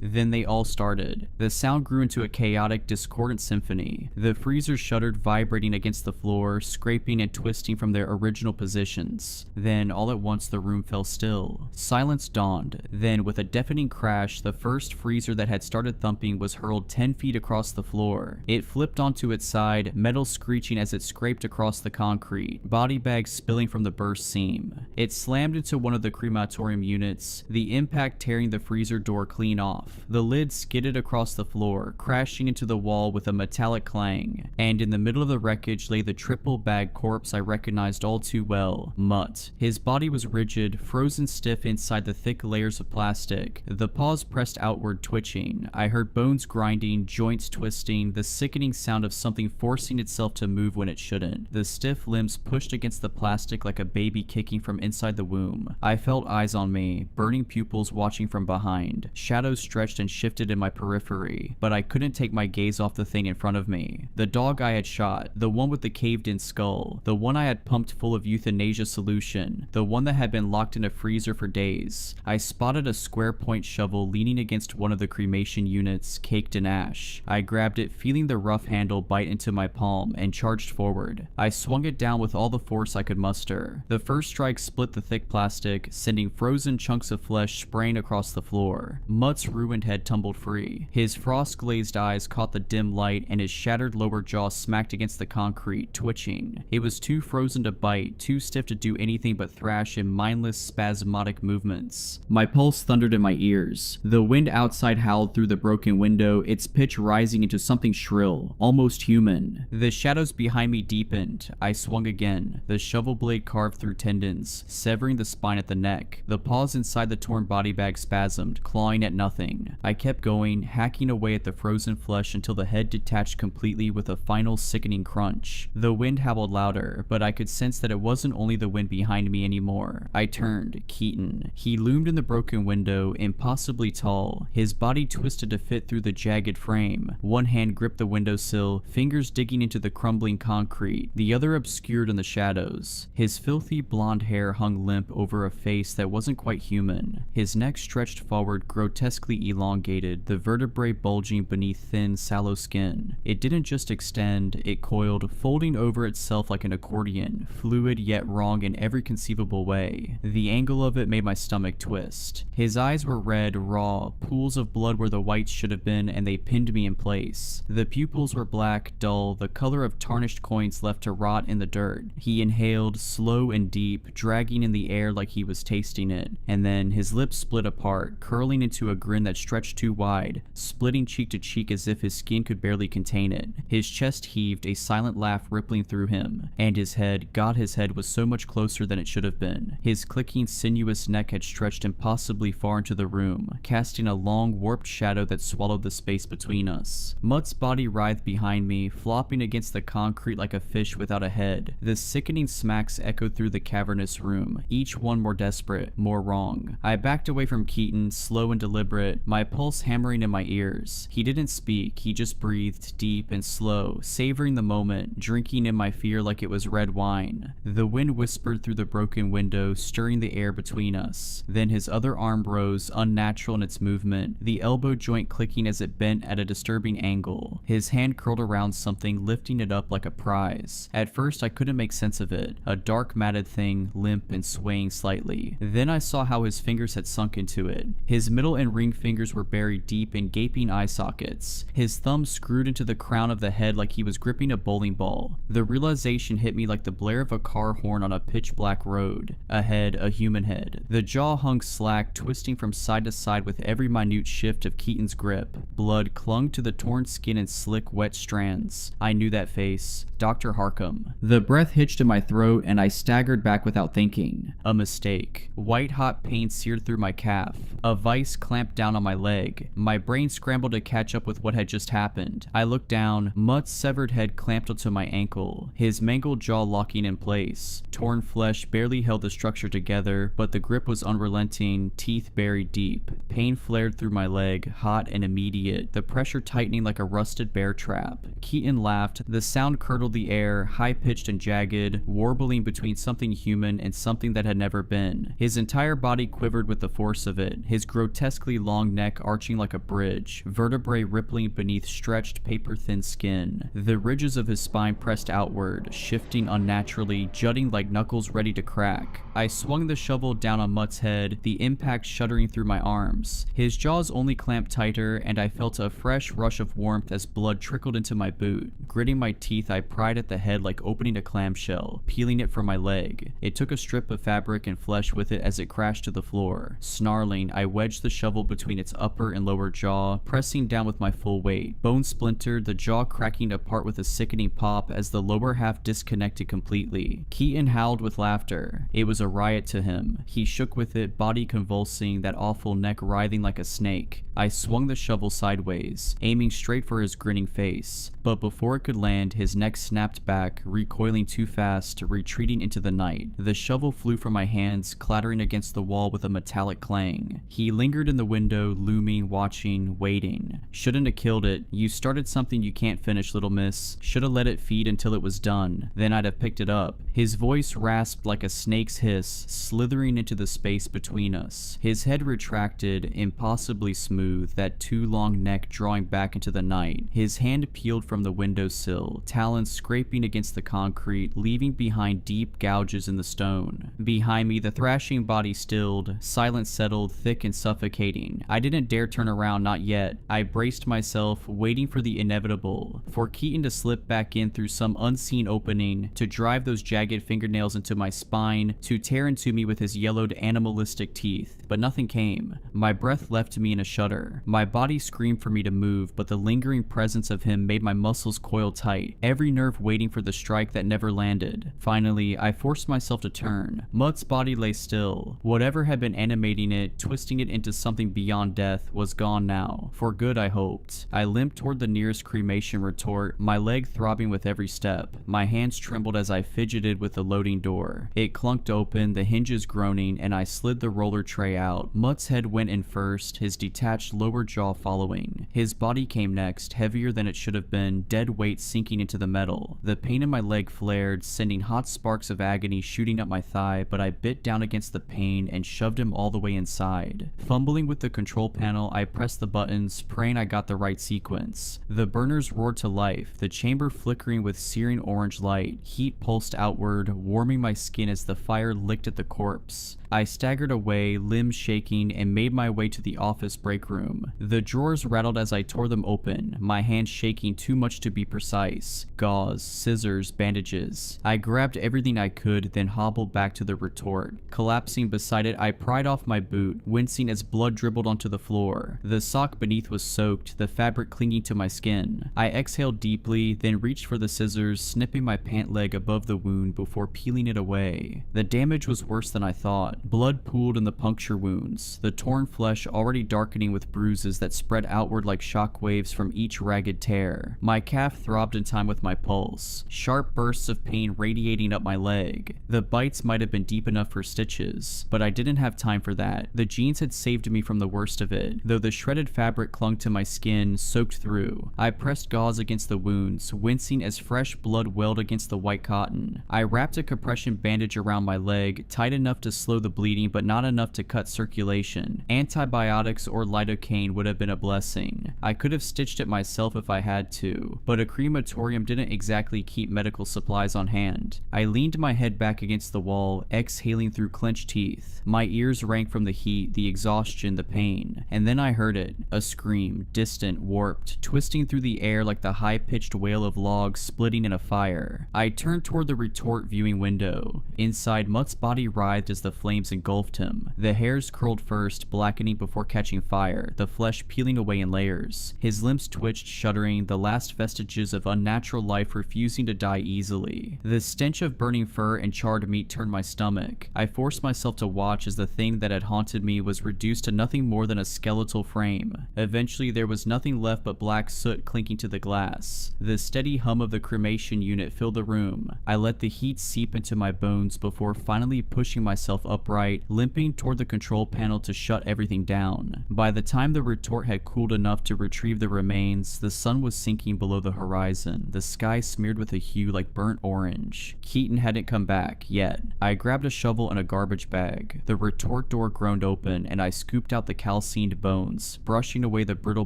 Then they all started. The sound grew into a chaotic, discordant symphony. The freezers shuddered, vibrating against the floor, scraping and twisting from their original positions. Then, all at once, the room fell still. Silence dawned. Then, with a deafening crash, the first freezer that had started thumping was hurled 10 feet across the floor. It flipped onto its side, metal screeching as it scraped across the concrete, body bags spilling from the burst seam. It slammed into one of the crematorium units, the impact tearing the freezer door clean off. The lid skidded across the floor, crashing into the wall with a metallic clang. And in the middle of the wreckage lay the triple-bagged corpse I recognized all too well, Mutt. His body was rigid, frozen stiff inside the thick layers of plastic. The paws pressed outward, twitching. I heard bones grinding, joints twisting, the sickening sound of something forcing itself to move when it shouldn't. The stiff limbs pushed against the plastic like a baby kicking from inside the womb. I felt eyes on me, burning pupils watching from behind. Shadows stretched and shifted in my periphery, but I couldn't take my gaze off the thing in front of me. The dog I had shot, the one with the caved-in skull, the one I had pumped full of euthanasia solution, the one that had been locked in a freezer for days. I spotted a square point shovel leaning against one of the cremation units, caked in ash. I grabbed it, feeling the rough handle bite into my palm, and charged forward. I swung it down with all the force I could muster. The first strike split the thick plastic, sending frozen chunks of flesh spraying across the floor. Mutt's ruined head tumbled free. His frost-glazed eyes caught the dim light, and his shattered lower jaw smacked against the concrete, twitching. It was too frozen to bite, too stiff to do anything but thrash in mindless, spasmodic movements. My pulse thundered in my ears. The wind outside howled through the broken window, its pitch rising into something shrill, almost human. The shadows behind me deepened. I swung again. The shovel blade carved through tendons, severing the spine at the neck. The paws inside the torn body bag spasmed, clawing at nothing. I kept going, hacking away at the frozen flesh until the head detached completely with a final sickening crunch. The wind howled louder, but I could sense that it wasn't only the wind behind me anymore. I turned. Keaton. He loomed in the broken window, impossibly tall. His body twisted to fit through the jagged frame. One hand gripped the windowsill, fingers digging into the crumbling concrete, the other obscured in the shadows. His filthy blonde hair hung limp over a face that wasn't quite human. His neck stretched forward, grotesquely elongated, the vertebrae bulging beneath thin, sallow skin. It didn't just extend, it coiled, folding over itself like an accordion, fluid yet wrong in every conceivable way. The angle of it made my stomach twist. His eyes were red, raw, pools of blood where the whites should have been, and they pinned me in place. The pupils were black, dull, the color of tarnished coins left to rot in the dirt. He inhaled, slow and deep, dragging in the air like he was tasting it, and then his lips split apart, curling into a grin that stretched too wide, splitting cheek to cheek as if his skin could barely contain it. His chest heaved, a silent laugh rippling through him, and his head, God, his head was so much closer than it should should have been. His clicking, sinuous neck had stretched impossibly far into the room, casting a long, warped shadow that swallowed the space between us. Mutt's body writhed behind me, flopping against the concrete like a fish without a head. The sickening smacks echoed through the cavernous room, each one more desperate, more wrong. I backed away from Keaton, slow and deliberate, my pulse hammering in my ears. He didn't speak, he just breathed deep and slow, savoring the moment, drinking in my fear like it was red wine. The wind whispered through the broken window, stirring the air between us. Then his other arm rose, unnatural in its movement, the elbow joint clicking as it bent at a disturbing angle. His hand curled around something, lifting it up like a prize. At first I couldn't make sense of it, a dark matted thing, limp and swaying slightly. Then I saw how his fingers had sunk into it. His middle and ring fingers were buried deep in gaping eye sockets. His thumbs screwed into the crown of the head like he was gripping a bowling ball. The realization hit me like the blare of a car horn on a pitch black road. Ahead, a human head. The jaw hung slack, twisting from side to side with every minute shift of Keaton's grip. Blood clung to the torn skin in slick, wet strands. I knew that face. Dr. Harkham. The breath hitched in my throat and I staggered back without thinking. A mistake. White-hot pain seared through my calf. A vice clamped down on my leg. My brain scrambled to catch up with what had just happened. I looked down. Mutt's severed head clamped onto my ankle, his mangled jaw locking in place. Torn flesh barely held the structure together, but the grip was unrelenting, teeth buried deep. Pain flared through my leg, hot and immediate, the pressure tightening like a rusted bear trap. Keaton laughed. The sound curdled the air, high-pitched and jagged, warbling between something human and something that had never been. His entire body quivered with the force of it, his grotesquely long neck arching like a bridge, vertebrae rippling beneath stretched, paper-thin skin. The ridges of his spine pressed outward, shifting unnaturally, jutting like knuckles ready to crack. I swung the shovel down on Mutt's head, the impact shuddering through my arms. His jaws only clamped tighter, and I felt a fresh rush of warmth as blood trickled into my boot. Gritting my teeth, I pried at the head like opening a clamshell, peeling it from my leg. It took a strip of fabric and flesh with it as it crashed to the floor. Snarling, I wedged the shovel between its upper and lower jaw, pressing down with my full weight. Bone splintered, the jaw cracking apart with a sickening pop as the lower half disconnected completely. Keaton howled with laughter. It was a riot to him. He shook with it, body convulsing, that awful neck writhing like a snake. I swung the shovel sideways, aiming straight for his grinning face. But before it could land, his neck snapped back, recoiling too fast, retreating into the night. The shovel flew from my hands, clattering against the wall with a metallic clang. He lingered in the window, looming, watching, waiting. Shouldn't have killed it. You started something you can't finish, little miss. Should have let it feed until it was done. Then I'd have picked it up. His voice rasped like a snake's hiss, slithering into the space between us. His head retracted, impossibly smooth, that too long neck drawing back into the night. His hand peeled from the windowsill, talons scraping against the concrete, leaving behind deep gouges in the stone. Behind me, the thrashing body stilled, silence settled, thick and suffocating. I didn't dare turn around, not yet. I braced myself, waiting for the inevitable, for Keaton to slip back in through some unseen opening, to drive those jagged fingernails into my spine, to tear into me with his yellowed animalistic teeth. But nothing came. My breath left me in a shudder. My body screamed for me to move, but the lingering presence of him made my muscles coil tight, every nerve waiting for the strike that never landed. Finally, I forced myself to turn. Mutt's body lay still. Whatever had been animating it, twisting it into something beyond death, was gone now. For good, I hoped. I limped toward the nearest cremation retort, my leg throbbing with every step. My hands trembled as I fidgeted with the loading door. It clunked open, the hinges groaning, and I slid the roller tray out. Mutt's head went in first, his detached lower jaw following. His body came next, heavier than it should have been, dead weight sinking into the metal. The pain in my leg flared, sending hot sparks of agony shooting up my thigh, but I bit down against the pain and shoved him all the way inside. Fumbling with the control panel, I pressed the buttons, praying I got the right sequence. The burners roared to life, the chamber flickering with searing orange light. Heat pulsed outward, warming my skin as the fire licked at the corpse. I staggered away, limbs shaking, and made my way to the office break room. The drawers rattled as I tore them open, my hands shaking too much to be precise. Gauze, scissors, bandages. I grabbed everything I could, then hobbled back to the retort. Collapsing beside it, I pried off my boot, wincing as blood dribbled onto the floor. The sock beneath was soaked, the fabric clinging to my skin. I exhaled deeply, then reached for the scissors, snipping my pant leg above the wound before peeling it away. The damage was worse than I thought. Blood pooled in the puncture wounds, the torn flesh already darkening with bruises that spread outward like shock waves from each ragged tear. My calf throbbed in time with my pulse, sharp bursts of pain radiating up my leg. The bites might have been deep enough for stitches, but I didn't have time for that. The jeans had saved me from the worst of it, though the shredded fabric clung to my skin, soaked through. I pressed gauze against the wounds, wincing as fresh blood welled against the white cotton. I wrapped a compression bandage around my leg, tight enough to slow the bleeding but not enough to cut circulation. Antibiotics or lidocaine would have been a blessing. I could have stitched it myself if I had to, but a crematorium didn't exactly keep medical supplies on hand. I leaned my head back against the wall, exhaling through clenched teeth. My ears rang from the heat, the exhaustion, the pain. And then I heard it, a scream, distant, warped, twisting through the air like the high-pitched wail of logs splitting in a fire. I turned toward the retort viewing window. Inside, Mutt's body writhed as the flames engulfed him. The hairs curled first, blackening before catching fire, the flesh peeling away in layers. His limbs twitched, shuddering, the last vestiges of unnatural life refusing to die easily. The stench of burning fur and charred meat turned my stomach. I forced myself to watch as the thing that had haunted me was reduced to nothing more than a skeletal frame. Eventually, there was nothing left but black soot clinking to the glass. The steady hum of the cremation unit filled the room. I let the heat seep into my bones before finally pushing myself upright, limping toward the control panel to shut everything down. By the time the retort had cooled enough to retrieve the remains, the sun was sinking below the horizon, the sky smeared with a hue like burnt orange. Keaton hadn't come back, yet. I grabbed a shovel and a garbage bag. The retort door groaned open, and I scooped out the calcined bones, brushing away the brittle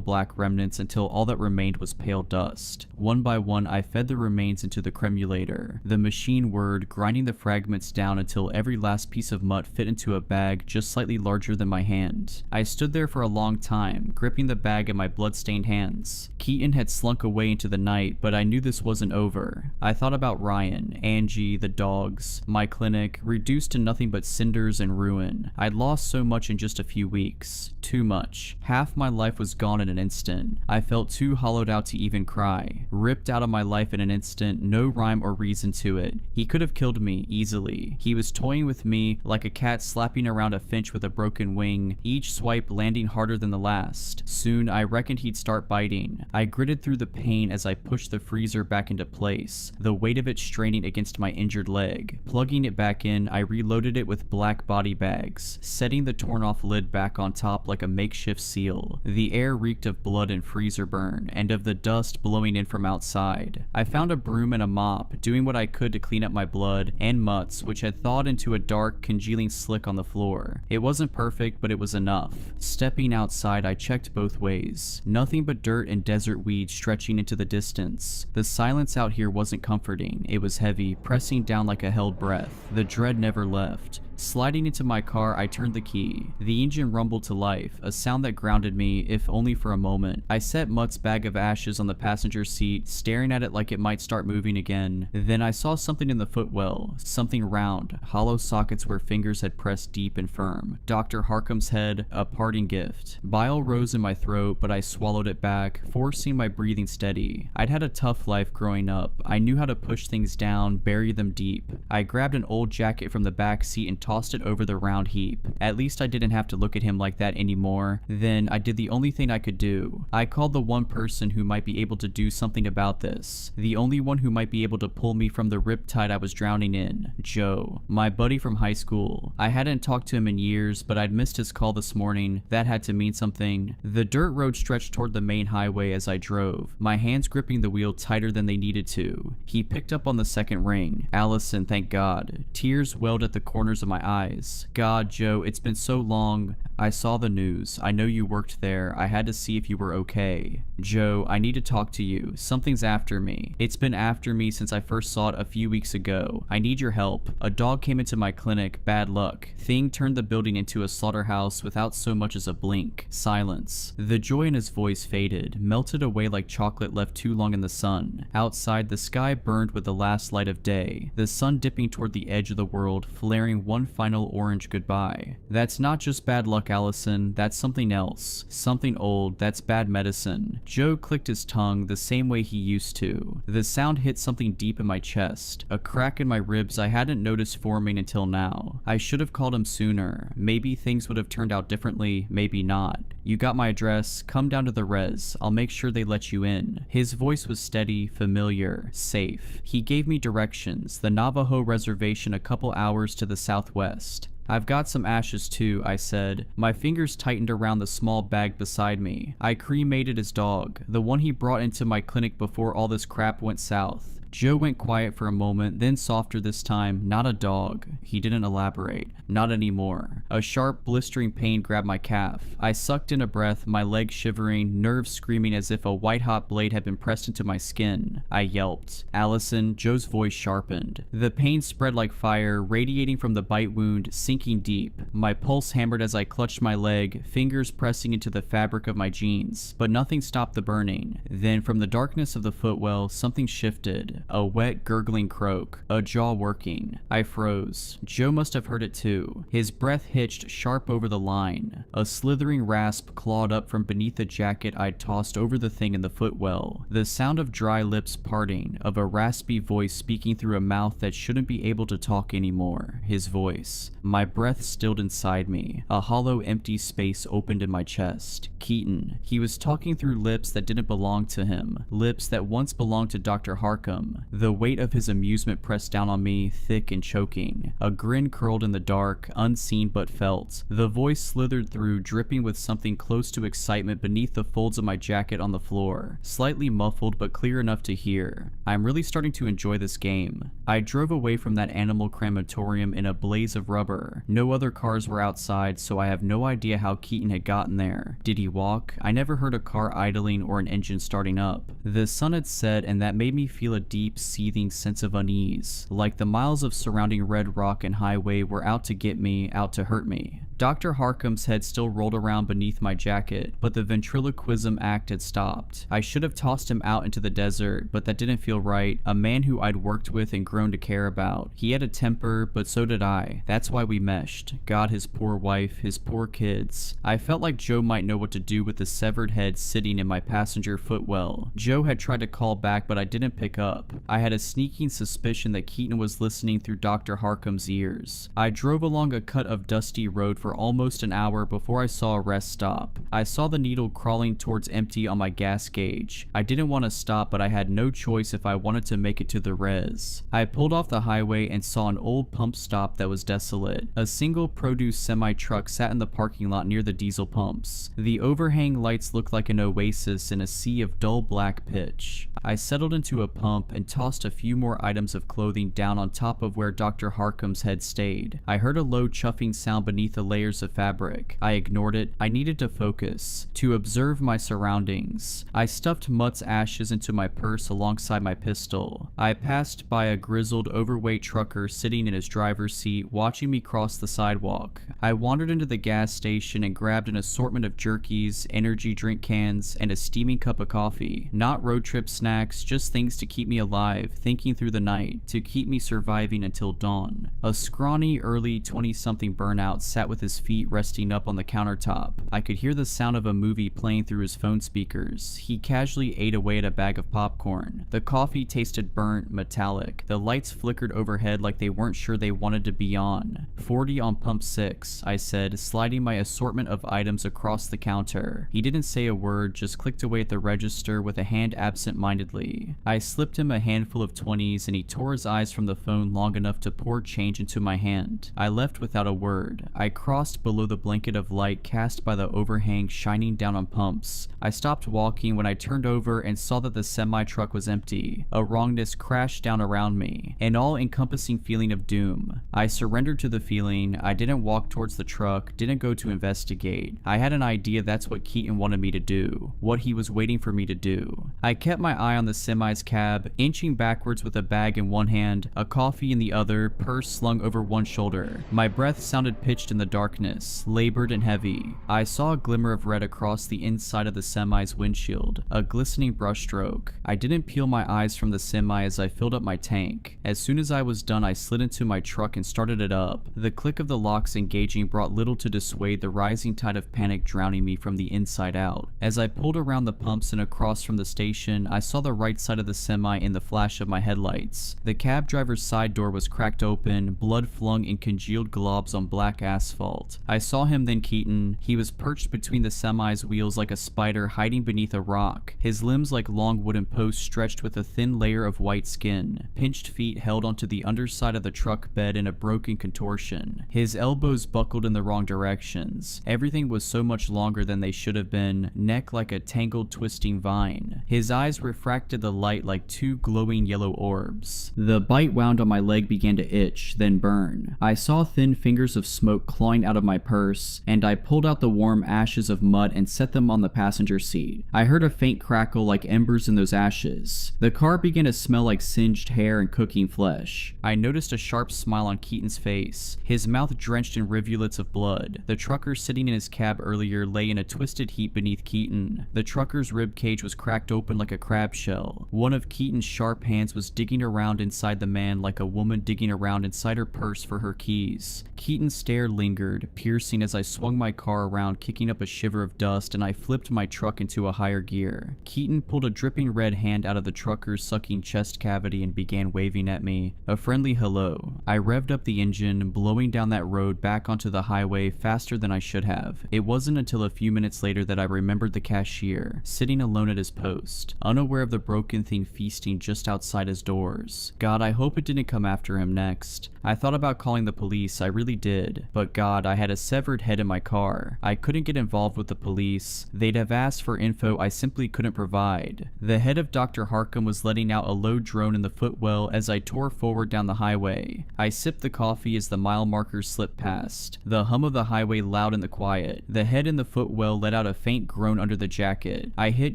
black remnants until all that remained was pale dust. One by one, I fed the remains into the cremulator. The machine whirred, grinding the fragments down until every last piece of mutt fit into a bag just slightly larger than my hand. I stood there for a long time, gripping the bag in my blood-stained hands. Keaton had slunk away into the night, but I knew this wasn't over. I thought about Ryan, Angie, the dogs, my clinic, reduced to nothing but cinders and ruin. I'd lost so much in just a few weeks. Too much. Half my life was gone in an instant. I felt too hollowed out to even cry. Ripped out of my life in an instant, no rhyme or reason to it. He could have killed me, easily. He was toying with me like a cat slapping around a finch with a broken wing, each swipe landing harder than the last. Soon, I reckoned he'd start biting. I gritted through the pain as I pushed the freezer back into place, the weight of it straining against my injured leg. Plugging it back in, I reloaded it with black body bags, setting the torn-off lid back on top like a makeshift seal. The air reeked of blood and freezer burn, and of the dust blowing in from outside. I found a broom and a mop, doing what I could to clean up my blood and mutts, which had thawed into a dark, congealing slick on the floor. It wasn't perfect, but it was enough. Stepping outside, I checked both ways. Nothing but dirt and desert weeds stretching into the distance. The silence out here wasn't comforting. It was heavy, pressing down like a held breath. The dread never left. Sliding into my car, I turned the key. The engine rumbled to life, a sound that grounded me, if only for a moment. I set Mutt's bag of ashes on the passenger seat, staring at it like it might start moving again. Then I saw something in the footwell, something round, hollow sockets where fingers had pressed deep and firm. Dr. Harcum's head, a parting gift. Bile rose in my throat, but I swallowed it back, forcing my breathing steady. I'd had a tough life growing up. I knew how to push things down, bury them deep. I grabbed an old jacket from the back seat and tossed it over the round heap. At least I didn't have to look at him like that anymore. Then I did the only thing I could do. I called the one person who might be able to do something about this. The only one who might be able to pull me from the riptide I was drowning in. Joe. My buddy from high school. I hadn't talked to him in years, but I'd missed his call this morning. That had to mean something. The dirt road stretched toward the main highway as I drove, my hands gripping the wheel tighter than they needed to. He picked up on the second ring. Allison, thank God. Tears welled at the corners of my eyes. God, Joe, it's been so long. I saw the news. I know you worked there. I had to see if you were okay. Joe, I need to talk to you. Something's after me. It's been after me since I first saw it a few weeks ago. I need your help. A dog came into my clinic. Bad luck. Thing turned the building into a slaughterhouse without so much as a blink. Silence. The joy in his voice faded, melted away like chocolate left too long in the sun. Outside, the sky burned with the last light of day, the sun dipping toward the edge of the world, flaring one final orange goodbye. That's not just bad luck, Allison. That's something else. Something old. That's bad medicine. Joe clicked his tongue the same way he used to. The sound hit something deep in my chest, a crack in my ribs I hadn't noticed forming until now. I should have called him sooner. Maybe things would have turned out differently, maybe not. You got my address. Come down to the res. I'll make sure they let you in. His voice was steady, familiar, safe. He gave me directions. The Navajo reservation a couple hours to the southwest. I've got some ashes too, I said. My fingers tightened around the small bag beside me. I cremated his dog, the one he brought into my clinic before all this crap went south. Joe went quiet for a moment, then softer this time. Not a dog. He didn't elaborate. Not anymore. A sharp, blistering pain grabbed my calf. I sucked in a breath, my legs shivering, nerves screaming as if a white-hot blade had been pressed into my skin. I yelped. Allison, Joe's voice sharpened. The pain spread like fire, radiating from the bite wound, sinking deep. My pulse hammered as I clutched my leg, fingers pressing into the fabric of my jeans. But nothing stopped the burning. Then, from the darkness of the footwell, something shifted. A wet, gurgling croak, a jaw working. I froze. Joe must have heard it too. His breath hitched sharp over the line. A slithering rasp clawed up from beneath the jacket I'd tossed over the thing in the footwell. The sound of dry lips parting, of a raspy voice speaking through a mouth that shouldn't be able to talk anymore. His voice. My breath stilled inside me. A hollow, empty space opened in my chest. Keaton. He was talking through lips that didn't belong to him. Lips that once belonged to Dr. Harkham. The weight of his amusement pressed down on me, thick and choking. A grin curled in the dark, unseen but felt. The voice slithered through, dripping with something close to excitement beneath the folds of my jacket on the floor. Slightly muffled but clear enough to hear. I'm really starting to enjoy this game. I drove away from that animal crematorium in a blaze of rubber. No other cars were outside, so I have no idea how Keaton had gotten there. Did he walk? I never heard a car idling or an engine starting up. The sun had set, and that made me feel a deep, seething sense of unease, like the miles of surrounding red rock and highway were out to get me, out to hurt me. Dr. Harkham's head still rolled around beneath my jacket, but the ventriloquism act had stopped. I should have tossed him out into the desert, but that didn't feel right. A man who I'd worked with and grown to care about. He had a temper, but so did I. That's why we meshed. God, his poor wife, his poor kids. I felt like Joe might know what to do with the severed head sitting in my passenger footwell. Joe had tried to call back, but I didn't pick up. I had a sneaking suspicion that Keaton was listening through Dr. Harkham's ears. I drove along a cut of dusty road for almost an hour before I saw a rest stop. I saw the needle crawling towards empty on my gas gauge. I didn't want to stop, but I had no choice if I wanted to make it to the res. I pulled off the highway and saw an old pump stop that was desolate. A single produce semi-truck sat in the parking lot near the diesel pumps. The overhang lights looked like an oasis in a sea of dull black pitch. I settled into a pump and tossed a few more items of clothing down on top of where Dr. Harkham's head stayed. I heard a low chuffing sound beneath the layers of fabric. I ignored it. I needed to focus, to observe my surroundings. I stuffed Mutt's ashes into my purse alongside my pistol. I passed by a grizzled, overweight trucker sitting in his driver's seat, watching me cross the sidewalk. I wandered into the gas station and grabbed an assortment of jerkies, energy drink cans, and a steaming cup of coffee. Not road trip snacks, just things to keep me alive, thinking through the night, to keep me surviving until dawn. A scrawny, early 20-something burnout sat with his feet resting up on the countertop. I could hear the sound of a movie playing through his phone speakers. He casually ate away at a bag of popcorn. The coffee tasted burnt, metallic. The lights flickered overhead like they weren't sure they wanted to be on. 40 on pump 6, I said, sliding my assortment of items across the counter. He didn't say a word, just clicked away at the register with a hand absent-mindedly. I slipped him a handful of 20s and he tore his eyes from the phone long enough to pour change into my hand. I left without a word. I crossed crossed below the blanket of light cast by the overhang shining down on pumps. I stopped walking when I turned over and saw that the semi-truck was empty. A wrongness crashed down around me, an all-encompassing feeling of doom. I surrendered to the feeling. I didn't walk towards the truck, didn't go to investigate. I had an idea that's what Keaton wanted me to do, what he was waiting for me to do. I kept my eye on the semi's cab, inching backwards with a bag in one hand, a coffee in the other, purse slung over one shoulder. My breath sounded pitched in the darkness, labored and heavy. I saw a glimmer of red across the inside of the semi's windshield, a glistening brushstroke. I didn't peel my eyes from the semi as I filled up my tank. As soon as I was done, I slid into my truck and started it up. The click of the locks engaging brought little to dissuade the rising tide of panic drowning me from the inside out. As I pulled around the pumps and across from the station, I saw the right side of the semi in the flash of my headlights. The cab driver's side door was cracked open, blood flung in congealed globs on black asphalt. I saw him then, Keaton. He was perched between the semi's wheels like a spider hiding beneath a rock, his limbs like long wooden posts stretched with a thin layer of white skin. Pinched feet held onto the underside of the truck bed in a broken contortion. His elbows buckled in the wrong directions. Everything was so much longer than they should have been, neck like a tangled twisting vine. His eyes refracted the light like two glowing yellow orbs. The bite wound on my leg began to itch, then burn. I saw thin fingers of smoke clawing out of my purse, and I pulled out the warm ashes of mud and set them on the passenger seat. I heard a faint crackle like embers in those ashes. The car began to smell like singed hair and cooking flesh. I noticed a sharp smile on Keaton's face, his mouth drenched in rivulets of blood. The trucker sitting in his cab earlier lay in a twisted heap beneath Keaton. The trucker's rib cage was cracked open like a crab shell. One of Keaton's sharp hands was digging around inside the man like a woman digging around inside her purse for her keys. Keaton's stare lingered, piercing as I swung my car around, kicking up a shiver of dust, and I flipped my truck into a higher gear. Keaton pulled a dripping red hand out of the trucker's sucking chest cavity and began waving at me, a friendly hello. I revved up the engine, blowing down that road back onto the highway faster than I should have. It wasn't until a few minutes later that I remembered the cashier, sitting alone at his post, unaware of the broken thing feasting just outside his doors. God, I hope it didn't come after him next. I thought about calling the police, I really did. But God, I had a severed head in my car. I couldn't get involved with the police. They'd have asked for info I simply couldn't provide. The head of Dr. Harkham was letting out a low drone in the footwell as I tore forward down the highway. I sipped the coffee as the mile markers slipped past, the hum of the highway loud in the quiet. The head in the footwell let out a faint groan under the jacket. I hit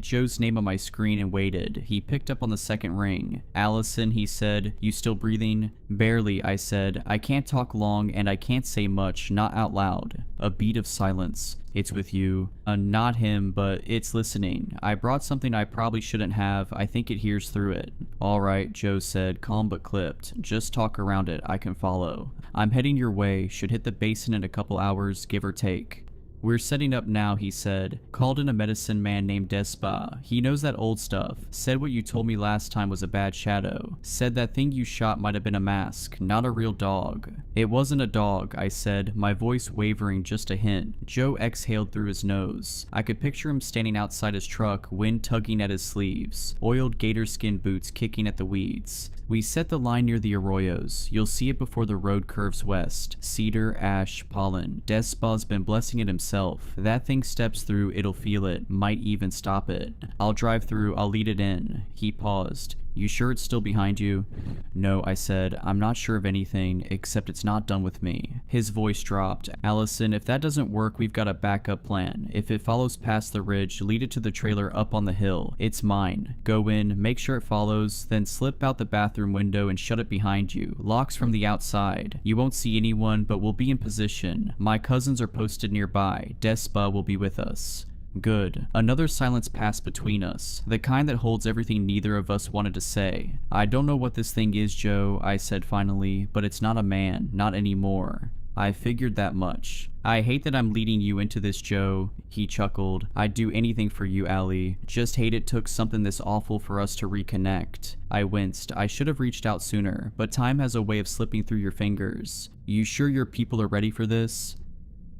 Joe's name on my screen and waited. He picked up on the second ring. Allison, he said, "You still breathing?" "Barely," I said. "I can't talk long and I can't say much, not out loud." A beat of silence. "It's with you." Not him, but it's listening. "I brought something I probably shouldn't have. I think it hears through it." "Alright," Joe said, calm but clipped. "Just talk around it. I can follow." "I'm heading your way. Should hit the basin in a couple hours, give or take." "We're setting up now," he said. "Called in a medicine man named Despa. He knows that old stuff. Said what you told me last time was a bad shadow. Said that thing you shot might have been a mask, not a real dog." "It wasn't a dog," I said, my voice wavering just a hint. Joe exhaled through his nose. I could picture him standing outside his truck, wind tugging at his sleeves, oiled gator skin boots kicking at the weeds. "We set the line near the arroyos. You'll see it before the road curves west. Cedar, ash, pollen. Despa's been blessing it himself. That thing steps through, it'll feel it, might even stop it. I'll drive through, I'll lead it in." He paused. "You sure it's still behind you?" "No," I said. "I'm not sure of anything, except it's not done with me." His voice dropped. "Allison, if that doesn't work, we've got a backup plan. If it follows past the ridge, lead it to the trailer up on the hill. It's mine. Go in, make sure it follows, then slip out the bathroom window and shut it behind you. Locks from the outside. You won't see anyone, but we'll be in position. My cousins are posted nearby. Despa will be with us." Good. Another silence passed between us, the kind that holds everything neither of us wanted to say. "I don't know what this thing is, Joe," I said finally, "but it's not a man, not anymore." "I figured that much." "I hate that I'm leading you into this, Joe." He chuckled. "I'd do anything for you, Allie. Just hate it took something this awful for us to reconnect." I winced. I should have reached out sooner, but time has a way of slipping through your fingers. "You sure your people are ready for this?"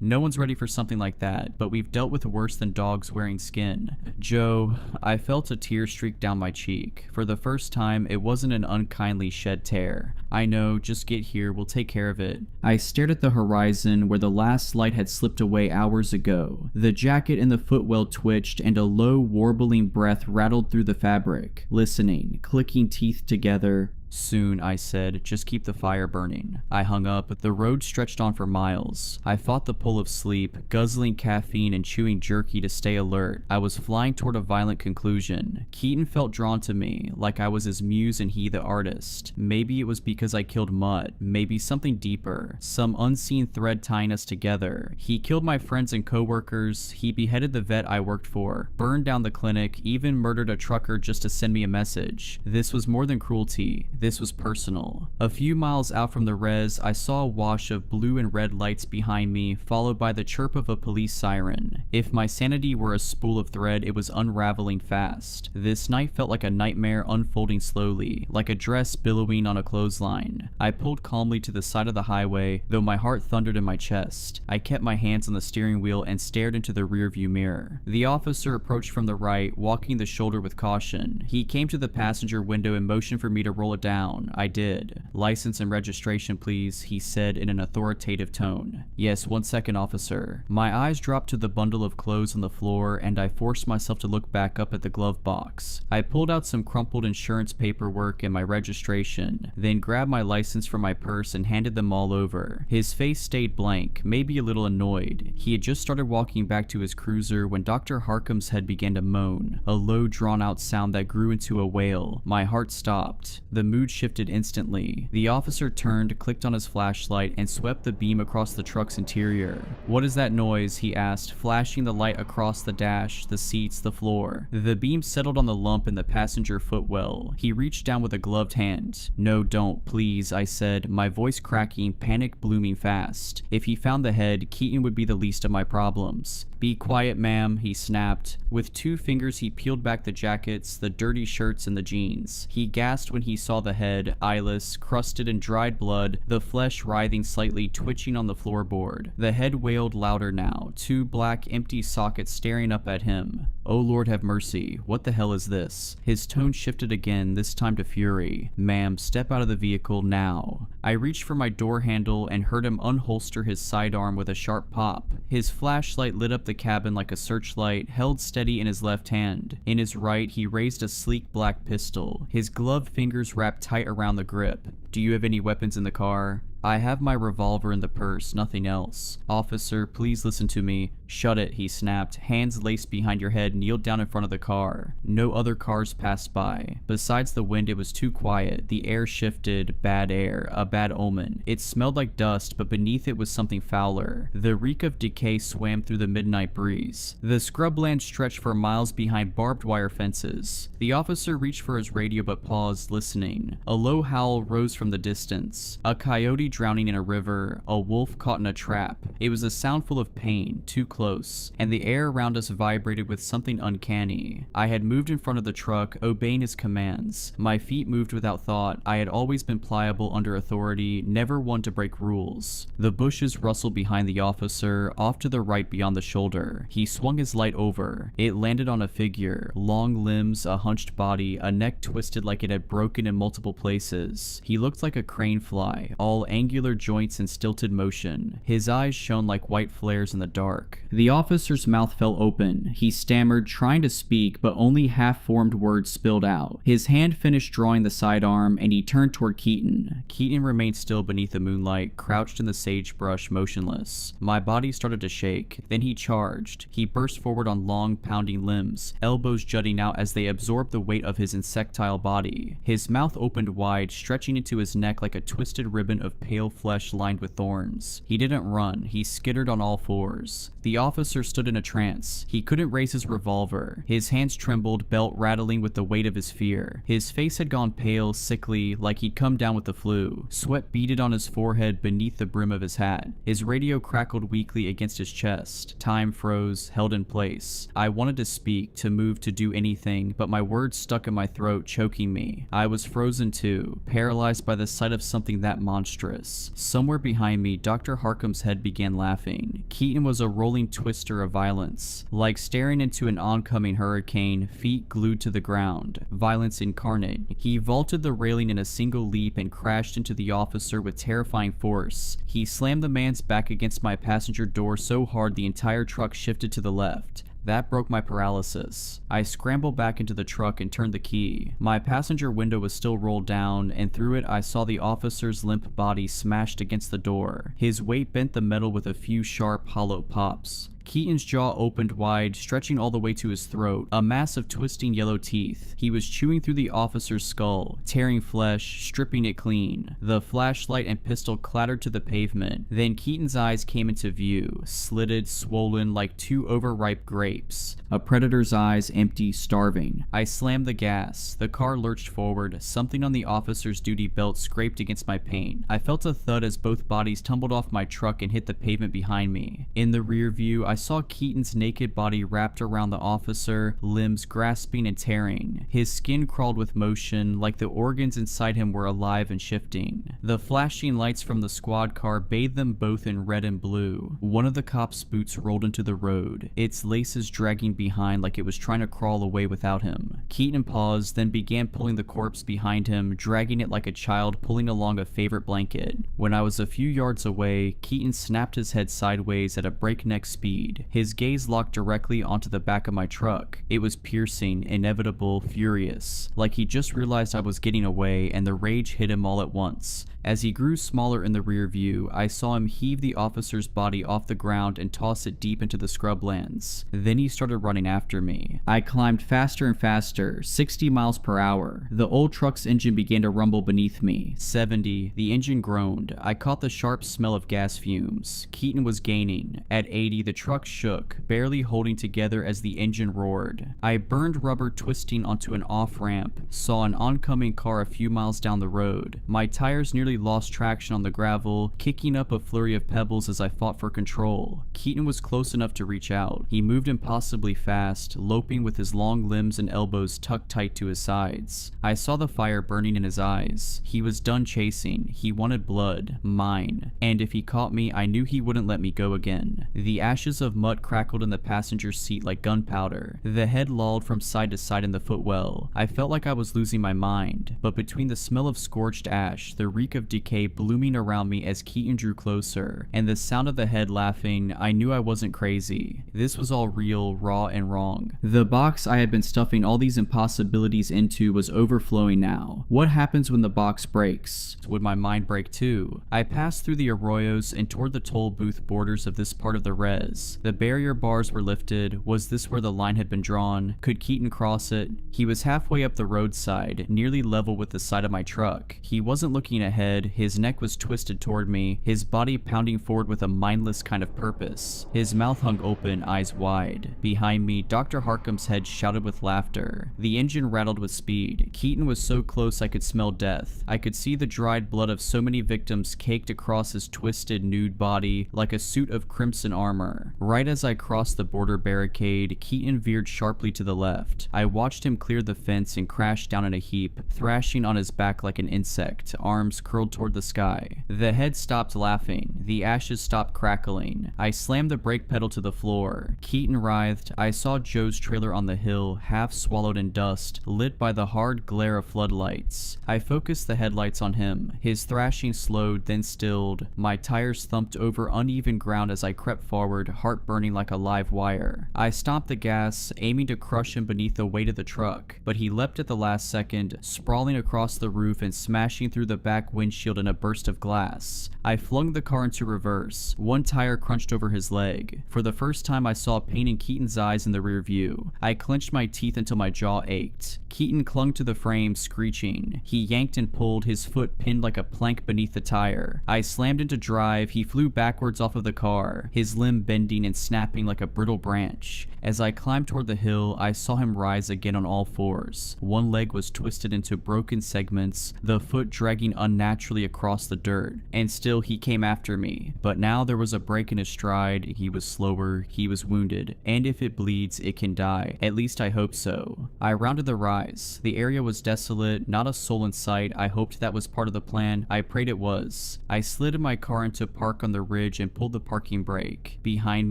No one's ready for something like that, but we've dealt with worse than dogs wearing skin. Joe, I felt a tear streak down my cheek. For the first time, it wasn't an unkindly shed tear. I know, just get here, we'll take care of it. I stared at the horizon where the last light had slipped away hours ago. The jacket in the footwell twitched and a low, warbling breath rattled through the fabric. Listening, clicking teeth together. Soon, I said, just keep the fire burning. I hung up. The road stretched on for miles. I fought the pull of sleep, guzzling caffeine and chewing jerky to stay alert. I was flying toward a violent conclusion. Keaton felt drawn to me, like I was his muse and he the artist. Maybe it was because I killed Mutt, maybe something deeper, some unseen thread tying us together. He killed my friends and coworkers, he beheaded the vet I worked for, burned down the clinic, even murdered a trucker just to send me a message. This was more than cruelty. This was personal. A few miles out from the res, I saw a wash of blue and red lights behind me, followed by the chirp of a police siren. If my sanity were a spool of thread, it was unraveling fast. This night felt like a nightmare unfolding slowly, like a dress billowing on a clothesline. I pulled calmly to the side of the highway, though my heart thundered in my chest. I kept my hands on the steering wheel and stared into the rearview mirror. The officer approached from the right, walking the shoulder with caution. He came to the passenger window and motioned for me to roll it down. I did. License and registration, please, he said in an authoritative tone. Yes, 1 second, officer. My eyes dropped to the bundle of clothes on the floor, and I forced myself to look back up at the glove box. I pulled out some crumpled insurance paperwork and my registration, then grabbed my license from my purse and handed them all over. His face stayed blank, maybe a little annoyed. He had just started walking back to his cruiser when Dr. Harcum's head began to moan, a low, drawn-out sound that grew into a wail. My heart stopped. The mood shifted instantly. The officer turned, clicked on his flashlight, and swept the beam across the truck's interior. What is that noise? He asked, flashing the light across the dash, the seats, the floor. The beam settled on the lump in the passenger footwell. He reached down with a gloved hand. No, don't, please, I said, my voice cracking, panic blooming fast. If he found the head, Keaton would be the least of my problems. Be quiet, ma'am, he snapped. With 2 fingers, he peeled back the jackets, the dirty shirts, and the jeans. He gasped when he saw the head, eyeless, crusted in dried blood, the flesh writhing slightly, twitching on the floorboard. The head wailed louder now, 2 black, empty sockets staring up at him. Oh Lord have mercy, what the hell is this? His tone shifted again, this time to fury. Ma'am, step out of the vehicle now. I reached for my door handle and heard him unholster his sidearm with a sharp pop. His flashlight lit up the cabin like a searchlight, held steady in his left hand. In his right, he raised a sleek black pistol, his gloved fingers wrapped tight around the grip. Do you have any weapons in the car? I have my revolver in the purse, nothing else. Officer, please listen to me. Shut it, he snapped. Hands laced behind your head, kneeled down in front of the car. No other cars passed by. Besides the wind, it was too quiet. The air shifted. Bad air. A bad omen. It smelled like dust, but beneath it was something fouler. The reek of decay swam through the midnight breeze. The scrubland stretched for miles behind barbed wire fences. The officer reached for his radio but paused, listening. A low howl rose from the distance. A coyote drowning in a river, a wolf caught in a trap. It was a sound full of pain, too close, and the air around us vibrated with something uncanny. I had moved in front of the truck, obeying his commands. My feet moved without thought. I had always been pliable under authority, never one to break rules. The bushes rustled behind the officer, off to the right beyond the shoulder. He swung his light over. It landed on a figure, long limbs, a hunched body, a neck twisted like it had broken in multiple places. He looked like a crane fly, all angular joints and stilted motion. His eyes shone like white flares in the dark. The officer's mouth fell open. He stammered, trying to speak, but only half-formed words spilled out. His hand finished drawing the sidearm, and he turned toward Keaton. Keaton remained still beneath the moonlight, crouched in the sagebrush, motionless. My body started to shake. Then he charged. He burst forward on long, pounding limbs, elbows jutting out as they absorbed the weight of his insectile body. His mouth opened wide, stretching into his neck like a twisted ribbon of pale flesh lined with thorns. He didn't run. He skittered on all fours. The officer stood in a trance. He couldn't raise his revolver. His hands trembled, belt rattling with the weight of his fear. His face had gone pale, sickly, like he'd come down with the flu. Sweat beaded on his forehead beneath the brim of his hat. His radio crackled weakly against his chest. Time froze, held in place. I wanted to speak, to move, to do anything, but my words stuck in my throat, choking me. I was frozen too, paralyzed by the sight of something that monstrous. dangerous. Somewhere behind me, Dr. Harkham's head began laughing. Keaton was a rolling twister of violence, like staring into an oncoming hurricane, feet glued to the ground. Violence incarnate. He vaulted the railing in a single leap and crashed into the officer with terrifying force. He slammed the man's back against my passenger door so hard the entire truck shifted to the left. That broke my paralysis. I scrambled back into the truck and turned the key. My passenger window was still rolled down, and through it I saw the officer's limp body smashed against the door. His weight bent the metal with a few sharp, hollow pops. Keaton's jaw opened wide, stretching all the way to his throat, a mass of twisting yellow teeth. He was chewing through the officer's skull, tearing flesh, stripping it clean. The flashlight and pistol clattered to the pavement. Then Keaton's eyes came into view, slitted, swollen like two overripe grapes. A predator's eyes, empty, starving. I slammed the gas. The car lurched forward. Something on the officer's duty belt scraped against my paint. I felt a thud as both bodies tumbled off my truck and hit the pavement behind me. In the rear view, I saw Keaton's naked body wrapped around the officer, limbs grasping and tearing. His skin crawled with motion, like the organs inside him were alive and shifting. The flashing lights from the squad car bathed them both in red and blue. One of the cops' boots rolled into the road, its laces dragging behind like it was trying to crawl away without him. Keaton paused, then began pulling the corpse behind him, dragging it like a child pulling along a favorite blanket. When I was a few yards away, Keaton snapped his head sideways at a breakneck speed. His gaze locked directly onto the back of my truck. It was piercing, inevitable, furious, like he just realized I was getting away and the rage hit him all at once. As he grew smaller in the rear view, I saw him heave the officer's body off the ground and toss it deep into the scrublands. Then he started running after me. I climbed faster and faster, 60 miles per hour. The old truck's engine began to rumble beneath me. 70, the engine groaned. I caught the sharp smell of gas fumes. Keaton was gaining. At 80, the truck shook, barely holding together as the engine roared. I burned rubber twisting onto an off-ramp, saw an oncoming car a few miles down the road. My tires nearly lost traction on the gravel, kicking up a flurry of pebbles as I fought for control. Keaton was close enough to reach out. He moved impossibly fast, loping with his long limbs and elbows tucked tight to his sides. I saw the fire burning in his eyes. He was done chasing. He wanted blood, mine. And if he caught me, I knew he wouldn't let me go again. The ashes of mutt crackled in the passenger seat like gunpowder. The head lolled from side to side in the footwell. I felt like I was losing my mind, but between the smell of scorched ash, the reek of decay blooming around me as Keaton drew closer, and the sound of the head laughing, I knew I wasn't crazy. This was all real, raw, and wrong. The box I had been stuffing all these impossibilities into was overflowing now. What happens when the box breaks? Would my mind break too? I passed through the arroyos and toward the toll booth borders of this part of the res. The barrier bars were lifted. Was this where the line had been drawn? Could Keaton cross it? He was halfway up the roadside, nearly level with the side of my truck. He wasn't looking ahead. His neck was twisted toward me, his body pounding forward with a mindless kind of purpose. His mouth hung open, eyes wide. Behind me, Dr. Harkham's head shouted with laughter. The engine rattled with speed. Keaton was so close I could smell death. I could see the dried blood of so many victims caked across his twisted, nude body like a suit of crimson armor. Right as I crossed the border barricade, Keaton veered sharply to the left. I watched him clear the fence and crash down in a heap, thrashing on his back like an insect, arms curled toward the sky. The head stopped laughing. The ashes stopped crackling. I slammed the brake pedal to the floor. Keaton writhed. I saw Joe's trailer on the hill, half swallowed in dust, lit by the hard glare of floodlights. I focused the headlights on him. His thrashing slowed, then stilled. My tires thumped over uneven ground as I crept forward, heart burning like a live wire. I stomped the gas, aiming to crush him beneath the weight of the truck, but he leapt at the last second, sprawling across the roof and smashing through the back windshield in a burst of glass. I flung the car into reverse. One tire crunched over his leg. For the first time, I saw pain in Keaton's eyes in the rear view. I clenched my teeth until my jaw ached. Keaton clung to the frame, screeching. He yanked and pulled, his foot pinned like a plank beneath the tire. I slammed into drive. He flew backwards off of the car, his limb bending bending and snapping like a brittle branch. As I climbed toward the hill, I saw him rise again on all fours. One leg was twisted into broken segments, the foot dragging unnaturally across the dirt, and still he came after me. But now there was a break in his stride, he was slower, he was wounded, and if it bleeds, it can die. At least I hope so. I rounded the rise. The area was desolate, not a soul in sight. I hoped that was part of the plan. I prayed it was. I slid in my car into park on the ridge and pulled the parking brake. Behind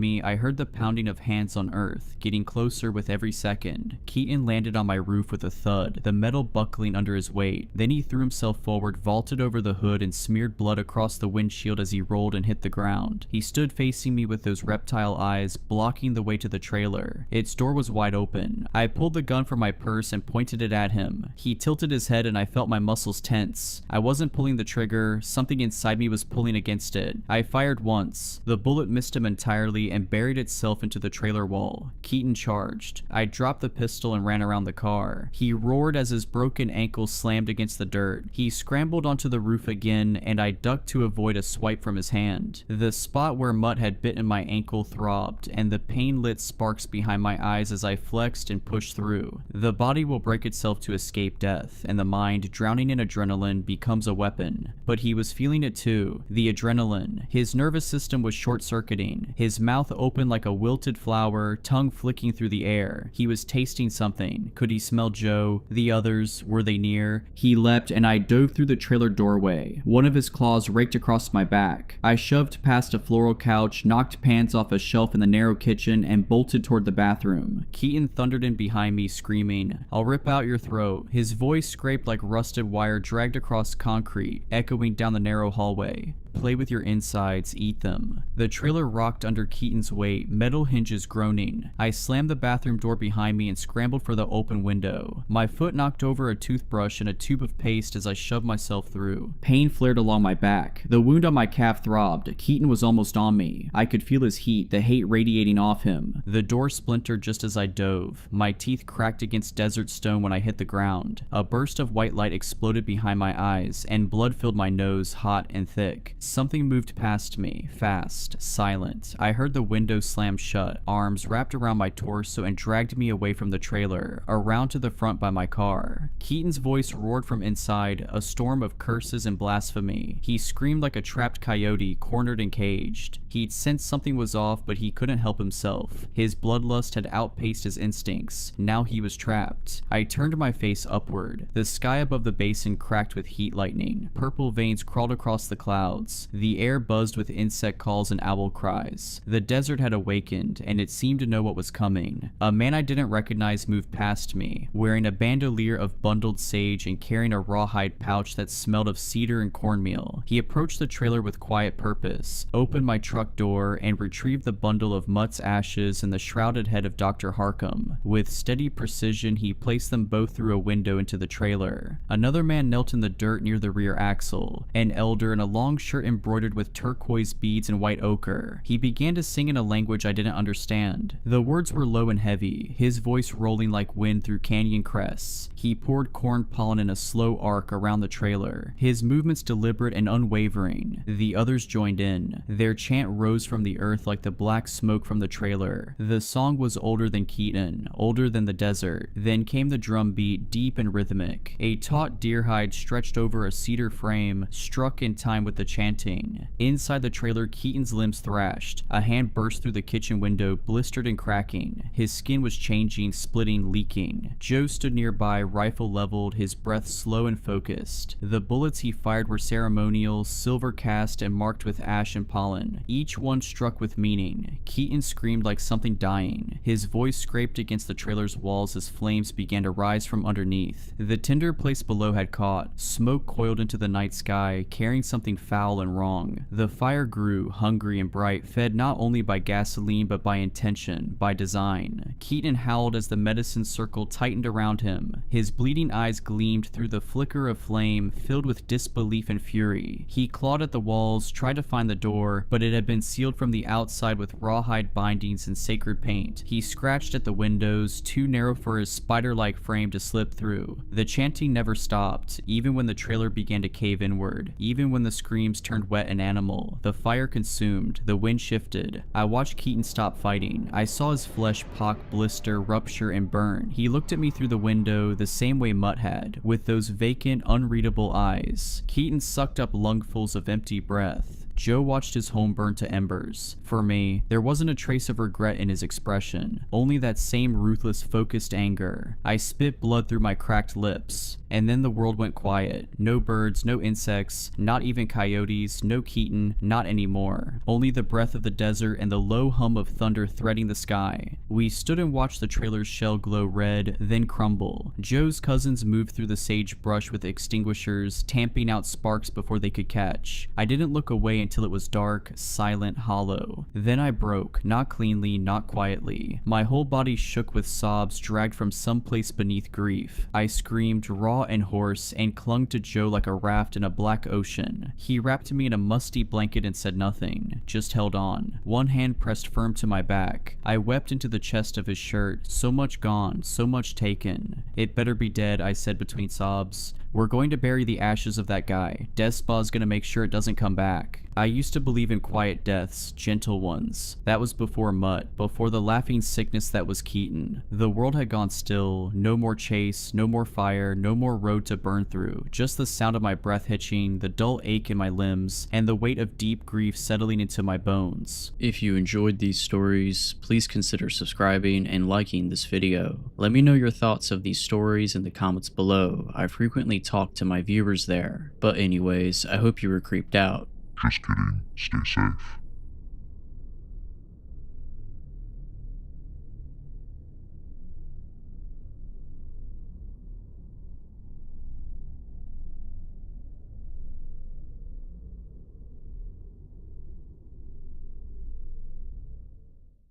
me, I heard the pounding of hands on earth, getting closer with every second. Keaton landed on my roof with a thud, the metal buckling under his weight. Then he threw himself forward, vaulted over the hood, and smeared blood across the windshield as he rolled and hit the ground. He stood facing me with those reptile eyes, blocking the way to the trailer. Its door was wide open. I pulled the gun from my purse and pointed it at him. He tilted his head and I felt my muscles tense. I wasn't pulling the trigger, something inside me was pulling against it. I fired once. The bullet missed him entirely and buried itself into the trailer wall. Keaton charged. I dropped the pistol and ran around the car. He roared as his broken ankle slammed against the dirt. He scrambled onto the roof again and I ducked to avoid a swipe from his hand. The spot where Mutt had bitten my ankle throbbed and the pain lit sparks behind my eyes as I flexed and pushed through. The body will break itself to escape death, and the mind, drowning in adrenaline, becomes a weapon. But he was feeling it too, the adrenaline. His nervous system was short-circuiting, his mouth open like a wilted flower, tongue flicking through the air. He was tasting something. Could he smell Joe? The others, were they near? He leapt and I dove through the trailer doorway. One of his claws raked across my back. I shoved past a floral couch, knocked pans off a shelf in the narrow kitchen, and bolted toward the bathroom. Keaton thundered in behind me, screaming, "I'll rip out your throat." His voice scraped like rusted wire dragged across concrete, echoing down the narrow hallway. "Play with your insides, eat them." The trailer rocked under Keaton's weight, metal hinges groaning. I slammed the bathroom door behind me and scrambled for the open window. My foot knocked over a toothbrush and a tube of paste as I shoved myself through. Pain flared along my back. The wound on my calf throbbed. Keaton was almost on me. I could feel his heat, the hate radiating off him. The door splintered just as I dove. My teeth cracked against desert stone when I hit the ground. A burst of white light exploded behind my eyes, and blood filled my nose, hot and thick. Something moved past me, fast, silent. I heard the window slam shut, arms wrapped around my torso and dragged me away from the trailer, around to the front by my car. Keaton's voice roared from inside, a storm of curses and blasphemy. He screamed like a trapped coyote, cornered and caged. He'd sensed something was off, but he couldn't help himself. His bloodlust had outpaced his instincts. Now he was trapped. I turned my face upward. The sky above the basin cracked with heat lightning. Purple veins crawled across the clouds. The air buzzed with insect calls and owl cries. The desert had awakened, and it seemed to know what was coming. A man I didn't recognize moved past me, wearing a bandolier of bundled sage and carrying a rawhide pouch that smelled of cedar and cornmeal. He approached the trailer with quiet purpose, opened my truck door, and retrieved the bundle of Mutt's ashes and the shrouded head of Dr. Harkham. With steady precision, he placed them both through a window into the trailer. Another man knelt in the dirt near the rear axle, an elder in a long shirt embroidered with turquoise beads and white ochre. He began to sing in a language I didn't understand. The words were low and heavy, his voice rolling like wind through canyon crests. He poured corn pollen in a slow arc around the trailer, his movements deliberate and unwavering. The others joined in. Their chant rose from the earth like the black smoke from the trailer. The song was older than Keaton, older than the desert. Then came the drum beat, deep and rhythmic. A taut deer hide stretched over a cedar frame, struck in time with the chanting. Inside the trailer, Keaton's limbs thrashed. A hand burst through the kitchen window, blistered and cracking. His skin was changing, splitting, leaking. Joe stood nearby, rifle leveled, his breath slow and focused. The bullets he fired were ceremonial, silver cast and marked with ash and pollen, each one struck with meaning. Keaton screamed like something dying. His voice scraped against the trailer's walls as flames began to rise from underneath. The tinder place below had caught. Smoke coiled into the night sky, carrying something foul and wrong. The fire grew, hungry and bright, fed not only by gasoline but by intention, by design. Keaton howled as the medicine circle tightened around him. His bleeding eyes gleamed through the flicker of flame, filled with disbelief and fury. He clawed at the walls, tried to find the door, but it had been sealed from the outside with rawhide bindings and sacred paint. He scratched at the windows, too narrow for his spider-like frame to slip through. The chanting never stopped, even when the trailer began to cave inward, even when the screams turned wet and animal. The fire consumed. The wind shifted. I watched Keaton stop fighting. I saw his flesh pock, blister, rupture, and burn. He looked at me through the window the same way Mutt had, with those vacant, unreadable eyes. Keaton sucked up lungfuls of empty breath. Joe watched his home burn to embers. For me, there wasn't a trace of regret in his expression, only that same ruthless, focused anger. I spit blood through my cracked lips. And then the world went quiet. No birds, no insects, not even coyotes, no Keaton, not anymore. Only the breath of the desert and the low hum of thunder threading the sky. We stood and watched the trailer's shell glow red, then crumble. Joe's cousins moved through the sagebrush with extinguishers, tamping out sparks before they could catch. I didn't look away until it was dark, silent, hollow. Then I broke, not cleanly, not quietly. My whole body shook with sobs dragged from someplace beneath grief. I screamed, raw and hoarse, and clung to Joe like a raft in a black ocean. He wrapped me in a musty blanket and said nothing, just held on. One hand pressed firm to my back. I wept into the chest of his shirt. So much gone, so much taken. It better be dead, I said between sobs. We're going to bury the ashes of that guy. Death Spa's gonna make sure it doesn't come back. I used to believe in quiet deaths, gentle ones. That was before Mutt, before the laughing sickness that was Keaton. The world had gone still, no more chase, no more fire, no more road to burn through, just the sound of my breath hitching, the dull ache in my limbs, and the weight of deep grief settling into my bones. If you enjoyed these stories, please consider subscribing and liking this video. Let me know your thoughts of these stories in the comments below. I frequently talk to my viewers there. But anyways, I hope you were creeped out. Just kidding. Stay safe.